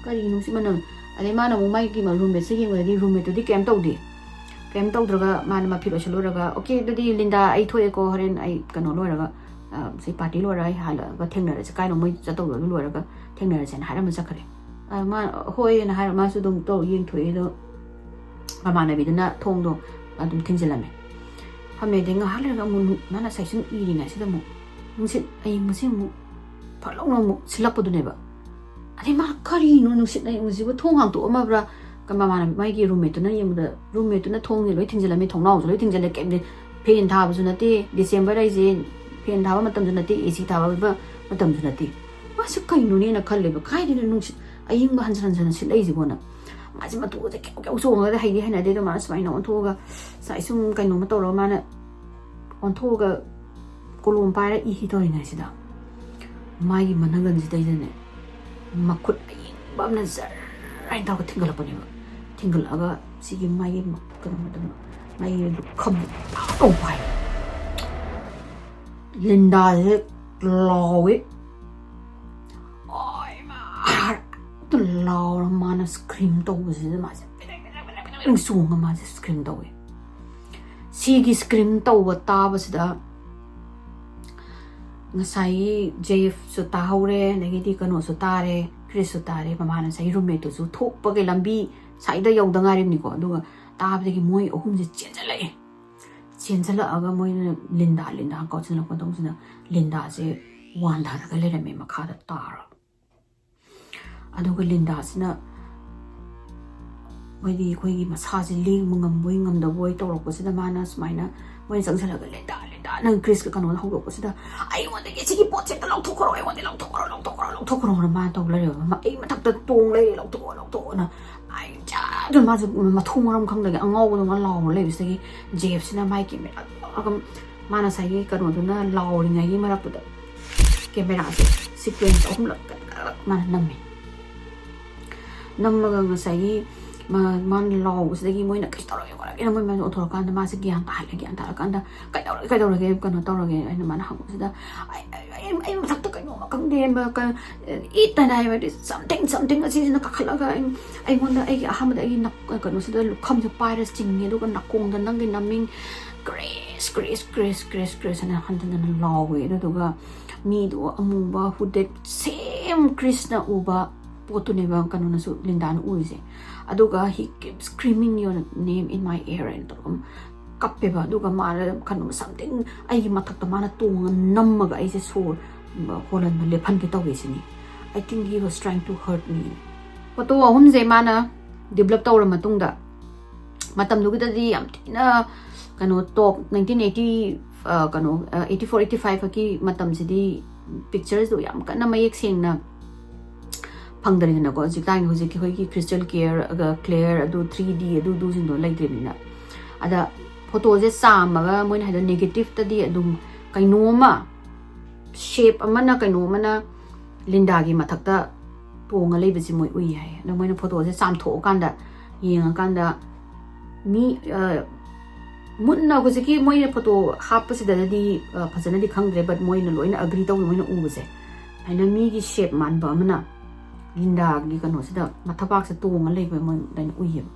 S1: kari nu si mana ani ma na mo mai gi ma roommate se gi di roommate di kem tawdraga ma na ma philo chaloraga okay dadi Linda ai thoe ko horen ai kano loraga se party lora ai hala ga thengnara se kaino moi chataw lo loraga thengnara sen hara ma sakhare ma hoi na hara ma su dum to yeng thoe do ma na biduna thong do adum thinjilame hame denga halera mu mana section iringa sida mu nungsit ai musi mu phalong mu silakpoduneba ani ma kari no nungsit ai musi bo thong hang to ma bra kama mana mai gi roommate na yemda roommate na thong ni loi thinjilame thong naw loi thinjile kem de pen tha bu nati December ai je pen tha ba matam ju nati AC tha ba matam ju nati ma su kai no ne na khalle ba kai de nungsit ai ma hansan sit ai ji bona ma ji ma tu je kau so ga hai de hana de ma sai na on tho ga sai sum kai no ma to ro ma na on tho ga kolom pa ra I hi to ina sida mai managan ji dai ne makut ai ba na zar ai ta ko tingal pa ni tingal aga sigi mai ma ka ma dum mai kham oh bai Linda je lawe oi ma tu law ma na scream tꯧꯕꯁꯤꯗ ꯃꯥꯁꯦ ꯆꯣꯡꯉ ꯃꯥꯁꯦ scream ꯇꯧꯋꯦ ꯁꯤꯒꯤ scream ꯇꯧꯕ ꯇꯥꯕꯁꯤꯗ ꯉꯁꯥꯏ JFꯁꯨ ꯇꯥꯍꯧꯔꯦ ꯑꯗꯒꯤꯗꯤ ꯀꯩꯅꯣꯁꯨ ꯇꯥꯔꯦ ꯀ꯭ꯔꯤꯁꯁꯨ ꯇꯥꯔꯦ ꯃꯃꯥꯅ ꯉꯁꯥꯏ ꯔꯨꯝꯃꯦꯠꯇꯨꯁꯨ ꯊꯣꯛꯄꯒꯤ ꯂꯝꯕꯤ ꯁꯥꯏꯗ ꯌꯧꯗ ꯉꯥꯏꯔꯤꯕꯅꯤꯀꯣ ꯑꯗꯨꯒ ꯇꯥꯕꯗꯒꯤ ꯃꯣꯏ ꯑꯍꯨꯝꯁꯦ ꯆꯦꯟꯖꯜꯂꯛꯑꯒ ꯃꯣꯏꯅ ꯂꯤꯟꯗꯥ ꯀꯧꯁꯤꯜꯂꯛꯄ ꯃꯇꯝꯁꯤꯗ ꯂꯤꯟꯗꯥꯁꯦ ꯋꯥꯟꯊꯔꯒ ꯂꯩꯔꯝꯃꯦ ꯃꯈꯥꯗ ꯇꯥꯔ ꯑꯗꯨꯒ ꯂꯤꯟꯗꯥꯁꯤꯅ ꯃꯣꯏꯗꯤ ꯑꯩꯈꯣꯏꯒꯤ ꯃꯁꯥꯁꯦ ꯂꯦꯡꯕ ꯉꯝꯕꯣꯏ ꯉꯝꯗꯕꯣꯏ ꯇꯧꯔꯛꯄꯁꯤꯗ ꯃꯥꯅ ꯁꯨꯃꯥꯏꯅ ꯃꯣꯏꯅ ꯆꯪꯁꯤꯜꯂꯒ ꯂꯤꯟꯗꯥ ꯅꯪ ꯀ꯭ꯔꯤꯁꯀ ꯀꯩꯅꯣꯗ ꯍꯧꯗꯣꯛꯄꯁꯤꯗ ꯑꯩꯉꯣꯟꯗꯒꯤ ꯁꯤꯒꯤ ꯄꯣꯠꯁꯦ ꯂꯧꯊꯣꯛꯈ꯭ꯔꯣ ꯑꯩꯉꯣꯟꯗ ꯂꯧꯊꯣꯛꯈ꯭ꯔꯣꯅ ꯃꯥꯅ ꯇꯧ ꯂꯩꯔꯦꯕ ꯑꯩ ꯃꯊꯛꯇ ꯇꯣꯡ ꯂꯩꯔꯦ ꯂꯧꯊꯣꯛꯑꯣꯅ ꯑꯩ ꯆꯥꯗ ꯃꯥꯁꯦ ꯃꯊꯣꯡ ꯃꯔꯝ ꯈꯪꯗꯒꯤ ꯑꯉꯥꯎꯕꯗꯧꯅ ꯂꯥꯎꯔ ꯂꯩꯕꯁꯤꯗꯒꯤ JFꯁꯤꯅ ꯃꯥꯏ ꯀꯦꯃꯦꯔꯥ ꯃꯥꯅ ꯉꯁꯥꯏꯒꯤ ꯀꯩꯅꯣꯗꯨꯅ ꯂꯥꯎꯔꯤꯉꯩꯒꯤ ꯃꯔꯛꯇꯨꯗ ꯀꯦꯃꯦꯔꯥꯁꯦ ꯁꯤꯀ꯭ꯋꯦꯟꯁ 3ꯂꯛ ꯃꯥꯅ ꯅꯝꯃꯒ ꯉꯁꯥꯏꯒꯤ ꯃꯥꯅ ꯂꯥꯎꯕꯁꯤꯗꯒꯤ ꯃꯣꯏꯅ ꯀꯩꯁꯨ ꯇꯧꯔꯒꯦ ꯈꯣꯠꯂꯒꯦꯅ ꯃꯣꯏ ꯃꯌꯥꯝ ꯑꯣꯊꯣꯔꯀꯥꯟꯗ ꯃꯥꯁꯦ ꯒ꯭ꯌꯥꯟ ꯇꯥꯍꯜꯂꯀꯥꯟꯗ ꯀꯩꯗꯧꯔꯒꯦ ꯀꯩꯅꯣ ꯇꯧꯔꯒꯦ ꯑꯩꯅ ꯃꯥꯅ ꯍꯪꯕꯁꯤꯗ ꯑꯩ ꯃꯊꯛꯇ ꯀꯩꯅꯣꯝꯃ ꯈꯪꯗꯦ ꯏꯠꯇꯅ ꯍꯥꯏꯕꯗꯤ something ꯑꯁꯤꯁꯤꯅ ꯀꯥꯈꯠꯂꯒ ꯑꯩꯉꯣꯟꯗ ꯑꯩꯒꯤ ꯑꯍꯥꯟꯕꯗ ꯑꯩꯒꯤ ꯀꯩꯅꯣꯁꯤꯗ ꯂꯨꯈꯝꯁꯦ ꯄꯥꯏꯔ ꯆꯤꯡꯉꯦ ꯑꯗꯨꯒ ꯅꯥꯀꯣꯡꯗ ꯅꯪꯒꯤ ꯅꯃꯤꯡ ꯀ꯭ꯔꯤꯁ ꯍꯥꯏꯅ ꯍꯟꯖꯤꯟꯅ ꯂꯥꯎꯋꯦ ꯑꯗꯨꯗꯨꯒ ꯃꯤꯗꯣ ꯑꯃꯨꯕ ꯍꯨꯗꯦꯠ ꯁꯦꯝ ꯀ꯭ꯔꯤꯁꯅ ꯎꯕ ꯄꯣꯠꯇꯨꯅꯦꯕ ꯀꯩꯅꯣꯅꯁꯨ ꯂꯤꯟꯗꯥꯅ ꯎꯔꯤꯁꯦ ꯑꯗꯨꯒ he keeps screaming your name in my ear and ꯀꯞꯄꯦꯕ ꯑꯗꯨꯒ ꯃꯥꯅ ꯀꯩꯅꯣ something ꯑꯩꯒꯤ ꯃꯊꯛꯇ ꯃꯥꯅ ꯇꯣꯡꯉ ꯅꯝꯃꯒ ꯑꯩꯁꯦ ꯁꯣꯔ ꯍꯣꯜꯍꯟꯕ ꯂꯦꯞꯍꯟꯒꯦ ꯇꯧꯋꯦ ꯁꯤꯅꯤ I think he was trying to hurt me photo ꯑꯍꯨꯝꯁꯦ ꯃꯥꯅ ꯗꯤꯕ꯭ꯂꯞ ꯇꯧꯔ ꯃꯇꯨꯡꯗ ꯃꯇꯝꯗꯨꯒꯤꯗꯗꯤ ꯌꯥꯝ ꯊꯤꯅ ꯀꯩꯅꯣ ꯇꯣꯞ 1980 ꯀꯩꯅꯣ 84-85ꯒꯤ ꯃꯇꯝꯁꯤꯗꯤ ꯄꯤꯛꯆꯔꯁꯗꯣ ꯌꯥꯝ ꯀꯟꯅ ꯃꯌꯦꯛ ꯁꯦꯡꯅ ꯐꯪꯗ꯭ꯔꯤꯗꯅꯀꯣ ꯍꯧꯖꯤꯛꯀꯤ ꯑꯩꯈꯣꯏꯒꯤ ꯀ꯭ꯔꯤꯁꯇꯦꯜ ꯀ꯭ꯂꯤꯌꯔ ꯑꯗꯨ 3D ꯑꯗꯨꯁꯤꯡꯗꯣ ꯂꯩꯇ꯭ꯔꯤꯕꯅꯤꯅ ꯑꯗ ꯐꯣꯇꯣꯁꯦ ꯆꯥꯝꯃꯒ ꯃꯣꯏꯅ ꯍꯥꯏꯗꯣ ꯅꯦꯒꯦꯇꯤꯞꯇꯗꯤ ꯑꯗꯨꯝ ꯀꯩꯅꯣꯝꯃ ꯁꯦꯞ ꯑꯃꯅ ꯀꯩꯅꯣꯝꯃꯅ ꯂꯤꯟꯗꯥꯒꯤ ꯃꯊꯛꯇ ꯇꯣꯡꯉ ꯂꯩꯕꯁꯤ ꯃꯣꯏ ꯎꯏ ꯍꯥꯏ ꯑꯗꯣ ꯃꯣꯏꯅ ꯐꯣꯇꯣꯁꯦ ꯆꯥꯝꯊꯣꯛꯑꯀꯥꯟꯗ ꯌꯦꯡꯉꯀꯥꯟꯗ ꯃꯤ ꯃꯨꯟꯅ ꯍꯧꯖꯤꯛꯀꯤ ꯃꯣꯏꯅ ꯐꯣꯇꯣ ꯍꯥꯞꯄꯁꯤꯗꯗꯤ ꯐꯖꯅꯗꯤ ꯈꯪꯗ꯭ꯔꯦ ꯕꯠ ꯃꯣꯏꯅ ꯂꯣꯏꯅ ꯑꯒ꯭ꯔꯤ ꯇꯧꯋꯤ ꯃꯣꯏꯅ ꯎꯕꯁꯦ ꯍꯥꯏꯅ ꯃꯤꯒꯤ ꯁꯦꯞ ꯃꯥꯟꯕ ꯑꯃꯅ ꯂꯤꯟꯗꯥꯒꯤ ꯀꯩꯅꯣꯁꯤꯗ ꯃꯊꯕꯥꯛꯁꯦ ꯇꯣꯡꯉ ꯂꯩꯕ ꯃꯣꯏ ꯂꯣꯏꯅ ꯎꯏꯌꯦꯕ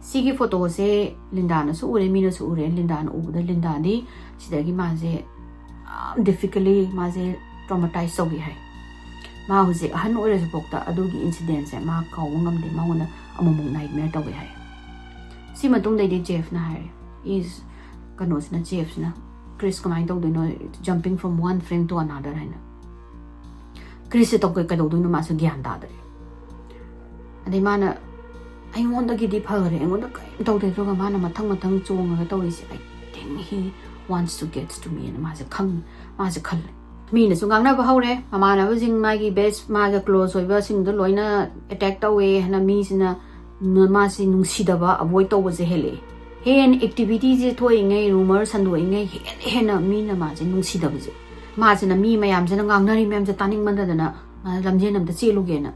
S1: ꯁꯤꯒꯤ ꯐꯣꯇꯣꯁꯦ ꯂꯤꯟꯗꯥꯅꯁꯨ ꯎꯔꯦ ꯃꯤꯅꯁꯨ ꯎꯔꯦ ꯂꯤꯟꯗꯥꯅ ꯎꯕꯗ ꯂꯤꯟꯗꯥꯗꯤ ꯁꯤꯗꯒꯤ ꯃꯥꯁꯦ ꯌꯥꯝ ꯗꯤꯐꯤꯀꯜꯂꯤ ꯃꯥꯁꯦ ꯇ꯭ꯔꯣꯃꯥꯇꯥꯏꯖ ꯇꯧꯋꯤ ꯍꯥꯏ ꯃꯥ ꯍꯧꯖꯤꯛ ꯑꯍꯟ ꯑꯣꯏꯔꯁꯨ ꯐꯥꯎꯗ ꯑꯗꯨꯒꯤ ꯏꯟꯁꯤꯗꯦꯟꯁꯦ ꯃꯥ ꯀꯥꯎꯕ ꯉꯝꯗꯦ ꯃꯉꯣꯟꯗ ꯑꯃꯨꯛ ꯅꯥꯏꯠꯃꯦꯌꯔ ꯇꯧꯋꯤ ꯍꯥꯏ ꯁꯤ ꯃꯇꯨꯡꯗꯩꯗꯤ JFꯅ ꯍꯥꯏꯔꯦ ꯀꯩꯅꯣꯁꯤꯅ JFꯁꯤꯅ ꯀ꯭ꯔꯤꯁ ꯀꯃꯥꯏꯅ ꯇꯧꯗꯣꯏꯅꯣ jumping from one frame to another ꯍꯥꯏꯅ ꯀ꯭ꯔꯤꯁꯁꯦ ꯀꯩꯗꯧꯗꯣꯏꯅꯣ ꯃꯥꯁꯨ ꯒ꯭ꯌꯥꯟ ꯇꯥꯗ꯭ꯔꯦ ꯑꯗꯩ ꯃꯥꯅ ꯑꯩꯉꯣꯟꯗꯒꯤꯗꯤ ꯐꯈ꯭ꯔꯦ ꯑꯩꯉꯣꯟꯗ ꯀꯔꯤꯝ ꯇꯧꯗꯦ ꯑꯗꯨꯒ ꯃꯥꯅ ꯃꯊꯪ ꯆꯣꯡꯉꯒ ꯇꯧꯔꯤꯁꯦ I think he wants to get to me ꯑꯅ ꯃꯥꯁꯦ ꯈꯜꯂꯦ ꯃꯤꯅꯁꯨ ꯉꯥꯡꯅꯕ ꯍꯧꯔꯦ ꯃꯃꯥꯟꯅꯕꯁꯤꯡ ꯃꯥꯒꯤ ꯕꯦꯁ ꯃꯥꯒ ꯀ꯭ꯂꯣꯖ ꯑꯣꯏꯕꯁꯤꯡꯗꯣ ꯂꯣꯏꯅ ꯑꯦꯇꯦꯛ ꯇꯧꯋꯦ ꯍꯥꯏꯅ ꯃꯤꯁꯤꯅ ꯃꯥꯁꯤ ꯅꯨꯡꯁꯤꯗꯕ ꯑꯦꯚꯣꯏꯗ ꯇꯧꯕꯁꯦ ꯍꯦꯜꯂꯛꯑꯦ ꯍꯦꯟꯅ ꯑꯦꯛꯇꯤꯚꯤꯇꯤꯁꯦ ꯊꯣꯛꯏꯉꯩ ꯔꯨꯃꯔ ꯁꯟꯗꯣꯛꯏꯉꯩ ꯍꯦꯟꯅ ꯃꯤꯅ ꯃꯥꯁꯦ ꯅꯨꯡꯁꯤꯗꯕꯁꯦ ꯃꯥꯁꯤꯅ ꯃꯤ ꯃꯌꯥꯝꯁꯤꯅ ꯉꯥꯡꯅꯔꯤ ꯃꯌꯥꯝꯁꯦ ꯇꯥꯅꯤꯡꯃꯟꯗꯗꯅ ꯃꯥꯁꯦ ꯂꯝꯖꯦꯟ ꯑꯝꯇ ꯆꯦꯜꯂꯨꯒꯦꯅ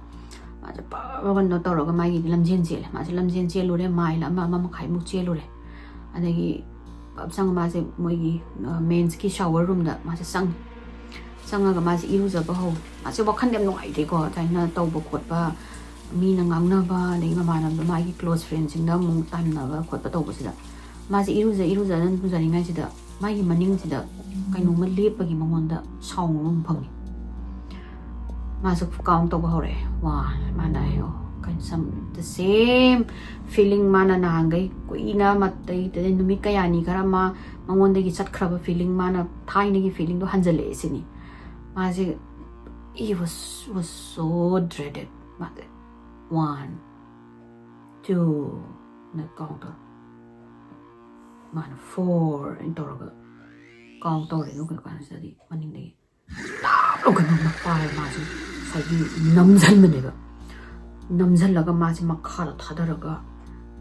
S1: ꯃꯥꯁꯦ ꯀꯩꯅꯣ ꯇꯧꯔꯒ ꯃꯥꯒꯤꯗꯤ ꯂꯝꯖꯦꯟ ꯆꯦꯜꯂꯦ ꯃꯥꯁꯦ ꯂꯝꯖꯦꯟ ꯆꯦꯜꯂꯨꯔꯦ ꯃꯥꯏꯜ 1.5 ꯆꯦꯜꯂꯨꯔꯦ ꯑꯗꯒꯤ ꯃꯥꯁꯦ ꯃꯣꯏꯒꯤ ꯃꯦꯟꯁꯀꯤ ꯁꯥꯋꯔ ꯔꯨꯝꯗ ꯃꯥꯁꯦ ꯆꯪꯉꯒ ꯃꯥꯁꯦ ꯏꯔꯨꯖꯕ ꯍꯧꯋꯦ ꯃꯥꯁꯦ ꯋꯥꯈꯜ ꯌꯥꯝ ꯅꯨꯡꯉꯥꯏꯇꯦꯀꯣ ꯑꯗꯨꯃꯥꯏꯅ ꯇꯧꯕ ꯈꯣꯠꯄ ꯃꯤꯅ ꯉꯥꯡꯅꯕ ꯑꯗꯒꯤ ꯃꯃꯥꯟꯅꯕ ꯃꯥꯒꯤ ꯀ꯭ꯂꯣꯖ ꯐ꯭ꯔꯦꯟꯁꯤꯡꯗ ꯑꯃꯨꯛ ꯇꯥꯟꯅꯕ ꯈꯣꯠꯄ ꯇꯧꯕꯁꯤꯗ ꯃꯥꯁꯦ ꯏꯔꯨꯖꯔꯤꯉꯩꯁꯤꯗ ꯃꯥꯒꯤ ꯃꯅꯤꯡꯁꯤꯗ ꯀꯩꯅꯣꯝꯃ ꯂꯦꯞꯄꯒꯤ ꯃꯉꯣꯟꯗ ꯁꯥꯎꯟ ꯑꯃ ꯐꯪꯉꯤ ꯃꯥꯁꯨ ꯀꯥꯎꯟ ꯇꯧꯕ ꯍꯧꯔꯛꯑꯦ ꯃꯥꯅ the same feeling mana nahangai kuina mattai te numit kayani khara mangondagi chatkraba feeling mana thainagi feeling do hanjale sini maje he was so dreaded but 1 2 na count mana 4 intoroga count tore no kan sadi maningdagi oganna pai maje sagi namjal maneba namjalaga maji makhara thadaraga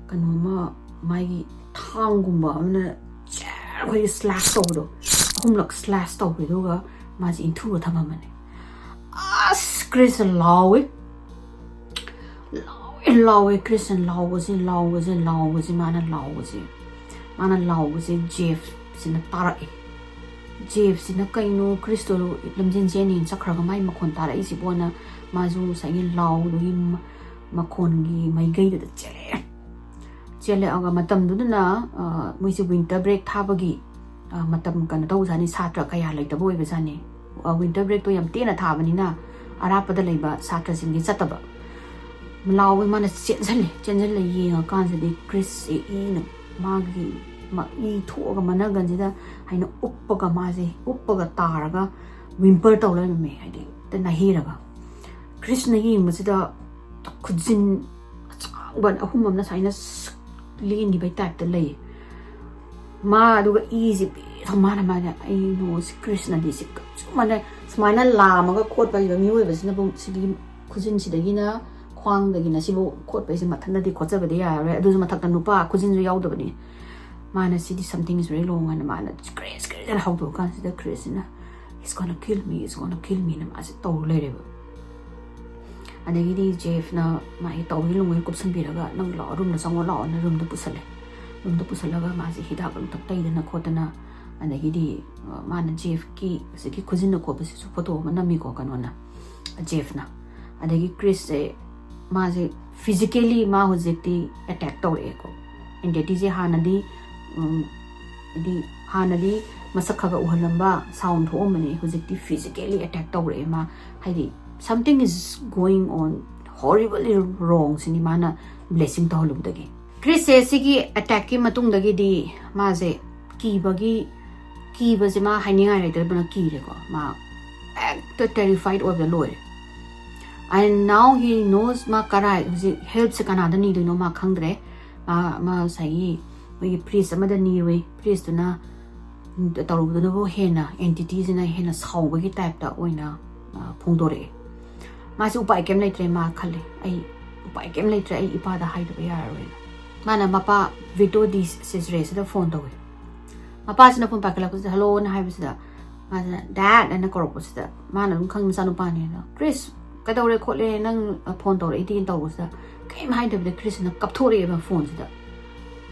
S1: kanoma magi thangumba amna khoi slash tawdo humlak slash tawbidoga maji inthu thamamane Chris lawe Chris lawe mana lawe Jeff sina tarai Jeff sina kaino Crystal lamjin jeni chakhraga mai makhon tarai sibona mazu sai law do makongi mai gai da chele aga matam du na moise winter break thabagi matam kan to zani satra kaya laita boi bezani winter break to yam tena thabani na arapada leiba satra singi chataba lawe mana chenjale yinga kanse de Chris e na magi ma I thoga mana ganjida haina uppaga maje uppaga taraga whimper tawla me haidi ta nahiraga Chris na ying masida khujin ban ahum amna saina lean di bai type ta lei ma duga easy thamana mana I know Chris na disik mana smana lamaga khot bai ba mioi basina bum sidi khujin sidagina khwang dagina sibo khot bai se mathana di khocha de ya re adu mathak ta nupa khujin ju yaw dabani mana sidi something is very long and mana Chris and how to consider Chris na he's gonna kill me na ma se to le re and the Jeff na mai to hi lungoi kupsan biraga nang la room na sangwa la na room da pusalaga ma se hida kan tak tai na khotana and the mana Jeff ki se ki khujin na ko pa se photo mana mi ko kanona Jeff na and the Chris se ma se physically ma hojekti attack to e ko and that is hanadi di hanadi masakhaga uhalamba sound homani hojekti physically attack to re ma haidi something is going on horribly wrong sini mana blessing to holum dagi Chris sigi attack ki matung dagi di ma je ki ba je ma haninga re bana ki re ko ma act terrified of the Lord and now he knows ma karai helps kanada ni do no ma khangdre ma sai we priest amada ni we priest na taru do no hena entities na hena saw gi type ta oina phongdore ma su upai kem leitre ma khale ai upai kem leitre ai ipa da hide ya re mana mapa Bhoot di Cesare da phone to we mapa sina phone pakala ko hello na haibu da ma dad na ko ko da mana khang sa no pa ni na Chris ka dore ko le nang phone to re tin to da kem hide da Chris na kap thore ba phone da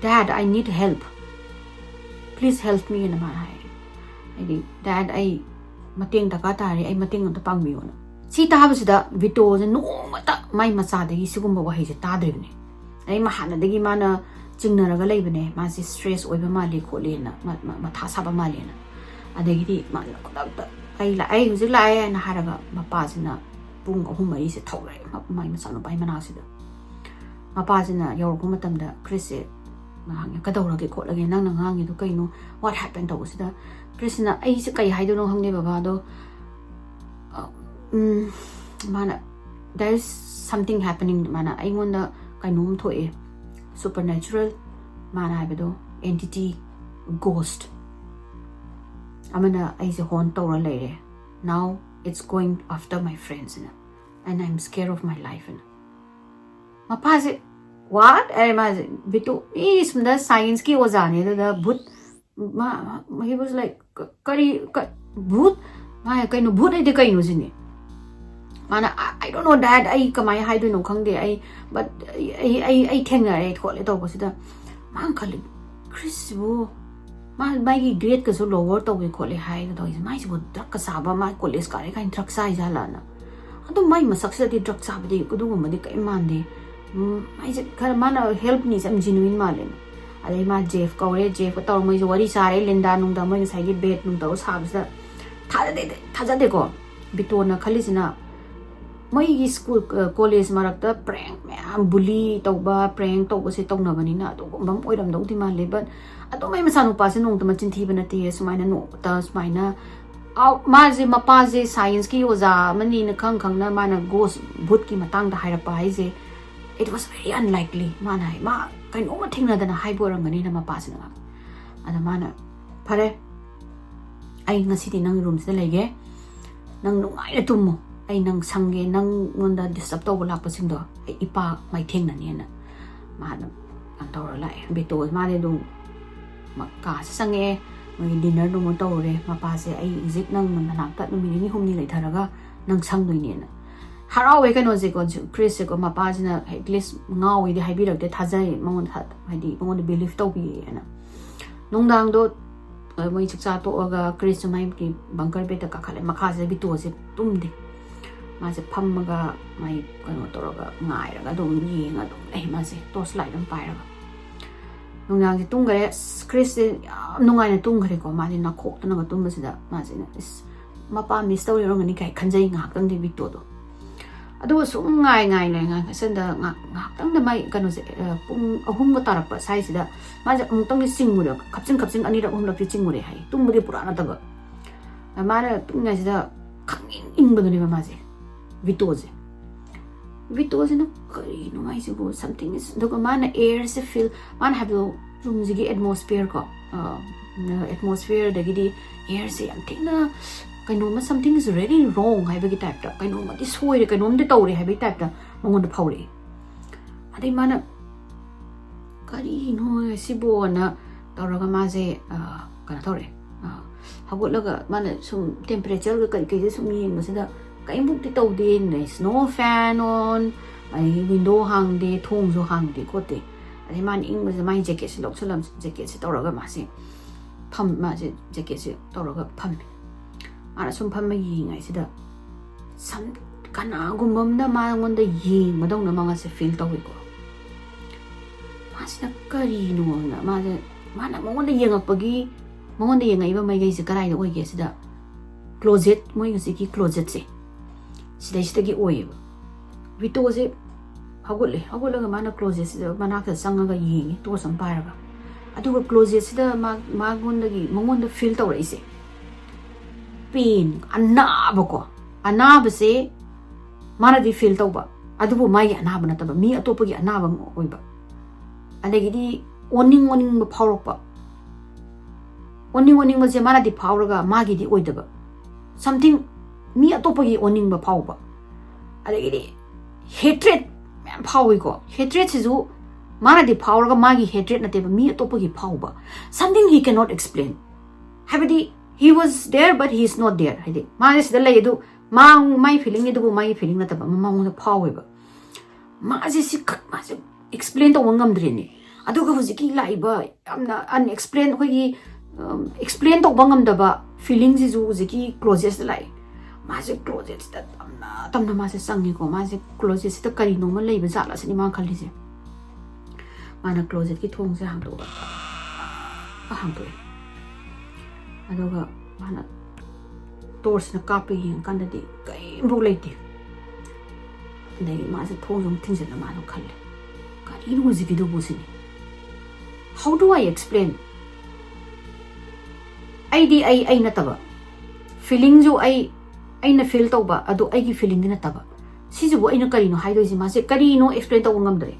S1: Dad, I need help. Please help me na ma hai. Dad, I mating ta ka tari, I mating ta pang miyo na. Si ta habis da Bhoot je no mata mai masa de sigumba wa hi je ta dribne. Ai mahana de gi mana jingna raga leibne ma si stress oiba ma le ko le na ma tha sa ba ma le na. Adegi di ma ko da ai la ai hu la ai na haraga ma pa sina pung ahum mai se thore ma mai ma sa no bai mana si da. Ma pa sina yor ko matam da Chris kadawra ke ko lage nang ngangi do kaino what happened to us da Krishna ai se kai haido no hamne baba do mana there is something happening mana ai ngonda kainom thoe supernatural mana haido entity ghost amana ai se hon tawra lere now it's going after my friends and I'm scared of my life ma pase what? Bhoot is the science ki ozane the Bhoot he was like Bhoot ma kaino Bhoot ai de kaino jini mana I don't know Dad ai kamai hai do no khangde ai but ai thenga ai thole to basida mang khali Chris bo ma mai gi grade ka so lower to we khole hai do is mai so drug ka saba ma college ka kai drug sai jala na adu mai ma success di drug saba di kudu ma di kai man di I said, "Mana help me some genuine malin." Adai ma Jeff kaure Jeff ko mai wari sare Linda nung da mai sai gi bet nung da sabsa thaja de ko bitona khalisina mai gi school college marakta prank me bully tawba prank tawba se tawna bani na to bam oiram do ti male but ado mai masanu pa se nung ta machin thi bana ti sumaina no ta sumaina ma je mapa je science ki oza mani na khang na mana ghost Bhoot ki matang da haira pa hai je it was very unlikely mana ma kain oma thingna dana hai borangani na ma pasina ada mana phare ai ngasi ti nang room se lege nang nungai na tummo ai nang sange nang ngonda disturb to la pasing do ai ipa mai thengna ni na ma na an to la Bhoot ma le dung ma ka sange mai dinner no mo to re ma pa se ai exit nang na ta no mi ni hum ni lai tharaga nang sang doi ni na harawe ka no je ko Chris ko ma pa jina at least ngawi di hai bi rak de thajai mong tha hai di mong de believe to bi na nongdang do moi chiksa to aga Chris mai ki bunker be ta ka khale makha je bi to je tum de मासे फम्मगा माई कनो तोरगा ngairaga dum yinga dum lei mase tos light dum pairaga nungyang ji tungare Chris nungai na tungare ko mali na khok tana ga tum basida mase na is mapa miss taw yorong ni kai khanjai ngak tang di victor do adu su ngai le nga senda ngak tang da mai kano se pung ahum ga tarapa sai sida maja tang ni singmure kapsing ani ra um la singmure hai tumbudi purana ta ba mara tunga sida khangin ingba do ni mase Vitoze no kari no mai sigo something is doga mana air se feel man have room zigi atmosphere ko atmosphere da gidi air se am thina kaino ma something is really wrong hai bagi type ta kaino ma this hoire kaino ma de tawre hai bagi type ta mongon da phawre adai mana kari no sibo na tawraga ma se kana tawre hagotlaga mana sum temperature ga kai sum yeng ma sida cái bút thì đầu tiên này snow fan on ai window hang de thong so hang de ko te ai man ing ma mai jacket si lok salam jacket si tawra ga ma si pham ma si jacket si tawra ga pham ara sum pham ma yi ngai si da sam kana gum bam da ma ngon da yi ma dong na ma nga se feel taw ko ma si da kari no na ma na mo ngon da yeng ak pagi mo ngon da yeng ai ba mai gai si karai da oi ge si da closet mo yi si ki closet si Sidagi oil. Vitoze Hagula mana closes the Manaka Sanga ying to some paraga. I do a closes the Magundagi, Mongon filter race. Pain, a naboko, a nab say Mana di filter over. I do my anabanata, me a topogi anabam oiba. And they owning the power up. Owning was a mana di power magi di oidaba. Something. Me atopagi owning ba power adagidi hatred power ko hatred sizu mana di power ga magi hatred na te me atopagi power something he cannot explain habidi he was there but he is not there hidi manis da lay du ma my feeling edu my feeling na ta ba ma mo power ba ma ji si explain to wangam dre ni aduga huziki lai ba amna unexplained hogi explain to bangam da ba feelings izu huziki closest lai Maze closet that tamna maze sangi ko maze closet ta kari no ma lei ba zala sini ma khali se mana closet ki thong se hang to ba hang to adoga mana doors na kapi hin kan da di kai bu lei ti dai maze thong jong tin se na ma no khali kari no zi ki do bo sini how do I explain ai na taba feeling jo aina feel tawba adu aigi feeling dina taba siju bo aina kari no haidoi ji ma se kari no explain taw ngam dre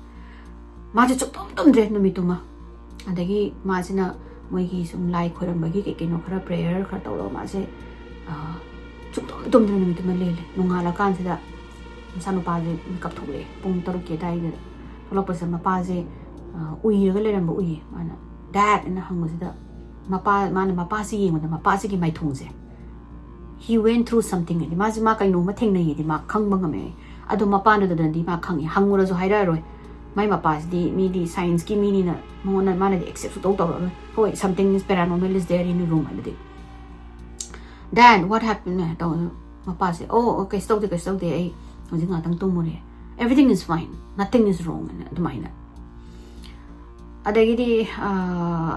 S1: ma je chok tom dre no mituma adagi ma sina moi gi sum lai khoram bagi ke no khara prayer khara taw ma se chok tom dre no mituma le no ngala kan se da sanu pa je kap thole pung taru ke dai de tholo pa se ma pa je ui ga le ram bo ui mana dad na hang ma se da ma pa si yeng ma pa si ki mai thung se he went through something and ma kai no ma theng na yi di ma khang bang me adu ma pa no da di ma khang hangura so haira roi mai ma pa di mi di science ki mi ni na mo na ma na di accept to to hoi something is paranormal is there in the room and then what happened to ma pa say oh okay stop the ai ho jing tang tum mo ne everything is fine nothing is wrong and the minor adagidi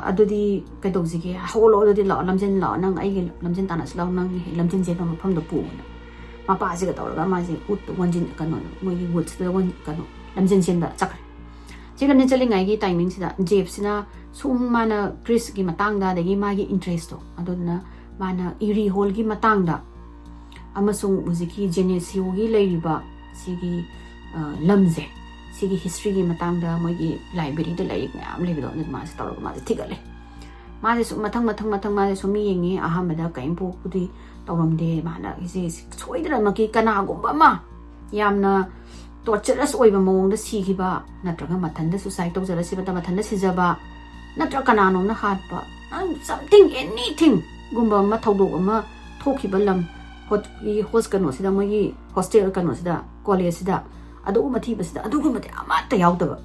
S1: adudi kaidogzigi holo adudi la lamjen la nang ai lamjen tanas la nang lamjen je ma pham do pu ma pa ji ga tawra ma ji ut wanjin kano moi woods the one kano lamjen chen da chak ji ga ne chali ngai gi timing sida jeep sina sum mana Chris gi matang da dagi ma gi interest to aduna mana Erie hall gi matang da amasung muziki genesio gi leiba sigi lamje sigi history gi matang da moi gi library da lai ngam le do ma sa taw ma thigale ma je mathang ma je sumi yengi aham da kaim pu pudi tawam de ma na isi soidra ma ki kana gumba ma yamna torturous oiba mong da si gi ba natraga mathan da suicide to jara si ba mathan da si jaba natra kana no na hat ba something anything gumba ma thawdo ma thoki ba lam host kano sida moi gi hostel kano sida college sida adu mathi basida adu ko mate amata yawdaba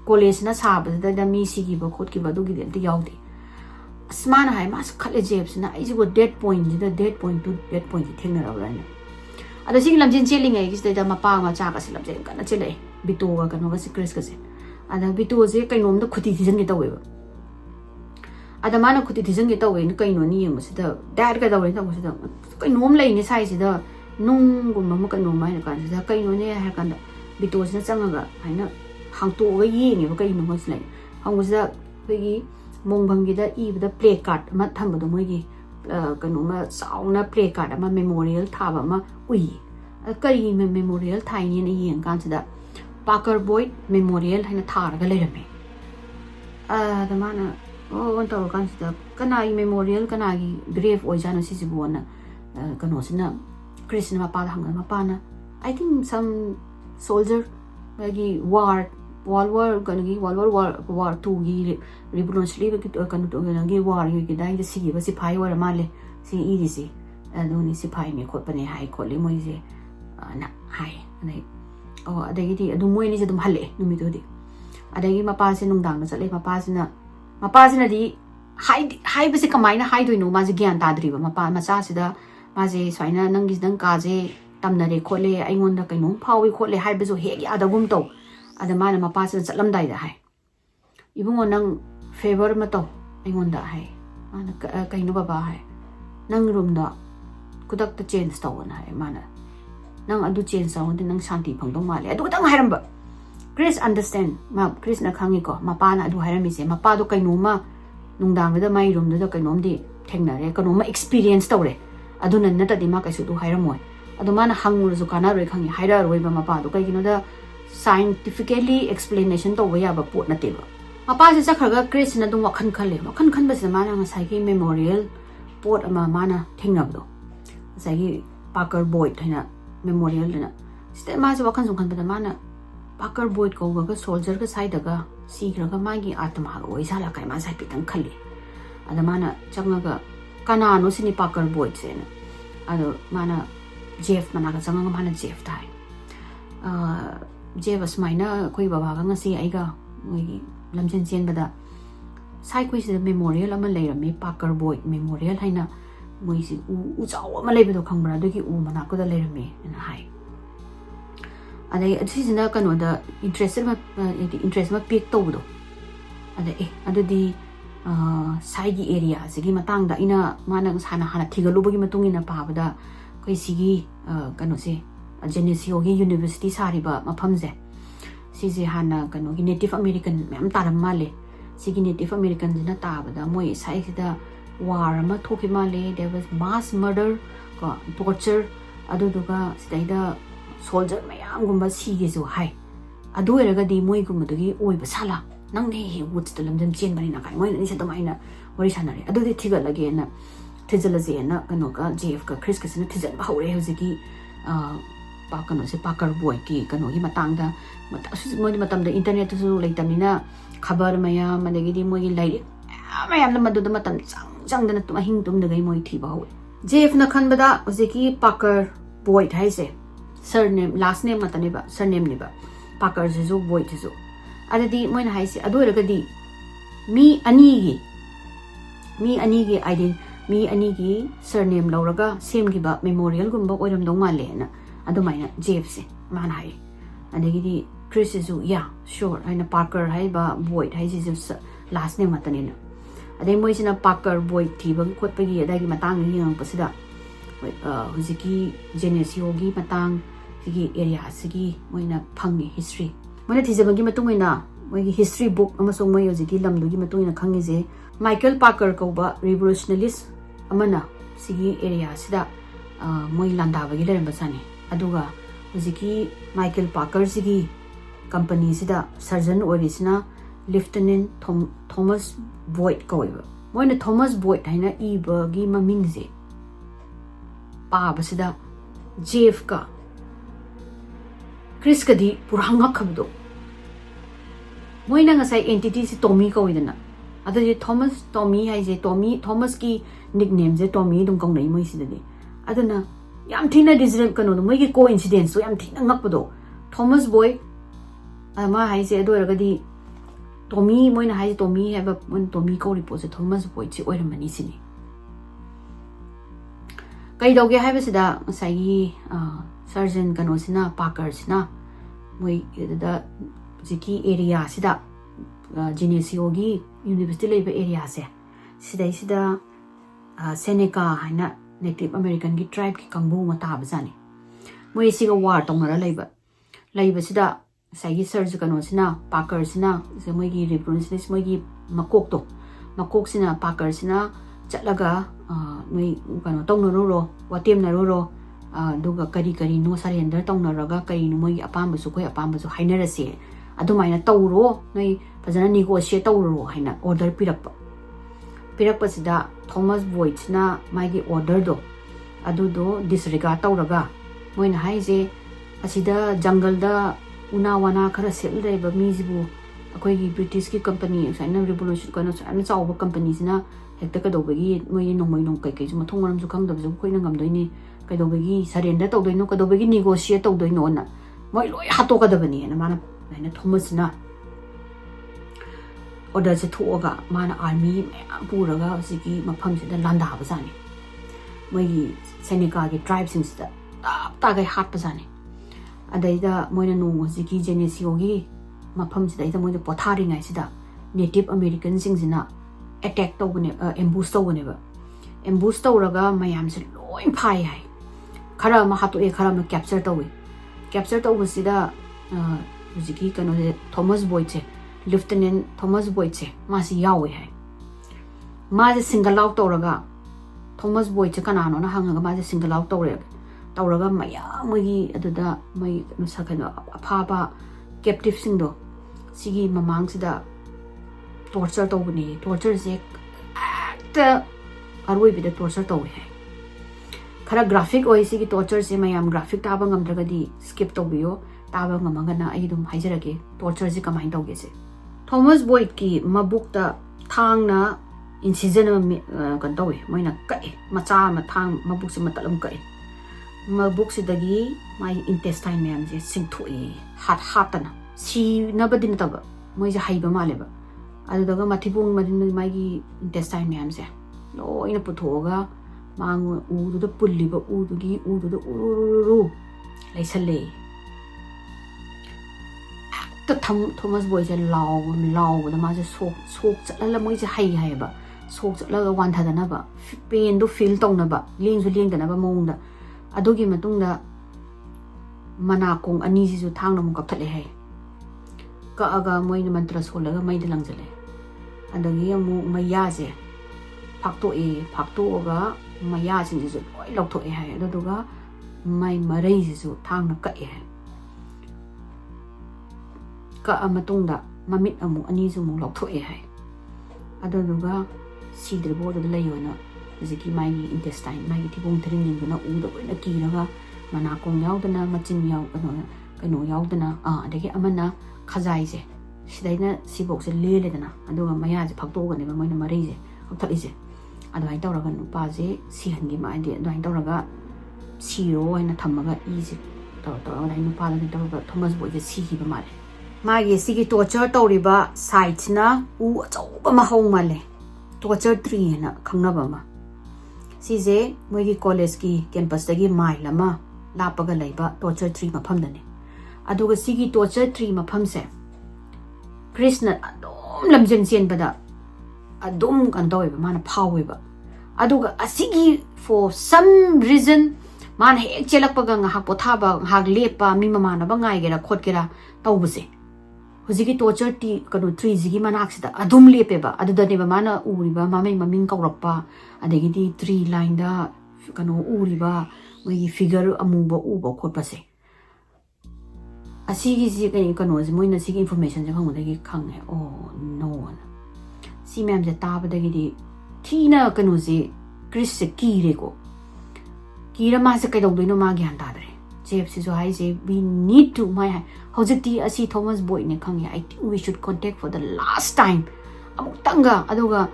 S1: college na sabada da mi sigi ba khot ki ba du gi de yawdi asmana hai mas khale jebs na ai ji dead point to dead point thengna ra ra ada sing lamjin cheling ai gis da mapa ma cha ka se lamjin kana chele bito ga kano ga Chris ka se ada bito je kainom da khuti thijan ge tawe ba ada mana khuti thijan ge tawe ni kaino ni yeng se da dad ga tawe ta se da kainom lai ni sai se da nung gum ma kainom mai na kan se da kaino ne ha kan da bito se changa ga haina hang to ga yi ni ba kaino ma se lai hang se da gi mong bang gi da I da play card ma tham ba do moi gi kano ma sauna play card ma memorial tha ba ma ui kari memorial thai ni ni yeng kan se da Parker Boyd Memorial haina thar ga leirame da mana on to kan se da kana I memorial kana gi grave oi jana si bona kano sina Chris na pa hang ma pa na I think some soldier gi World War War 2 gi revolutionary kan to gi war gi dai de si ba si phai war ma le si I di si no ni si phai ni khot pa ne hai khot le moi je na hai nei adagi di adu moi ni je dum halle numi to di adagi mapa se nung dang na chale mapa sina di hai ba se kamai na hai doi no ma je gyan ta dri ba mapa ma cha se da ma je swaina nang gi dang ka je tamna re khole ai ngon da kai no phawi khole hai ba zo he ya da gum to ada mana mapa se chalam dai da hai ibungo nang favor ma to ai ngon da hai ana kai no baba hai nang room da kudak ta change to na hai mana nang adu change sa nang nang shanti phang dong ma le adu tang hairam ba Chris understand ma Chris na khangi ko mapa na adu hairam mi se mapa do kai no ma nung dang da mai room da kai nom di thengna re kai no ma experience to re adu nan na ta di ma kai su du hairam moi adu mana hangul zu kana roi khangi haira roi ba mapa do kai gino da scientifically explanation to wa ya ba pot na te ba mapa se sakhaga Chris na dum wakhan khan ba se mana ngasai gi memorial pot ama mana thengnab do sai gi Parker Boyd haina memorial na ste ma se wakhan sung khan ba mana Parker Boyd ko ga soldier ka sai daga si ga ma gi atma ga oi sala kai ma sai pitang khali ada mana changa ga kana no sini Parker Boyd se na ado mana Jeff mana ga changa ga mana Jeff dai Jeff asmaina koi baba ga ngasi ai ga ngi lamchen chen bada sai koi se memorial ama leirame Parker Boyd memorial haina moi si u chaw ama leibedo khangbra do ki u mana ko da leirame na hai adai asisina kano da interest ma pick to do adu di sai gi area sigi matang da ina mana hana thigalu bagi matung ina pa bada koi sigi kano se Geneseo gi university sari ba mafam je si je hana kano gi native american mem taram male sigi native american jina ta bada moi sai sida war ma thoki male there was mass murder ko torture adu duga sidaida soldier mayam gumba sige zo hai adu eraga di moi gum dugi oi ba sala nang ne he woods to lamjam chen bani na kai moi ni sa tamaina wari sanare adu di thigal lage na thijala je na kano ka Jeff ka Chris ka sina thijal ba hore hojiki pa kano se Parker Boyd ki kano hi matang da moi matam da internet su leitamina khabar mayam adagi di moi lai mayam na madu da matam chang da na tuma hing tum da gai moi thi ba hore Jeff na khan bada hojiki Parker Boyd hai se surname last name matane ba surname ne ba Parker zo Boyd zo adadi moi na hai se adu raga di mi ani gi surname lauraga same gi ba memorial gumba oiram dong ma le na adu mai na Jeff se man hai adagi di Chris zo yeah sure aina Parker hai ba Boyd hai se last name matane na adai moi sina Parker Boyd thi ba khot pa gi adagi matang ni yang pasida hujiki Geneseo gi matang sigi area sigi moina phangi history moina thijabagi matungina moi history book amasong moi hujiki lamdu gi matungina khangi je Michael Parker ko ba revolutionist amana sigi area sida moi landa bagi leramba sani aduga hujiki Michael Parker sigi company sida surgeon orisina Lieutenant Thomas Boyd ko ba moina Thomas Boyd haina iba gi maming je pa basida Jeff ka Chris ka di puranga khabdo moina ngasai entity si Tommy ko idana adu je Tommy hai je Thomas ki nickname je Tommy dum kong nei moi sidani aduna yam thina deserve kano no moi ki coincidence so yam thina ngapdo Thomas Boyd ama hai je adu raga di Tommy moina hai Tommy have Tommy ko report Thomas Boyd si oiramani sini Kai doge haibasida sai surgeon kanosina Parkersina moi da jiki area sida Genesiogi University leba area se sida Seneca haina Native American gi tribe ki kangbu mata bazani moi siga war tongra leba sida sai surgeon kanosina Parkersina se moi gi reproduce moi gi makok sina Parkersina chatlaga noi kano tongnaro watemnaro duga kari no surrender tongnaraga kari no moi apambasu koi apambasu hainarase adumaina tawro noi fajana negotiate tawro haina order pirakpa sida Thomas Bhoot na magi order do adudo disregard tawraga moina haise asida jungle da una wana khara sel reba mijibu akoi gi British ki company saina revolution kana saina chawba company sina hekta ka dobagi moi nong kai kai juma thongram ju khang dabju khoi na ngam doini kai dobagi surrender taw doino ka dobagi negotiate taw doino na moi loi hato ka dabani na mana naina Thomas na order se thoga mana army puraga sigi mafam sida landa bazani moi gi Seneca gi tribe sing sida ta gai hat bazani adaida moina no sigi Genesio gi mafam sida ida moi pothari ngai sida Native American sing sina attack tawne ambush tawne ba ambush tawraga mayam se loi phai hai khara ma hatu e khara ma capture tawsida jiki kano Thomas Bhoot Lieutenant Thomas Bhoot masi yawe hai ma single out tawraga Thomas Bhoot kanano na hangaga ma single out tawraga mayam gi aduda mai no sakano aphaba captive singdo sigi mamang sida torture tawbani torture se acta aroi bida torture tawi hai khara graphic oi sigi torture se mayam graphic taba ngamdragadi skip tawbiyo taba ngamagana ai dum haijarage torture se kamai tawge se Thomas Bhoot ki mabukta thangna incision kan tawi moina kai macha ma thang mabuk se matalam kai mabuk se dagi mai intestine mayam je singthui hatana si nabadin taba moi je haiba maleba adudaga mathibung madin magi intestine mayam se loina puthoga mang u du pulliba u du uru laisale ta Thomas Bhoot law da ma je sok chala moi je hai ba sok chala wan thadana ba pain do feel tongna ba leng dana ba mongda adugi matungda manakong ani ji ju thangna mu kapthale hai ka aga moi na mantra solaga mai de langjale adagi amu maya je phakto ga maya sin ji loi lautho e hai aduga mai marei ji ju thangna ka e ka amatungda mamit amu ani ju mu lautho e hai aduga sidre bo de layona jiki mai intestine mai thibung thring na u da na ki raga manakong yaudana machin yaw kano yaudana adagi amana khajai je sidaina sibok se lele dana aduga maya je phakto ga ne ba moina marei je thali je adai tawraga nupa je sihangi ma ide adai tawraga siro haina thamaga I je adai nupa da tawraga Thomas Bhoot je si ba male magi sigi torture tawriba site na u achauba ma hong male torture tree na khangna ba ma si je moigi college ki campus dagi mai lama lapaga laiba torture tree mafam dane aduga sigi torture tree mafam se Krishna adom lamjen bada adom kan dawe ba mana phawe ba aduga asigi for some reason man he chelak paga nga hak potha ba hak lepa mi mama na ba ngai gera khot gera tawbuse hujigi torture ti kanu tree jigi manak sida adum lepe ba aduda ne ba mana uri ba mamai maming kawrakpa adegi di tree line da kanu uri ba mai figure amuba uba khotpa se asigi ji kanu ji moina sigi information je khang dagi khang he oh no si mem je ta ba dagi di thina kanu ji Chris se kire ko kira ma se kai dog doino ma gyan ta dre jep si so hai je we need to my hojiti asi Thomas Bhoot ne khang ya I think we should contact for the last time amuk tanga aduga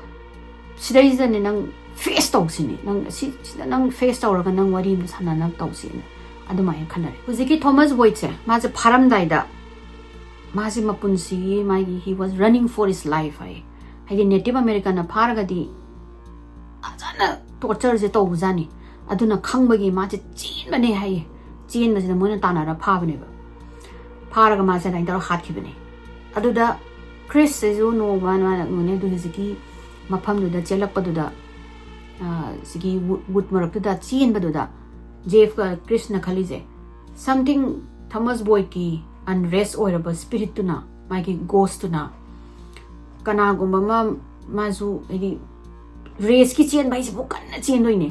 S1: sidai je ne nang face tog sini nang si nang face tawraga nang wari mu sanana tawsina adumai khanare hujiki Thomas Bhoot se ma je pharam daida ma je mapunsi mai he was running for his life hai Native American na pharaga di ajana torture je tawjani aduna khangba gi ma che chin bane hai chin ba moina tanara pha bane ba pharaga ma sa nai tar hat ki bane aduda Chris se jo no man ngone du hiziki mafam du da chelak pa du da sigi wood marak du da chin ba du da Jeff ka Chris na khali je something Thomas boy ki unrest oiraba spirit tu na mai ki ghost tu na kana gumba ma zu edi race ki chen bai se bu kan na chen doi ne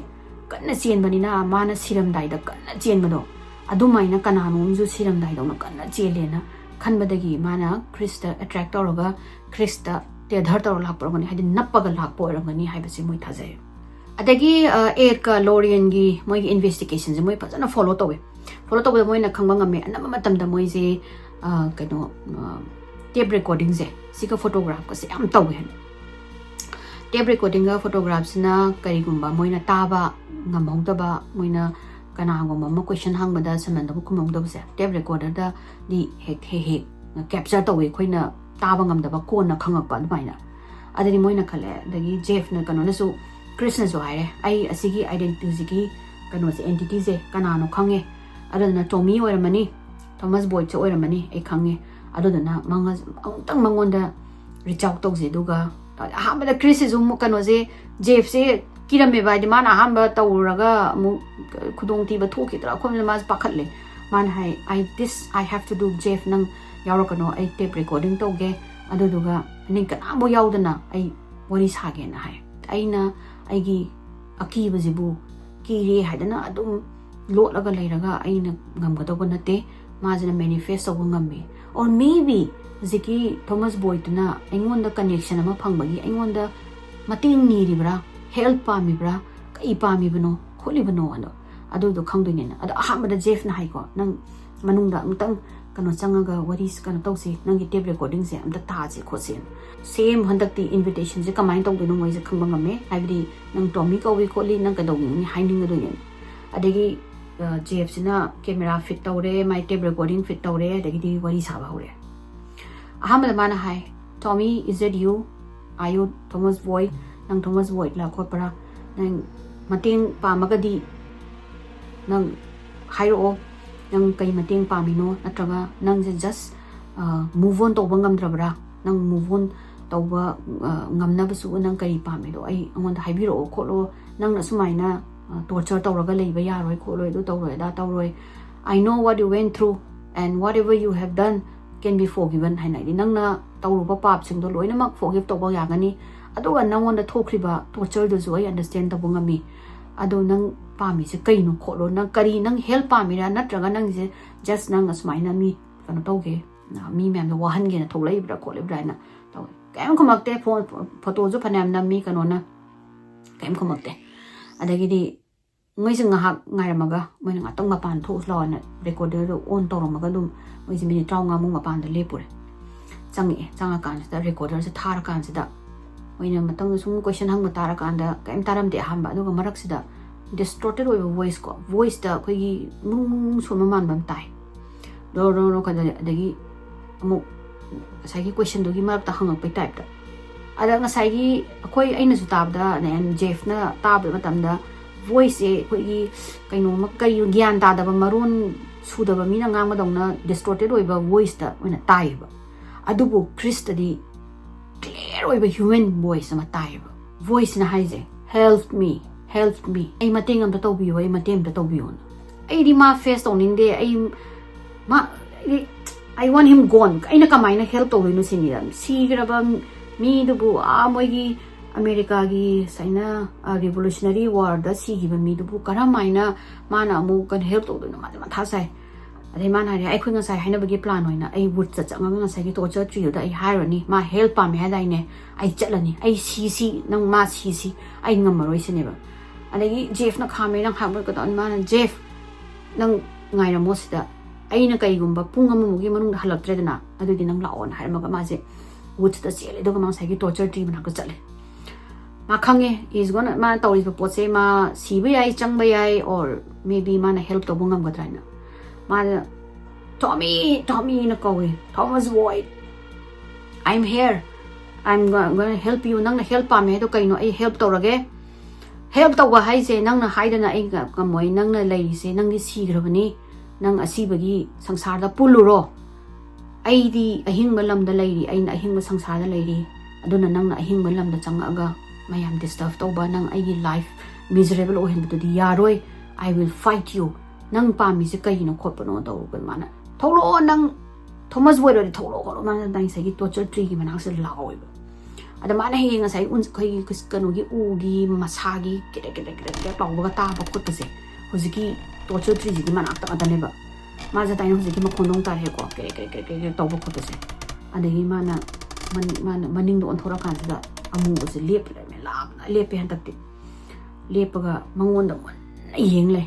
S1: kan na chen bani na ma na siram dai da kan na chen ba do adu mai na kana nom zu siram dai do na kan na chen le na khan ba dagi ma na Chris ta attract toroga Chris ta te dhar tor lak por gani hadi nappa ga lak por gani hai ba se moi tha jai adagi air ka Lorian gi moi gi investigation je moi pa na follow to da moi na khangba ngame anama matam da moi je kaino tape recording je sika photograph ka se am taw hen tape recording ga photographs na kari gumba moi na taba ngamong da ba moi na kana gumba ma question hang ba da saman da kumong da se tape recorder da di he capture taw khoi na taba ngam da ba ko na khangak pa mai na adani moi na khale dagi Jeff na kano na su Chris na zo haire ai asigi identity gi kano se entity je kana no khange adana Tommy oiramani Thomas boy che oiramani ai khange adana manga tang mangonda reach out tawse duga ahamba Chris is kano je Jeff se kirame ba di man ahamba tawraga mu khudong ti ba thoki tra khom ma pakhatle man hai I have to do Jeff nang yaro kano ai tape recording tawge aduduga ning kana mo yaudana ai wari sage na hai aina aigi akiba jibu kire haidana adum lotlaga leiraga aina ngamgadaw nate majana manifest aw ngamme or maybe ziki Thomas boy tuna aingonda connection ama phangbagi aingonda mating ni ribra help pamibra kai pamibano kholibano ano adu do khangdoine na adu ahamba Jeff na hai ko nang manungda amtang kano changaga waris kano tawse nangi tape recording se amta ta je khosen same handakti invitation je kamai tawde no moi je khangba ngame haibdi nang Tommy ko wi kholi nang ka dawni hiding do ne adegi Jeff sina camera fit tawre my tape recording fit tawre adegi wari saba hore ahama mana hai Tommy is it you are you Thomas boy nang Thomas boy la khopra nang mating pamagadi nang hairo nang kai mating pamino natraga nang just move on to bangam drabra nang move on to ba ngamna basu nang kai pamido ai angon haibiro kholo nang na sumaina torture tawraga leiba yaroi kholoi do tawroi da tawroi I know what you went through and whatever you have done can be forgiven hainai di nang na tawruba pap sing do loina mak forgive to ba yagani aduga nangon da thokriba torture do zo I understand to bangami ado nang pami se kai no kholo nang kari nang help pami ra natraga nang je just nang asmaina mi kana tawge na mi mem lo wahan ge na tholai bra khole bra na taw kaim khamakte phone photo jo phanam na mi kano na kaim khamakte adagi di ngai sing ha ngairamaga moi nga tong mapan tho lo na recorder ro on toromaga dum moi se minute 35 mu mapan da lepure changa kan da recorder se thar kan se da moi na matang sum question hang matara kan da kaim taram de hamba do ga marak se da distorted over voice da koi mung suma man bam tai do ka da gi amu sai gi question do gi marak ta hang pai type da ada nga sai gi koi aina su tab da nen Jeff na tab da matam da voice e koi gi kaino ma kai gyan ta da ba maron su da ba mina ngang ma dong na distorted over voice da wena tai ba adubu Chris da di clear over human voice ma tai ba voice na hai je help me ai mating am ta tawbiyo ai matem ta tawbiyo ai di ma face owning de ai ma I want him gone ai na kamai na help to no sini ram si graba mi du bu a moi gi America gi saina revolutionary war da si gi ba mi du bu karamaina mana mu kan help to no ma tha sai adai mana ri ai khoi nga sai haina ba gi plan hoina ai wood cha cha nga sai gi torture tri da ai hire ni ma help pa me ha dai ne ai chalani ai si nang ma si ai ngamaroi sine ba adagi Jeff na khame nang hamur ka don man Jeff nang ngai na mosida aina kai gumba punga mu gi manung halaktre dana adu di nang laon har ma ma je wood ta chele do ma sai gi torture tri bana ka chale ma khange is gonna ma tawri po se ma CBI chang bai ai or maybe man help to bungam ga traina ma Tommy na kawe Thomas Boyd I'm here I'm going to help you nang na help pa me do kai no ai help to rage help tauba haise nangna haidana ai kamoi nangna leise nangdi sigrabani nang asibagi sangsarda puluro aidi ahingba lamda leiri aina ahingba sangsarda leiri aduna nangna ahingba lamda changaga mayam disturb tauba nang aigi life miserable ohenbududi yaroi I will fight you nang pami se kaino khotpano tawgan mana tholo nang Thomas Boyd ri tholo kholo mana dai sagi torture tree gi manak se laoi ada mana hi nga sai un khoi kano gi u gi masagi kire tawba ta ba khot se hojiki torture tree gi manak ta adane ba ma ja tai hojiki ma khondong tar he ko kire tawba khot se adagi mana maning do on thora kan da amu se lep le me la lepe han takti lepaga mangon da mon yeng le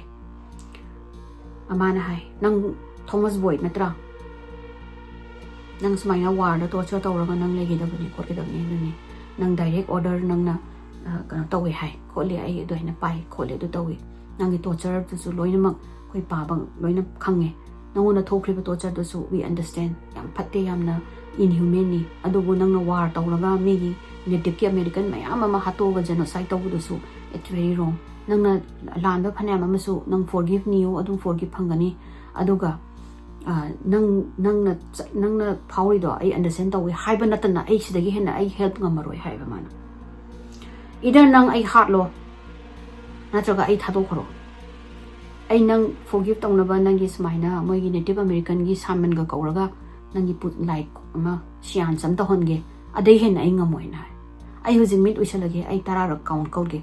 S1: amana hai nang Thomas Boyd natra nang smaina war da torture tawraga nang legi da bani khot da ni nang direct order nang na kana tawi hai khole ai do hina pai khole do tawi nang gi torture tu su loina mak khoi pa bang loina khange nang na thokri ba torture do su we understand yam phatte yam na inhumane ni adu bu nang na war tawraga me gi native ki American mayam ama hato ga genocide tawu do su it's very wrong nang na lan ba phane ama su nang forgive me you adu forgive phangani aduga nang na power do I understand tawi haiba natana ai sidagi hena ai help ngamaroi haiba mana either nang ai heart lo natraga ai thado khoro ai nang forgive tawnaba nangi smaina moigi native American gi saman ga kauraga nangi put like ama sian sam ta honge adai hena ai ngamoi na ai hujing mit uisalage ai tarara count kauge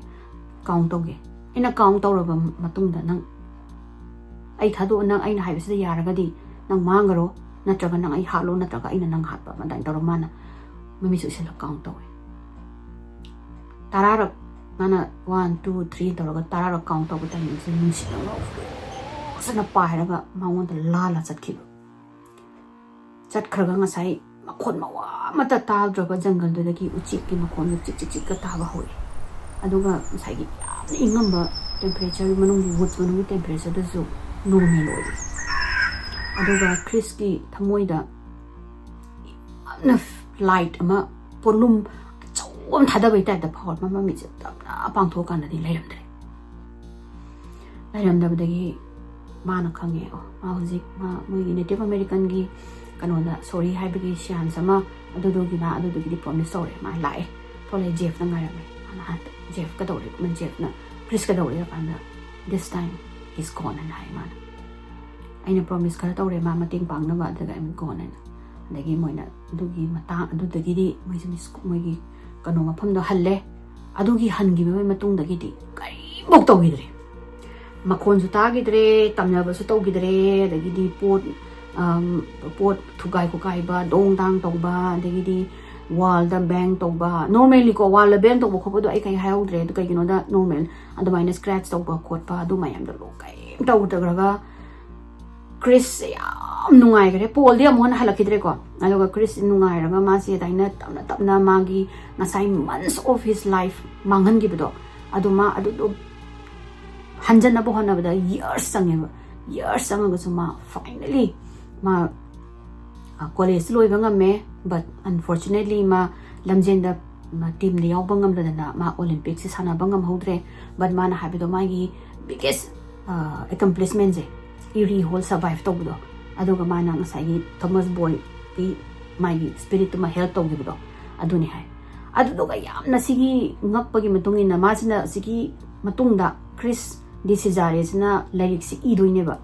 S1: count toge ina count tawraba matungda nang ai thado nang ai na haibasida yaragadi nang mangaro natraga nang ai halo natraga ina nang hatpa madan taramana mami su sila count tawe tarara mana 1 2 3 taraga tarara count tawe ta ni sin si la sana pairaga mangon da lala chatkiba chatkhraga ngasai makhon mawa mata tal droga jungle do dagi uchik ki makhon chik ka taba hoi aduga sai gi ingamba temperature manung woods manung temperature da zo normal oi aduga Chris ki thamoida enough light ama polum chom thada bai ta da phor mama mi che tapna apang tho kan di lairam dagi mana khange ma hojik ma moi native American gi kanoda sorry haibagi sian sama adugi na adugi di promise sorry ma lai tole Jeff na ngara me ana hat Jeff ka dole man Jeff na Chris ka dole pa na this time he's gone and hai man aina promise kara tawre ma mating pang na ba daga am gone and dagi moina adugi mata adudagi di moi kano mafam do halle adugi hangi me matung dagi di kai bok tawidre makon su tagidre tamnaba su tawgidre dagi di pot thugai ko kai ba dong dang tawba dagi di wall da bang tawba normally ko wall da bang tawba ko do ai kai haudre do kai gino da normal and minus scratch tawba khot pa do mayam da lo kai tawdaga Chris yam nungai gare Paul dia mon halakidre ko aluga Chris nungai raga ma se daina tapna magi ngasai months of his life manghan gi bedo aduma adu hanjana bo hana bada years sanga ga ma finally ma college loi banga me but unfortunately ma lamjenda ma team ni yaw bangam da ma Olympics sana bangam hodre but mana habido magi biggest accomplishment je Erie whole survive tawdo aduga mana ngasai Thomas Boyd ki my spirit ma help tawgido aduni hai aduga yamna sigi ngakpagi matungina masina sigi matungda Chris di Cesare na lyrics idoine ba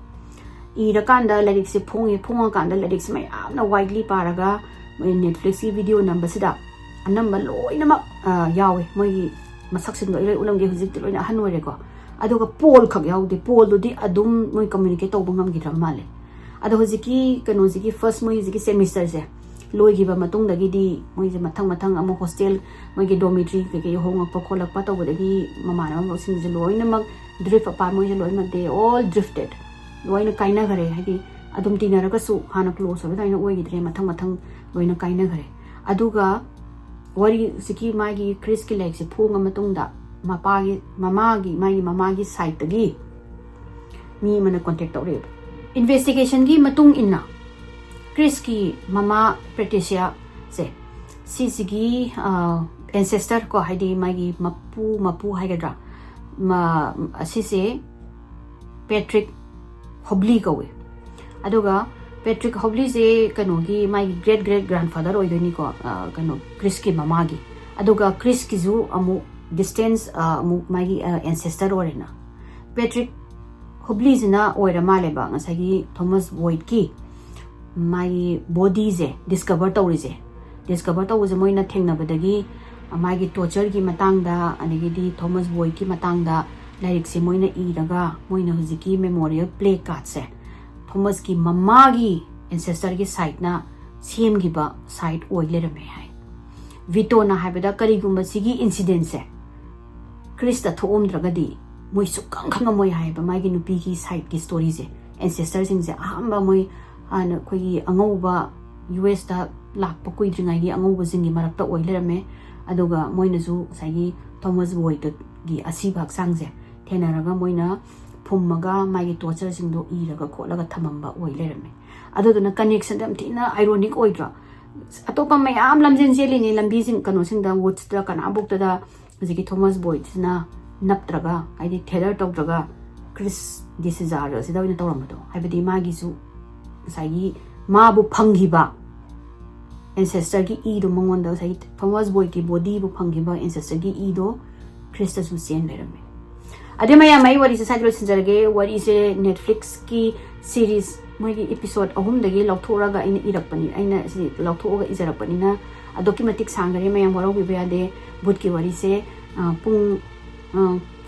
S1: ira kanda lyrics phonga kanda lyrics ma yamna widely paraga Netflix ki video number sida anamba loina ma yawe moi masaksin do ilai ulamge hujik ti loina hanware ko aduga Paul khak yaude Paul do di adum moi communicate tawba ngam gi male adu hujiki kano jiki first moi jiki semester se loi gi ba matung dagi di moi je mathang amo hostel moi gi dormitory ke hong pa kholak pa tawba dagi mamana mo sin je loina mak drift pa moi je loina they all drifted loina kaina gare hadi adum tinara ka su hana close ba daina oi gi dre mathang loina kaina gare aduga wari siki magi Chris ki leg se phonga matung da mamagi side tagi mi mana contact tawre investigation gi matung inna Chris ki mama Patricia se sisigi ancestor ko haidi magi mapu haigadra asise Patrick Hobley kawe aduga Patrick Hobley se kanogi my great grandfather oidoni ko kano Chris ki mama gi aduga Chris ki zu amu distance amu my ancestor orena Patrick Hobley zina oira male ba ngasagi Thomas Boyd ki my body ze discover tawrize moina thengna badagi magi torture ki matang da anigi di Thomas Boyd ki matang da like se moina iraga moina huziki memorial play card se Thomas ki mama gi ancestor ki site na same gi ba site oile rame hai Vito na habeda kari gumba sigi incident se Krista thom dragadi moi sukang khanga moi hai ba magi nupi ki site ki story se ancestor sing se ahamba moi ana koi angauba US da lakpa kuidringai gi angauba jingi marakta oile rame aduga moina zu sagi Thomas Boyd gi asibak sangse tenaraga moina phummaga magi torture singdo iraga kholaga thamamba oile rame aduduna connection dam tina ironic oidra atopa mayam lamjin jelini lambi sing kano singda woods da kana bukta da jigi Thomas Boyd na naptraga aidi theater tawdraga Chris di Cesare sida wina tawramado haibadi magi su sagi mabu phangiba ancestor ki ido mangonda sai Thomas Boyd ki body bu phangiba ancestor ki ido Krista su sen lerame ade maya mai wari se sajlo sinjarge wari se Netflix ki series moi episode ahum dagi lauthoraga ina irakpani aina si lauthoga ijarakpani na documentic sangare mayam waro bi bade Bhoot ki wari se pung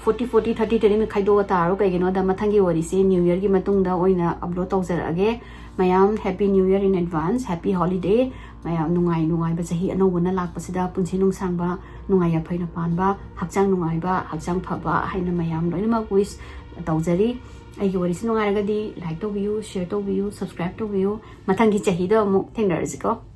S1: 40 30 me khaido taro kaigeno da mathangi wari se new year ki matung da oina upload tawjarage mayam happy new year in advance happy holiday mayam nungai ba sahi anobuna lakpasida punsi nungsang ba nungai ya phaina panba hakjang nungai ba hakjang phaba haina mayam loina wish tawjari ai wari se nungai ragadi like to view share to view subscribe to view mathangi chahi da mu thengnarjiko